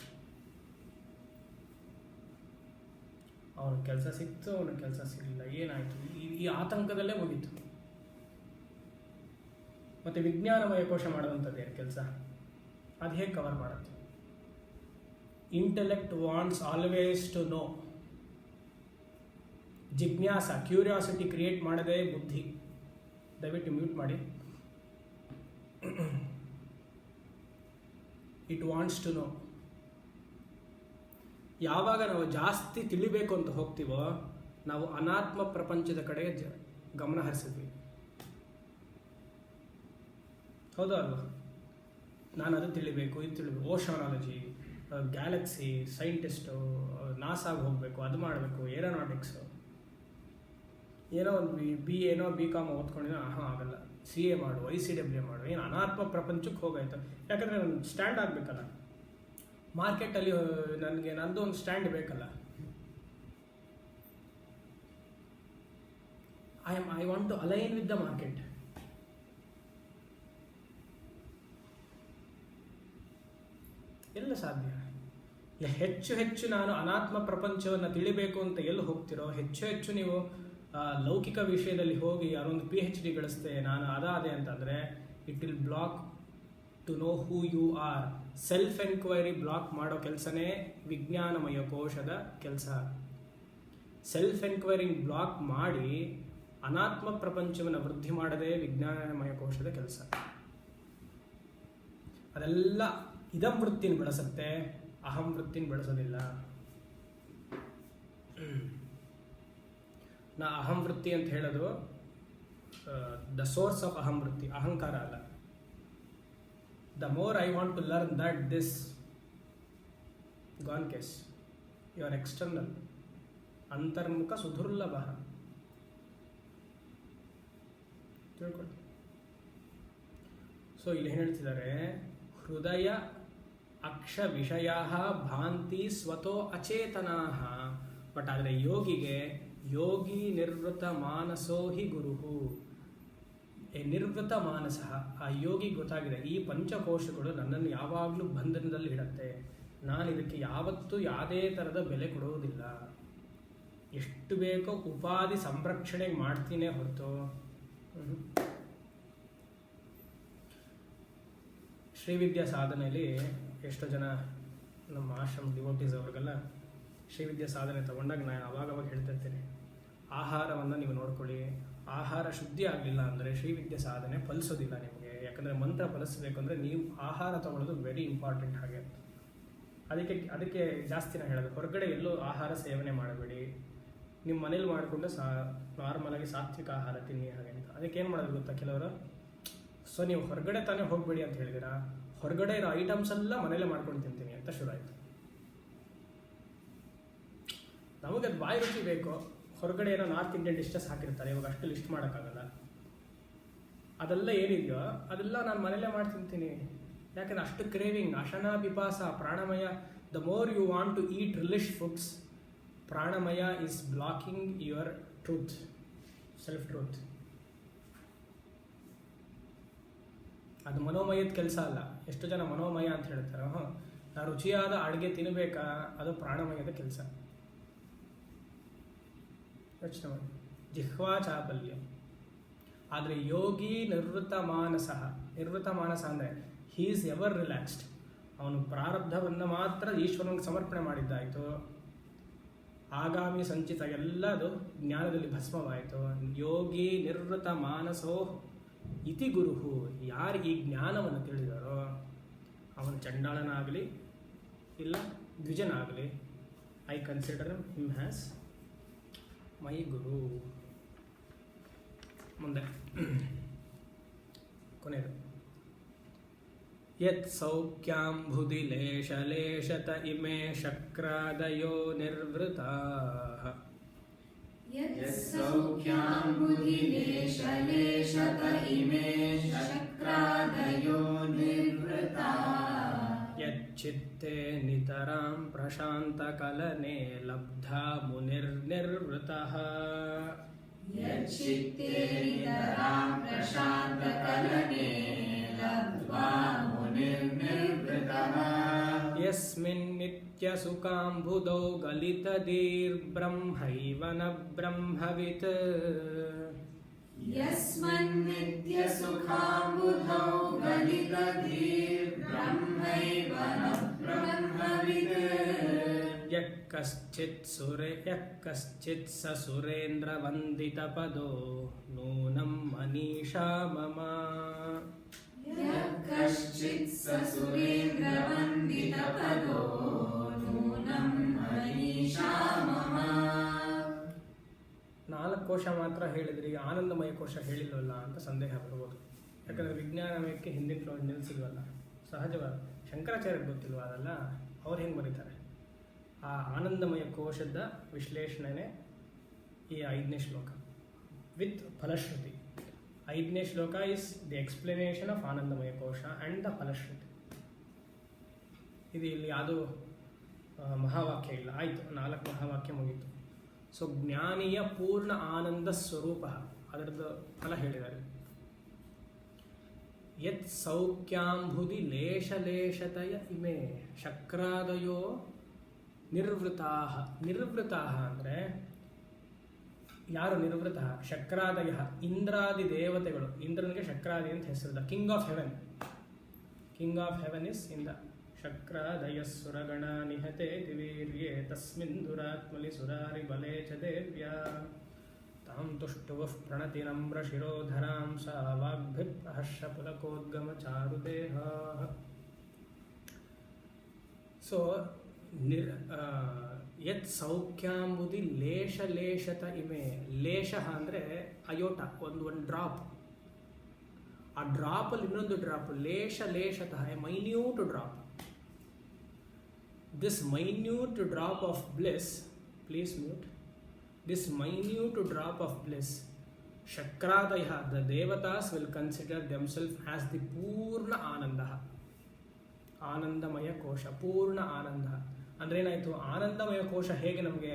ಅವನ ಕೆಲಸ ಸಿಕ್ತು, ಅವನ ಕೆಲಸ ಸಿಗಲಿಲ್ಲ, ಏನಾಯಿತು? ಈ ಆತಂಕದಲ್ಲೇ ಮುಗೀತು. ಮತ್ತು ವಿಜ್ಞಾನಮಯ ಕೋಶ ಮಾಡುವಂಥದ್ದೇನು ಕೆಲಸ? ಅದು ಹೇಗೆ ಕವರ್ ಮಾಡುತ್ತೆ? Intellect wants always to know. ಜಿಜ್ಞಾಸ, ಕ್ಯೂರಿಯಾಸಿಟಿ ಕ್ರಿಯೇಟ್ ಮಾಡದೇ ಬುದ್ಧಿ. ದಯವಿಟ್ಟು ಮ್ಯೂಟ್ ಮಾಡಿ. It wants to know. ಯಾವಾಗ ನಾವು ಜಾಸ್ತಿ ತಿಳಿಬೇಕು ಅಂತ ಹೋಗ್ತೀವೋ ನಾವು ಅನಾತ್ಮ ಪ್ರಪಂಚದ ಕಡೆ ಗಮನ ಹರಿಸಿದ್ವಿ. ಹೌದಾ ಅಲ್ವಾ? ನಾನು ಅದು ತಿಳಿಬೇಕು, ಇದು ತಿಳಿಬೇಕು, ಓಷಾನಾಲಜಿ, ಗ್ಯಾಲಕ್ಸಿ, ಸೈಂಟಿಸ್ಟು, ನಾಸಾಗೆ ಹೋಗಬೇಕು, ಅದು ಮಾಡಬೇಕು, ಏರೋನಾಟಿಕ್ಸು, ಏನೋ ಒಂದು ಏನೋ BCom ಓದ್ಕೊಂಡಿರೋ ಆಗಲ್ಲ, CA ಮಾಡು, ICWA ಮಾಡು, ಏನು ಅನಾತ್ಮ ಪ್ರಪಂಚಕ್ಕೆ ಹೋಗಾಯ್ತು. ಯಾಕಂದರೆ ನಾನು ಸ್ಟ್ಯಾಂಡ್ ಆಗಬೇಕಲ್ಲ ಮಾರ್ಕೆಟಲ್ಲಿ. ನನಗೆ ನಂದು ಒಂದು ಸ್ಟ್ಯಾಂಡ್ ಬೇಕಲ್ಲ. I want to align with the market. ಎಲ್ಲ ಸಾಧ್ಯ? ಹೆಚ್ಚು ಹೆಚ್ಚು ನಾನು ಅನಾತ್ಮ ಪ್ರಪಂಚವನ್ನು ತಿಳಿಬೇಕು ಅಂತ ಎಲ್ಲಿ ಹೋಗ್ತಿರೋ, ಹೆಚ್ಚು ಹೆಚ್ಚು ನೀವು ಲೌಕಿಕ ವಿಷಯದಲ್ಲಿ ಹೋಗಿ ಅದೊಂದು PhD ಗಳಿಸ್ತೆ, ನಾನು ಅದಾದೆ ಅಂತಂದರೆ it will block to know who you are. Self enquiry block ಮಾಡೋ ಕೆಲಸನೇ ವಿಜ್ಞಾನಮಯ ಕೋಶದ ಕೆಲಸ. ಸೆಲ್ಫ್ ಎನ್ಕ್ವೈರಿಂಗ್ ಬ್ಲಾಕ್ ಮಾಡಿ ಅನಾತ್ಮ ಪ್ರಪಂಚವನ್ನು ವೃದ್ಧಿ ಮಾಡದೇ ವಿಜ್ಞಾನಮಯ ಕೋಶದ ಕೆಲಸ. ಅದೆಲ್ಲ ಇದಂ ವೃತ್ತಿನ ಬೆಳೆಸುತ್ತೆ, ಅಹಂ ವೃತ್ತಿನ ಬೆಳೆಸೋದಿಲ್ಲ. ನಾ ಅಹಂ ವೃತ್ತಿ ಅಂತ ಹೇಳೋದು ದ ಸೋರ್ಸ್ ಆಫ್ ಅಹಂ ವೃತ್ತಿ, ಅಹಂಕಾರ ಅಲ್ಲ. The more I want to learn that this gone case your external ಅಂತರ್ಮುಖ ಸುದುರ್ಲಭ. ತಿಳ್ಕೊಳ್ಳಿ. ಸೊ ಇಲ್ಲಿ ಏನು ಹೇಳ್ತಿದ್ದಾರೆ? ಹೃದಯ ಅಕ್ಷ ವಿಷಯ ಭಾಂತಿ ಸ್ವತೋ ಅಚೇತನಾ. ಬಟ್ ಆದರೆ ಯೋಗಿಗೆ ಯೋಗಿ ನಿರ್ವೃತ ಮಾನಸೋ ಹಿ ಗುರುಹು. ನಿರ್ವೃತ ಮಾನಸ, ಆ ಯೋಗಿ ಗೊತ್ತಾಗಿದೆ ಈ ಪಂಚಕೋಶಗಳು ನನ್ನನ್ನು ಯಾವಾಗಲೂ ಬಂಧನದಲ್ಲಿ ಇಡುತ್ತೆ, ನಾನು ಇದಕ್ಕೆ ಯಾವತ್ತೂ ಯಾವುದೇ ಥರದ ಬೆಲೆ ಕೊಡುವುದಿಲ್ಲ, ಎಷ್ಟು ಬೇಕೋ ಉಪಾಧಿ ಸಂರಕ್ಷಣೆಗೆ ಮಾಡ್ತೀನಿ ಹೊರತು. ಶ್ರೀವಿದ್ಯಾ ಸಾಧನೆಯಲ್ಲಿ ಎಷ್ಟೋ ಜನ ನಮ್ಮ ಆಶ್ರಮ ಡಿವೋಟೀಸ್ ಅವ್ರಿಗೆಲ್ಲ ಶ್ರೀವಿದ್ಯಾ ಸಾಧನೆ ತಗೊಂಡಾಗ ನಾನು ಅವಾಗವಾಗ ಹೇಳ್ತಿರ್ತೇನೆ, ಆಹಾರವನ್ನು ನೀವು ನೋಡ್ಕೊಳ್ಳಿ. ಆಹಾರ ಶುದ್ಧಿ ಆಗಲಿಲ್ಲ ಅಂದರೆ ಶ್ರೀವಿದ್ಯಾ ಸಾಧನೆ ಫಲಿಸೋದಿಲ್ಲ ನಿಮಗೆ. ಯಾಕಂದರೆ ಮಂತ್ರ ಫಲಿಸಬೇಕು ಅಂದರೆ ನೀವು ಆಹಾರ ತಗೊಳ್ಳೋದು ವೆರಿ ಇಂಪಾರ್ಟೆಂಟ್. ಹಾಗೆ ಅದಕ್ಕೆ ಜಾಸ್ತಿ ನಾನು ಹೇಳೋದು, ಹೊರಗಡೆ ಎಲ್ಲೂ ಆಹಾರ ಸೇವನೆ ಮಾಡಬೇಡಿ, ನಿಮ್ಮ ಮನೇಲಿ ಮಾಡಿಕೊಂಡು ನಾರ್ಮಲಾಗಿ ಸಾತ್ವಿಕ ಆಹಾರ ತಿನ್ನಿ ಹಾಗೆ ಅಂತ. ಅದಕ್ಕೆ ಏನು ಮಾಡೋದು ಗೊತ್ತಾ ಕೆಲವರು? ಸೊ ನೀವು ಹೊರಗಡೆ ತಾನೇ ಹೋಗಬೇಡಿ ಅಂತ ಹೇಳಿದಿರಾ, ಹೊರಗಡೆ ಇರೋ ಐಟಮ್ಸ್ ಎಲ್ಲ ಮನೇಲೇ ಮಾಡ್ಕೊಂಡು ತಿಂತೀನಿ ಅಂತ ಶುರು ಆಯಿತು. ನಮಗೆ ಅದು ಬಾಯಿ ರುಚಿ ಬೇಕು. ಹೊರಗಡೆ ಏನೋ ನಾರ್ತ್ ಇಂಡಿಯನ್ ಡಿಶಸ್ ಹಾಕಿರ್ತಾರೆ, ಇವಾಗ ಅಷ್ಟು ಲಿಸ್ಟ್ ಮಾಡೋಕ್ಕಾಗಲ್ಲ. ಅದೆಲ್ಲ ಏನಿದೆಯೋ ಅದೆಲ್ಲ ನಾನು ಮನೇಲೇ ಮಾಡಿ ತಿಂತೀನಿ. ಯಾಕಂದರೆ ಅಷ್ಟು ಕ್ರೇವಿಂಗ್, ಅಶನ ಪಿಪಾಸ, ಪ್ರಾಣಮಯ. The more you want to eat relish foods, pranamaya is blocking your truth, self truth. ಅದು ಮನೋಮಯದ ಕೆಲಸ ಅಲ್ಲ. ಎಷ್ಟು ಜನ ಮನೋಮಯ ಅಂತ ಹೇಳ್ತಾರೆ. ನಾನು ರುಚಿಯಾದ ಅಡುಗೆ ತಿನ್ನಬೇಕಾ, ಅದು ಪ್ರಾಣಮಯದ ಕೆಲಸ. ಯೋಚನೆ ಮಾಡಿ. ಜಿಹ್ವಾ ಚಾಪಲ್ಯ, ಆದರೆ ಯೋಗಿ ನಿರ್ವೃತ ಮಾನಸ ಅಂದರೆ ಹೀ ಈಸ್ ಎವರ್ ರಿಲ್ಯಾಕ್ಸ್ಡ್. ಅವನು ಪ್ರಾರಬ್ಧವನ್ನು ಮಾತ್ರ ಈಶ್ವರನಿಗೆ ಸಮರ್ಪಣೆ ಮಾಡಿದ್ದಾಯಿತು. ಆಗಾಮಿ ಸಂಚಿತ ಎಲ್ಲದು ಜ್ಞಾನದಲ್ಲಿ ಭಸ್ಮವಾಯಿತು. ಯೋಗಿ ನಿರ್ವೃತ ಮಾನಸೋ ಇತಿ ಗುರುಹು. ಯಾರು ಈ ಜ್ಞಾನವನ್ನು ತಿಳಿದಾರೋ ಅವನು ಚಂಡಾಳನಾಗಲಿ ಇಲ್ಲ ದ್ವಿಜನಾಗಲಿ, ಐ ಕನ್ಸಿಡರ್ ಹಿಮ್ ಹ್ಯಾಸ್ ಮೈ ಗುರು. ಮುಂದೆ ಕೊನೆಯದು, ಯತ್ ಸೌಖ್ಯಾಂಬುಧಿ ಲೇಷಲೇಷತ ಇಮೆ ಶಕ್ರಾದಯೋ ನಿರ್ವೃತಾಃ. ಯತ್ಸೌಖ್ಯಾಂಬುಧಿಲೇಷಲೇಷತ ಇಮೇ ಶಕ್ರಾದಯೋ ನಿರ್ವೃತಾಃ. ಯಚ್ಚಿತ್ತೇ ನಿತರಾಂ ಪ್ರಶಾಂತಕಲನೆ ಲಬ್ಧಾ ಮುನಿರ್ನಿರ್ವೃತಃ. ಯಚ್ಚಿತ್ತೇ ನಿತರಾಂ ಪ್ರಶಾಂತಕಲನೆ ಲಬ್ಧ್ವಾ ಮುನಿರ್ನಿರ್ವೃತಃ. ಯಸ್ಮಿನ್ ನಿತ್ಯಸುಖಾಂಬುಧೌ ಗಲಿತಧೀರ್ಬ್ರಹ್ಮೈವ ನ ಬ್ರಹ್ಮವಿತ್. ಯಸ್ಮನ್ನಿತ್ಯಸುಖಾಂಬುಧೌ ಗಲಿತಧೀರ್ಬ್ರಹ್ಮೈವ ನ ಬ್ರಹ್ಮವಿತ್. ಯಃ ಕಶ್ಚಿತ್ ಸ ಸುರೇಂದ್ರವಂದಿತಪದೋ ನೂನಂ ಮನೀಷಾ ಮಮ. ಯಃ ಕಶ್ಚಿತ್ ಸ ಸುರೇಂದ್ರವಂದಿತಪದೋ ನೂನಂ ಮನೀಷಾ ಮಮ. 4 ಕೋಶ ಮಾತ್ರ ಹೇಳಿದ್ರಿ, ಆನಂದಮಯ ಕೋಶ ಹೇಳಿಲ್ವಲ್ಲ ಅಂತ ಸಂದೇಹ ಬರ್ಬೋದು. ಯಾಕಂದರೆ ವಿಜ್ಞಾನಮಯಕ್ಕೆ ಹಿಂದಿನ ಫ್ಲೋರ್ ನಿಲ್ಲಿಸಿಲ್ವಲ್ಲ, ಸಹಜವಾದ. ಶಂಕರಾಚಾರ್ಯರಿಗೆ ಗೊತ್ತಿಲ್ವ ಅದಲ್ಲ, ಅವ್ರು ಹೆಂಗೆ ಬರೀತಾರೆ? ಆ ಆನಂದಮಯ ಕೋಶದ ವಿಶ್ಲೇಷಣೆನೇ ಈ 5ನೇ ಶ್ಲೋಕ ವಿತ್ ಫಲಶ್ರುತಿ. 5ನೇ ಶ್ಲೋಕ is the explanation of anandamaya ಕೋಶ ಆ್ಯಂಡ್ ದ ಫಲಶ್ರುತಿ. ಇದು ಇಲ್ಲಿ ಯಾವುದೂ ಮಹಾವಾಕ್ಯ ಇಲ್ಲ. ಆಯಿತು, 4 ಮಹಾವಾಕ್ಯ ಮುಗೀತು. ಸೊ ಜ್ಞಾನಿಯ ಪೂರ್ಣ ಆನಂದ ಸ್ವರೂಪ, ಅದರದ್ದು ಫಲ ಹೇಳಿದ್ದಾರೆ. ಯತ್ ಸೌಖ್ಯಾಂಬುಧಿ ಲೇಷಲೇಷತಯ ಇಮೆ ಶಕ್ರಾದಯೋ ನಿರ್ವೃತಾಃ. ನಿರ್ವೃತಾಃ ಅಂದರೆ ಯಾರು ನಿರ್ವೃತ? ಶಕ್ರಾದಯ, ಇಂದ್ರಾದಿ ದೇವತೆಗಳು. ಇಂದ್ರನಿಗೆ ಶಕ್ರಾದಿ ಅಂತ ಹೆಸರು. The king of Heaven. King of Heaven is ಇಂದ. ಶಕ್ರಾದಯ ಸುರಗಣ ನಿಹತೆ ದಿವೀರ್ಯೇ ತಸ್ಮಿನ್ ದುರಾತ್ಮಲಿ ಸುರಾರಿ ಬಲೆ ಚ ದೇವ್ಯ ತಾಂ ತುಷ್ಟುವಃ ಪ್ರಣತಿ ನಮ್ರ ಶಿರೋಧರಾಂ ಸಾ ವಾಗ್ಭಿ ಪ್ರಹರ್ಷ ಪುಲಕೋದ್ಗಮ ಚಾರುದೇಹಾಃ. ಸೊ ಯತ್ ಸೌಖ್ಯಾಂಬುಧಿ ಲೇಷಲೇಷತ ಇಮೆ. ಲೇಷ ಅಂದರೆ ಅಯೋಟ, ಒಂದು ಡ್ರಾಪ್. ಆ ಡ್ರಾಪಲ್ಲಿ ಇನ್ನೊಂದು ಡ್ರಾಪ್. ಲೇಷಲೇಷತಃ a minute drop. This minute drop of bliss, please mute, this minute drop of bliss ಶಕ್ರಾದಯ, the devatas will consider themselves as the purna ananda. ಆನಂದಮಯ ಕೋಶ, ಪೂರ್ಣ ಆನಂದ. ಅಂದರೆ ಏನಾಯಿತು? ಆನಂದಮಯ ಕೋಶ ಹೇಗೆ ನಮಗೆ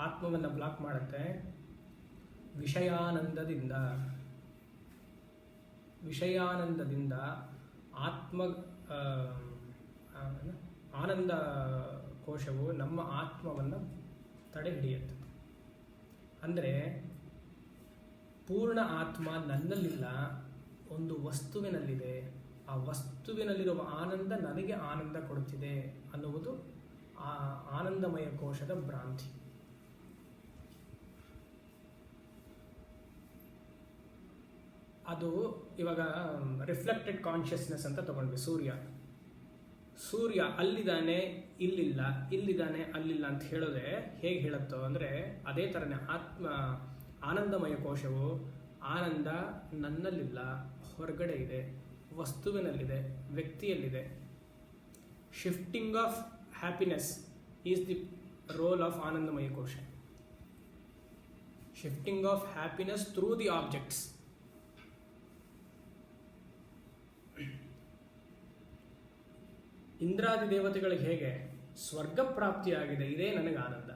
ಆತ್ಮವನ್ನು ಬ್ಲಾಕ್ ಮಾಡುತ್ತೆ? ವಿಷಯಾನಂದದಿಂದ. ವಿಷಯಾನಂದದಿಂದ ಆತ್ಮ ಆನಂದ ಕೋಶವು ನಮ್ಮ ಆತ್ಮವನ್ನು ತಡೆ ಹಿಡಿಯುತ್ತೆ. ಅಂದರೆ ಪೂರ್ಣ ಆತ್ಮ ನನ್ನಲ್ಲಿಲ್ಲ, ಒಂದು ವಸ್ತುವಿನಲ್ಲಿದೆ. ಆ ವಸ್ತುವಿನಲ್ಲಿರುವ ಆನಂದ ನನಗೆ ಆನಂದ ಕೊಡುತ್ತಿದೆ ಅನ್ನುವುದು ಆ ಆನಂದಮಯ ಕೋಶದ ಭ್ರಾಂತಿ. ಅದು ಇವಾಗ ರಿಫ್ಲೆಕ್ಟೆಡ್ ಕಾನ್ಷಿಯಸ್ನೆಸ್ ಅಂತ ತಗೊಂಡ್ವಿ. ಸೂರ್ಯ ಅಲ್ಲಿದ್ದಾನೆ ಇಲ್ಲಿಲ್ಲ, ಇಲ್ಲಿದ್ದಾನೆ ಅಲ್ಲಿಲ್ಲ ಅಂತ ಹೇಳೋದೆ ಹೇಗೆ ಹೇಳುತ್ತೋ ಅಂದರೆ ಅದೇ ಥರನೇ ಆನಂದಮಯ ಕೋಶವು ಆನಂದ ನನ್ನಲ್ಲಿಲ್ಲ, ಹೊರಗಡೆ ಇದೆ, ವಸ್ತುವಿನಲ್ಲಿದೆ, ವ್ಯಕ್ತಿಯಲ್ಲಿದೆ. Shifting of happiness is the role of anandamaya kosha. Shifting of happiness through the objects. ಇಂದ್ರಾದಿ ದೇವತೆಗಳಿಗೆ ಹೇಗೆ ಸ್ವರ್ಗ ಪ್ರಾಪ್ತಿಯಾಗಿದೆ, ಇದೇ ನನಗೆ ಆನಂದ.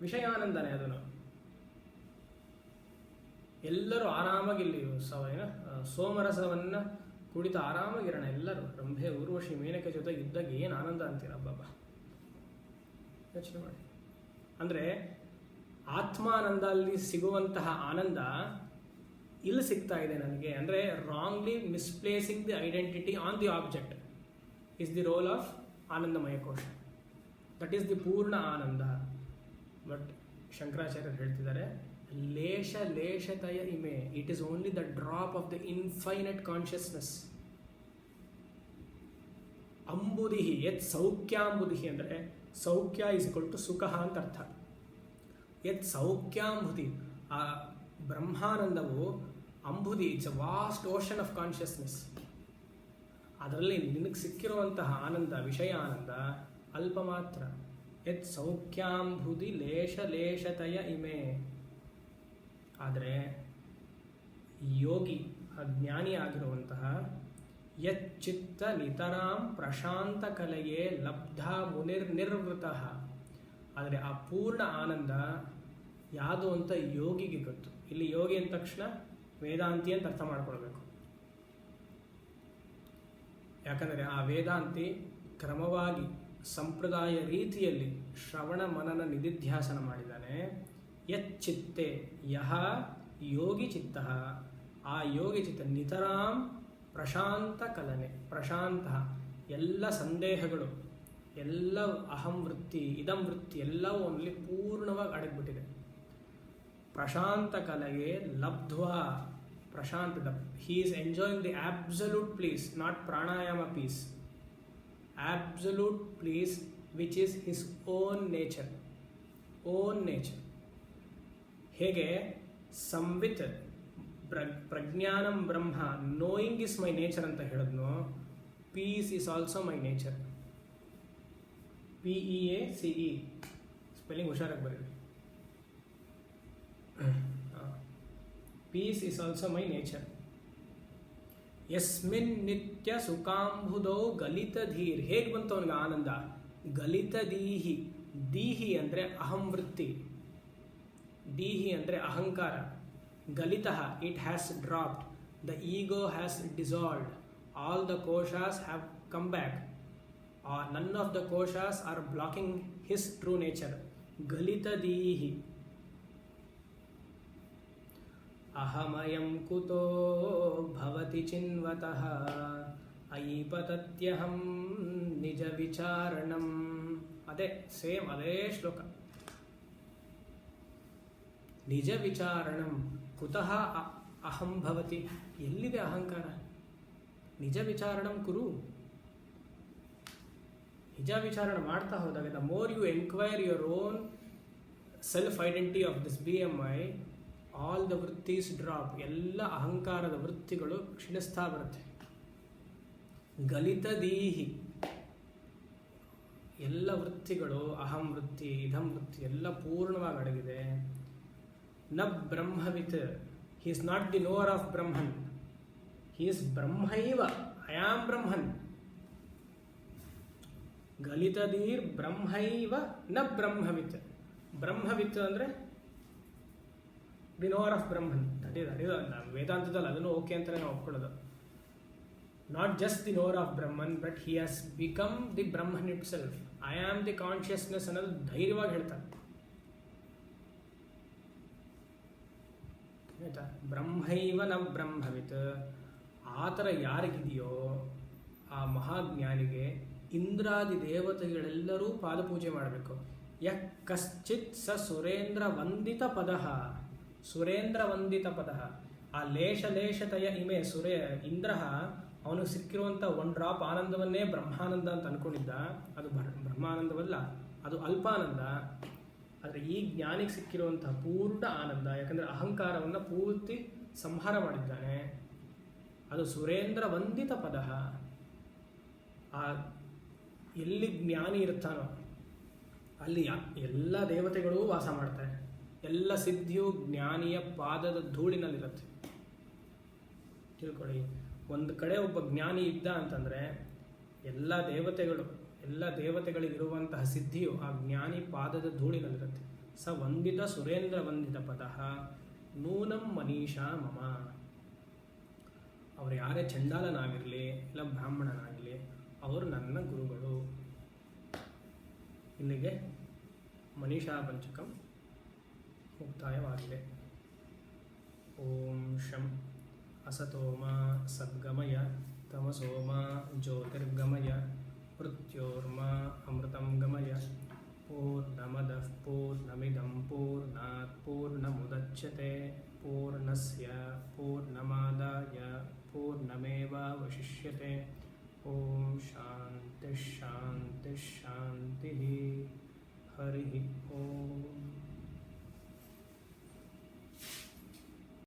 ವಿಷಯಾನಂದನೇ ಅದನ್ನು. ಎಲ್ಲರೂ ಆರಾಮಾಗಿ ಇಲ್ಲಿ ಸೋಮರಸವನ್ನು ಕುಡಿತ ಆರಾಮಾಗಿರೋಣ ಎಲ್ಲರೂ. ರಂಭೆ ಊರ್ವಶಿ ಮೇನಕೆ ಜೊತೆ ಇದ್ದಾಗ ಏನು ಆನಂದ ಅಂತೀರ ಬಾಬಾ, ಯೋಚನೆ ಮಾಡಿ. ಅಂದರೆ ಆತ್ಮಾನಂದ ಅಲ್ಲಿ ಸಿಗುವಂತಹ ಆನಂದ ಇಲ್ಲಿ ಸಿಗ್ತಾ ಇದೆ ನನಗೆ ಅಂದರೆ wrongly misplacing the identity on the object is the role of anandamaya kosha. That is the purna Ananda. But ಶಂಕರಾಚಾರ್ಯರು ಹೇಳ್ತಿದ್ದಾರೆ ಲೇಷ ಲೇಷತಯ ಇಮೆ, it is only the drop of the infinite consciousness. ಅಂಬುದಿ ಯತ್ ಸೌಖ್ಯಾಂಬುದಿ ಅಂದರೆ ಸೌಖ್ಯ ಇಸ್ ಇಕ್ವಲ್ ಟು ಸುಖ ಅಂತ ಅರ್ಥ. ಯತ್ ಸೌಖ್ಯಾಂಬುದಿ, ಆ ಬ್ರಹ್ಮಾನಂದವು ಅಂಬುದಿ, it's a vast ocean of consciousness. ಅದರಲ್ಲಿ ನಿನಗೆ ಸಿಕ್ಕಿರುವಂತಹ ಆನಂದ, ವಿಷಯ ಆನಂದ ಅಲ್ಪ ಮಾತ್ರ. ಯತ್ ಸೌಖ್ಯಾಂಬುದಿ ಲೇಷ ಲೇಷತಯ ಇಮೆ. ಆದರೆ ಯೋಗಿ, ಜ್ಞಾನಿ ಆಗಿರುವಂತಹ ಯಚ್ಚಿತ್ತ ನಿತರಾಂ ಪ್ರಶಾಂತ ಕಲೆಯೇ ಲಬ್ಧ ಮುನಿರ್ನಿರ್ವೃತಃ. ಆದರೆ ಆ ಪೂರ್ಣ ಆನಂದ ಯಾವುದು ಅಂತ ಯೋಗಿಗೆ ಗೊತ್ತು. ಇಲ್ಲಿ ಯೋಗಿ ಅಂದ ತಕ್ಷಣ ವೇದಾಂತಿ ಅಂತ ಅರ್ಥ ಮಾಡ್ಕೊಳ್ಬೇಕು. ಯಾಕಂದರೆ ಆ ವೇದಾಂತಿ ಕ್ರಮವಾಗಿ ಸಂಪ್ರದಾಯ ರೀತಿಯಲ್ಲಿ ಶ್ರವಣ ಮನನ ನಿಧಿಧ್ಯಾಸನ ಮಾಡಿದ್ದಾನೆ. ಯಚ್ಚಿತ್ತೆ ಯಹ ಯೋಗಿ ಚಿತ್ತ, ಆ ಯೋಗಿ ಚಿತ್ತ ನಿತರಾಂ ಪ್ರಶಾಂತ ಕಲನೆ, ಪ್ರಶಾಂತ, ಎಲ್ಲ ಸಂದೇಹಗಳು, ಎಲ್ಲ ಅಹಂ ವೃತ್ತಿ ಇದಂ ವೃತ್ತಿ ಎಲ್ಲವೂ ಅವನಲ್ಲಿ ಪೂರ್ಣವಾಗಿ ಅಡಗಿಬಿಟ್ಟಿದೆ. ಪ್ರಶಾಂತ ಕಲೆಗೆ ಲಬ್ಧ್ವ, ಪ್ರಶಾಂತ, he is enjoying the absolute bliss, not pranayama peace, absolute bliss which is his own nature. Own nature. ಹೇಗೆ ಸಂವಿತ್ ಪ್ರಜ್ಞಾನಂ ಬ್ರಹ್ಮ, ನೋಯಿಂಗ್ ಇಸ್ ಮೈ ನೇಚರ್ ಅಂತ ಹೇಳಿದ್ನು, peace is also my nature. PEACE spelling ಹುಷಾರಾಗಿ ಬರೀರಿ. Peace is also my nature. ಯಸ್ಮಿನ್ ನಿತ್ಯ ಸುಖಾಂಬುದೋ ಗಲಿತ ಧೀರ್. ಹೇಗೆ ಬಂತು ಅವನಿಗೆ ಆನಂದ? ಗಲಿತ ದೀಹಿ. ದೀಹಿ ಅಂದರೆ ಅಹಂ ವೃತ್ತಿ, ದೀಹಿ ಅಂದರೆ ಅಹಂಕಾರ. ಗಲಿತಃ, it has dropped, the ego has dissolved, all the koshas have come back, none of the koshas are blocking his true nature. Galita dihi. Ahamayam kuto bhavati chinvatah aipatathyaham nija vicharanam. ಅದೇ ಸೇಮ್, ಅದೇ ಶ್ಲೋಕ. ನಿಜ ವಿಚಾರಣಂ ಕುತಃ ಅಹಂ ಭವತಿ. ಎಲ್ಲಿದೆ ಅಹಂಕಾರ? ನಿಜ ವಿಚಾರಣಂ ಕುರು. ನಿಜ ವಿಚಾರಣೆ ಮಾಡ್ತಾ ಹೋದಾಗ, the more you enquire your own self identity of this BMI, all the vrittis drop. ಎಲ್ಲ ಅಹಂಕಾರದ ವೃತ್ತಿಗಳು ಕ್ಷೀಣಿಸ್ತಾ ಬರುತ್ತೆ. ಗಲಿತದೀಹಿ, ಎಲ್ಲ ವೃತ್ತಿಗಳು, ಅಹಂ ವೃತ್ತಿ ಇದಂ ವೃತ್ತಿ ಎಲ್ಲ ಪೂರ್ಣವಾಗಿ ಅಡಗಿದೆ. ನ ಬ್ರಹ್ಮವಿತ್, he is not the knower of Brahman, he is Brahmaiva, I am Brahman. ಗಲಿತದೀರ್ ಬ್ರಹ್ಮೈವ ನ ಬ್ರಹ್ಮವಿತ್. ಬ್ರಹ್ಮವಿತ್ ಅಂದರೆ ದಿ ನೋವರ್ ಆಫ್ ಬ್ರಹ್ಮನ್. ಅದು ವೇದಾಂತದಲ್ಲಿ ಅದನ್ನು ಓಕೆ ಅಂತಲೇ ನಾವು ಒಪ್ಕೊಳ್ಳೋದು. Not just the knower of Brahman, but he has become the Brahman itself. I am the consciousness ಅನ್ನೋದು ಧೈರ್ಯವಾಗಿ ಹೇಳ್ತಾರೆ. ಆಯ್ತಾ? ಬ್ರಹ್ಮೈವ ನ ಬ್ರಹ್ಮವಿತ್. ಆ ಥರ ಯಾರಿಗಿದೆಯೋ ಆ ಮಹಾಜ್ಞಾನಿಗೆ ಇಂದ್ರಾದಿ ದೇವತೆಗಳೆಲ್ಲರೂ ಪಾದಪೂಜೆ ಮಾಡಬೇಕು. ಯ ಕಶ್ಚಿತ್ ಸ ಸುರೇಂದ್ರ ವಂದಿತ ಪದ. ಸುರೇಂದ್ರ ವಂದಿತ ಪದ. ಆ ಲೇಷ ಲೇಷತಯ ಇಮೆ ಇಂದ್ರ ಅವನಿಗೆ ಸಿಕ್ಕಿರುವಂಥ ಒಂದು ಡ್ರಾಪ್ ಆನಂದವನ್ನೇ ಬ್ರಹ್ಮಾನಂದ ಅಂತ ಅಂದ್ಕೊಂಡಿದ್ದ. ಅದು ಬ್ರಹ್ಮಾನಂದವಲ್ಲ, ಅದು ಅಲ್ಪಾನಂದ. ಆದರೆ ಈ ಜ್ಞಾನಿಗೆ ಸಿಕ್ಕಿರುವಂತಹ ಪೂರ್ಣ ಆನಂದ, ಯಾಕಂದರೆ ಅಹಂಕಾರವನ್ನು ಪೂರ್ತಿ ಸಂಹಾರ ಮಾಡಿದ್ದಾನೆ, ಅದು ಸುರೇಂದ್ರ ವಂದಿತ ಪದ. ಆ ಎಲ್ಲಿ ಜ್ಞಾನಿ ಇರ್ತಾನೋ ಅಲ್ಲಿ ಎಲ್ಲ ದೇವತೆಗಳೂ ವಾಸ ಮಾಡ್ತಾರೆ. ಎಲ್ಲ ಸಿದ್ಧಿಯು ಜ್ಞಾನಿಯ ಪಾದದ ಧೂಳಿನಲ್ಲಿರುತ್ತೆ. ತಿಳ್ಕೊಳ್ಳಿ, ಒಂದು ಕಡೆ ಒಬ್ಬ ಜ್ಞಾನಿ ಇದ್ದ ಅಂತಂದರೆ ಎಲ್ಲ ದೇವತೆಗಳಿಗಿರುವಂತಹ ಸಿದ್ಧಿಯು ಆ ಜ್ಞಾನಿ ಪಾದದ ಧೂಳಿನಲ್ಲಿರುತ್ತೆ. ಸ ವಂದಿತ ಸುರೇಂದ್ರ ವಂದಿತ ಪದ ನೂನಂ ಮನೀಷಾ ಮಮ. ಅವರು ಯಾರೇ ಚಂಡಾಲನಾಗಿರಲಿ ಇಲ್ಲ ಬ್ರಾಹ್ಮಣನಾಗಲಿ, ಅವರು ನನ್ನ ಗುರುಗಳು. ಇಲ್ಲಿಗೆ ಮನೀಷಾ ಪಂಚಕಂ ಮುಕ್ತಾಯವಾಗಿದೆ. ಓಂ ಶಂ असतो मा सद्गमय तमसो मा ज्योतिर्गमय मृत्योर्मा अमृतं गमय पूर्णमदः पूर्णमिदं पूर्णात् पूर्णमुदच्यते पूर्णस्य पूर्णमादाय पूर्णमेवावशिष्यते ॐ शान्तिः शान्तिः शान्तिः हरिः ओम्।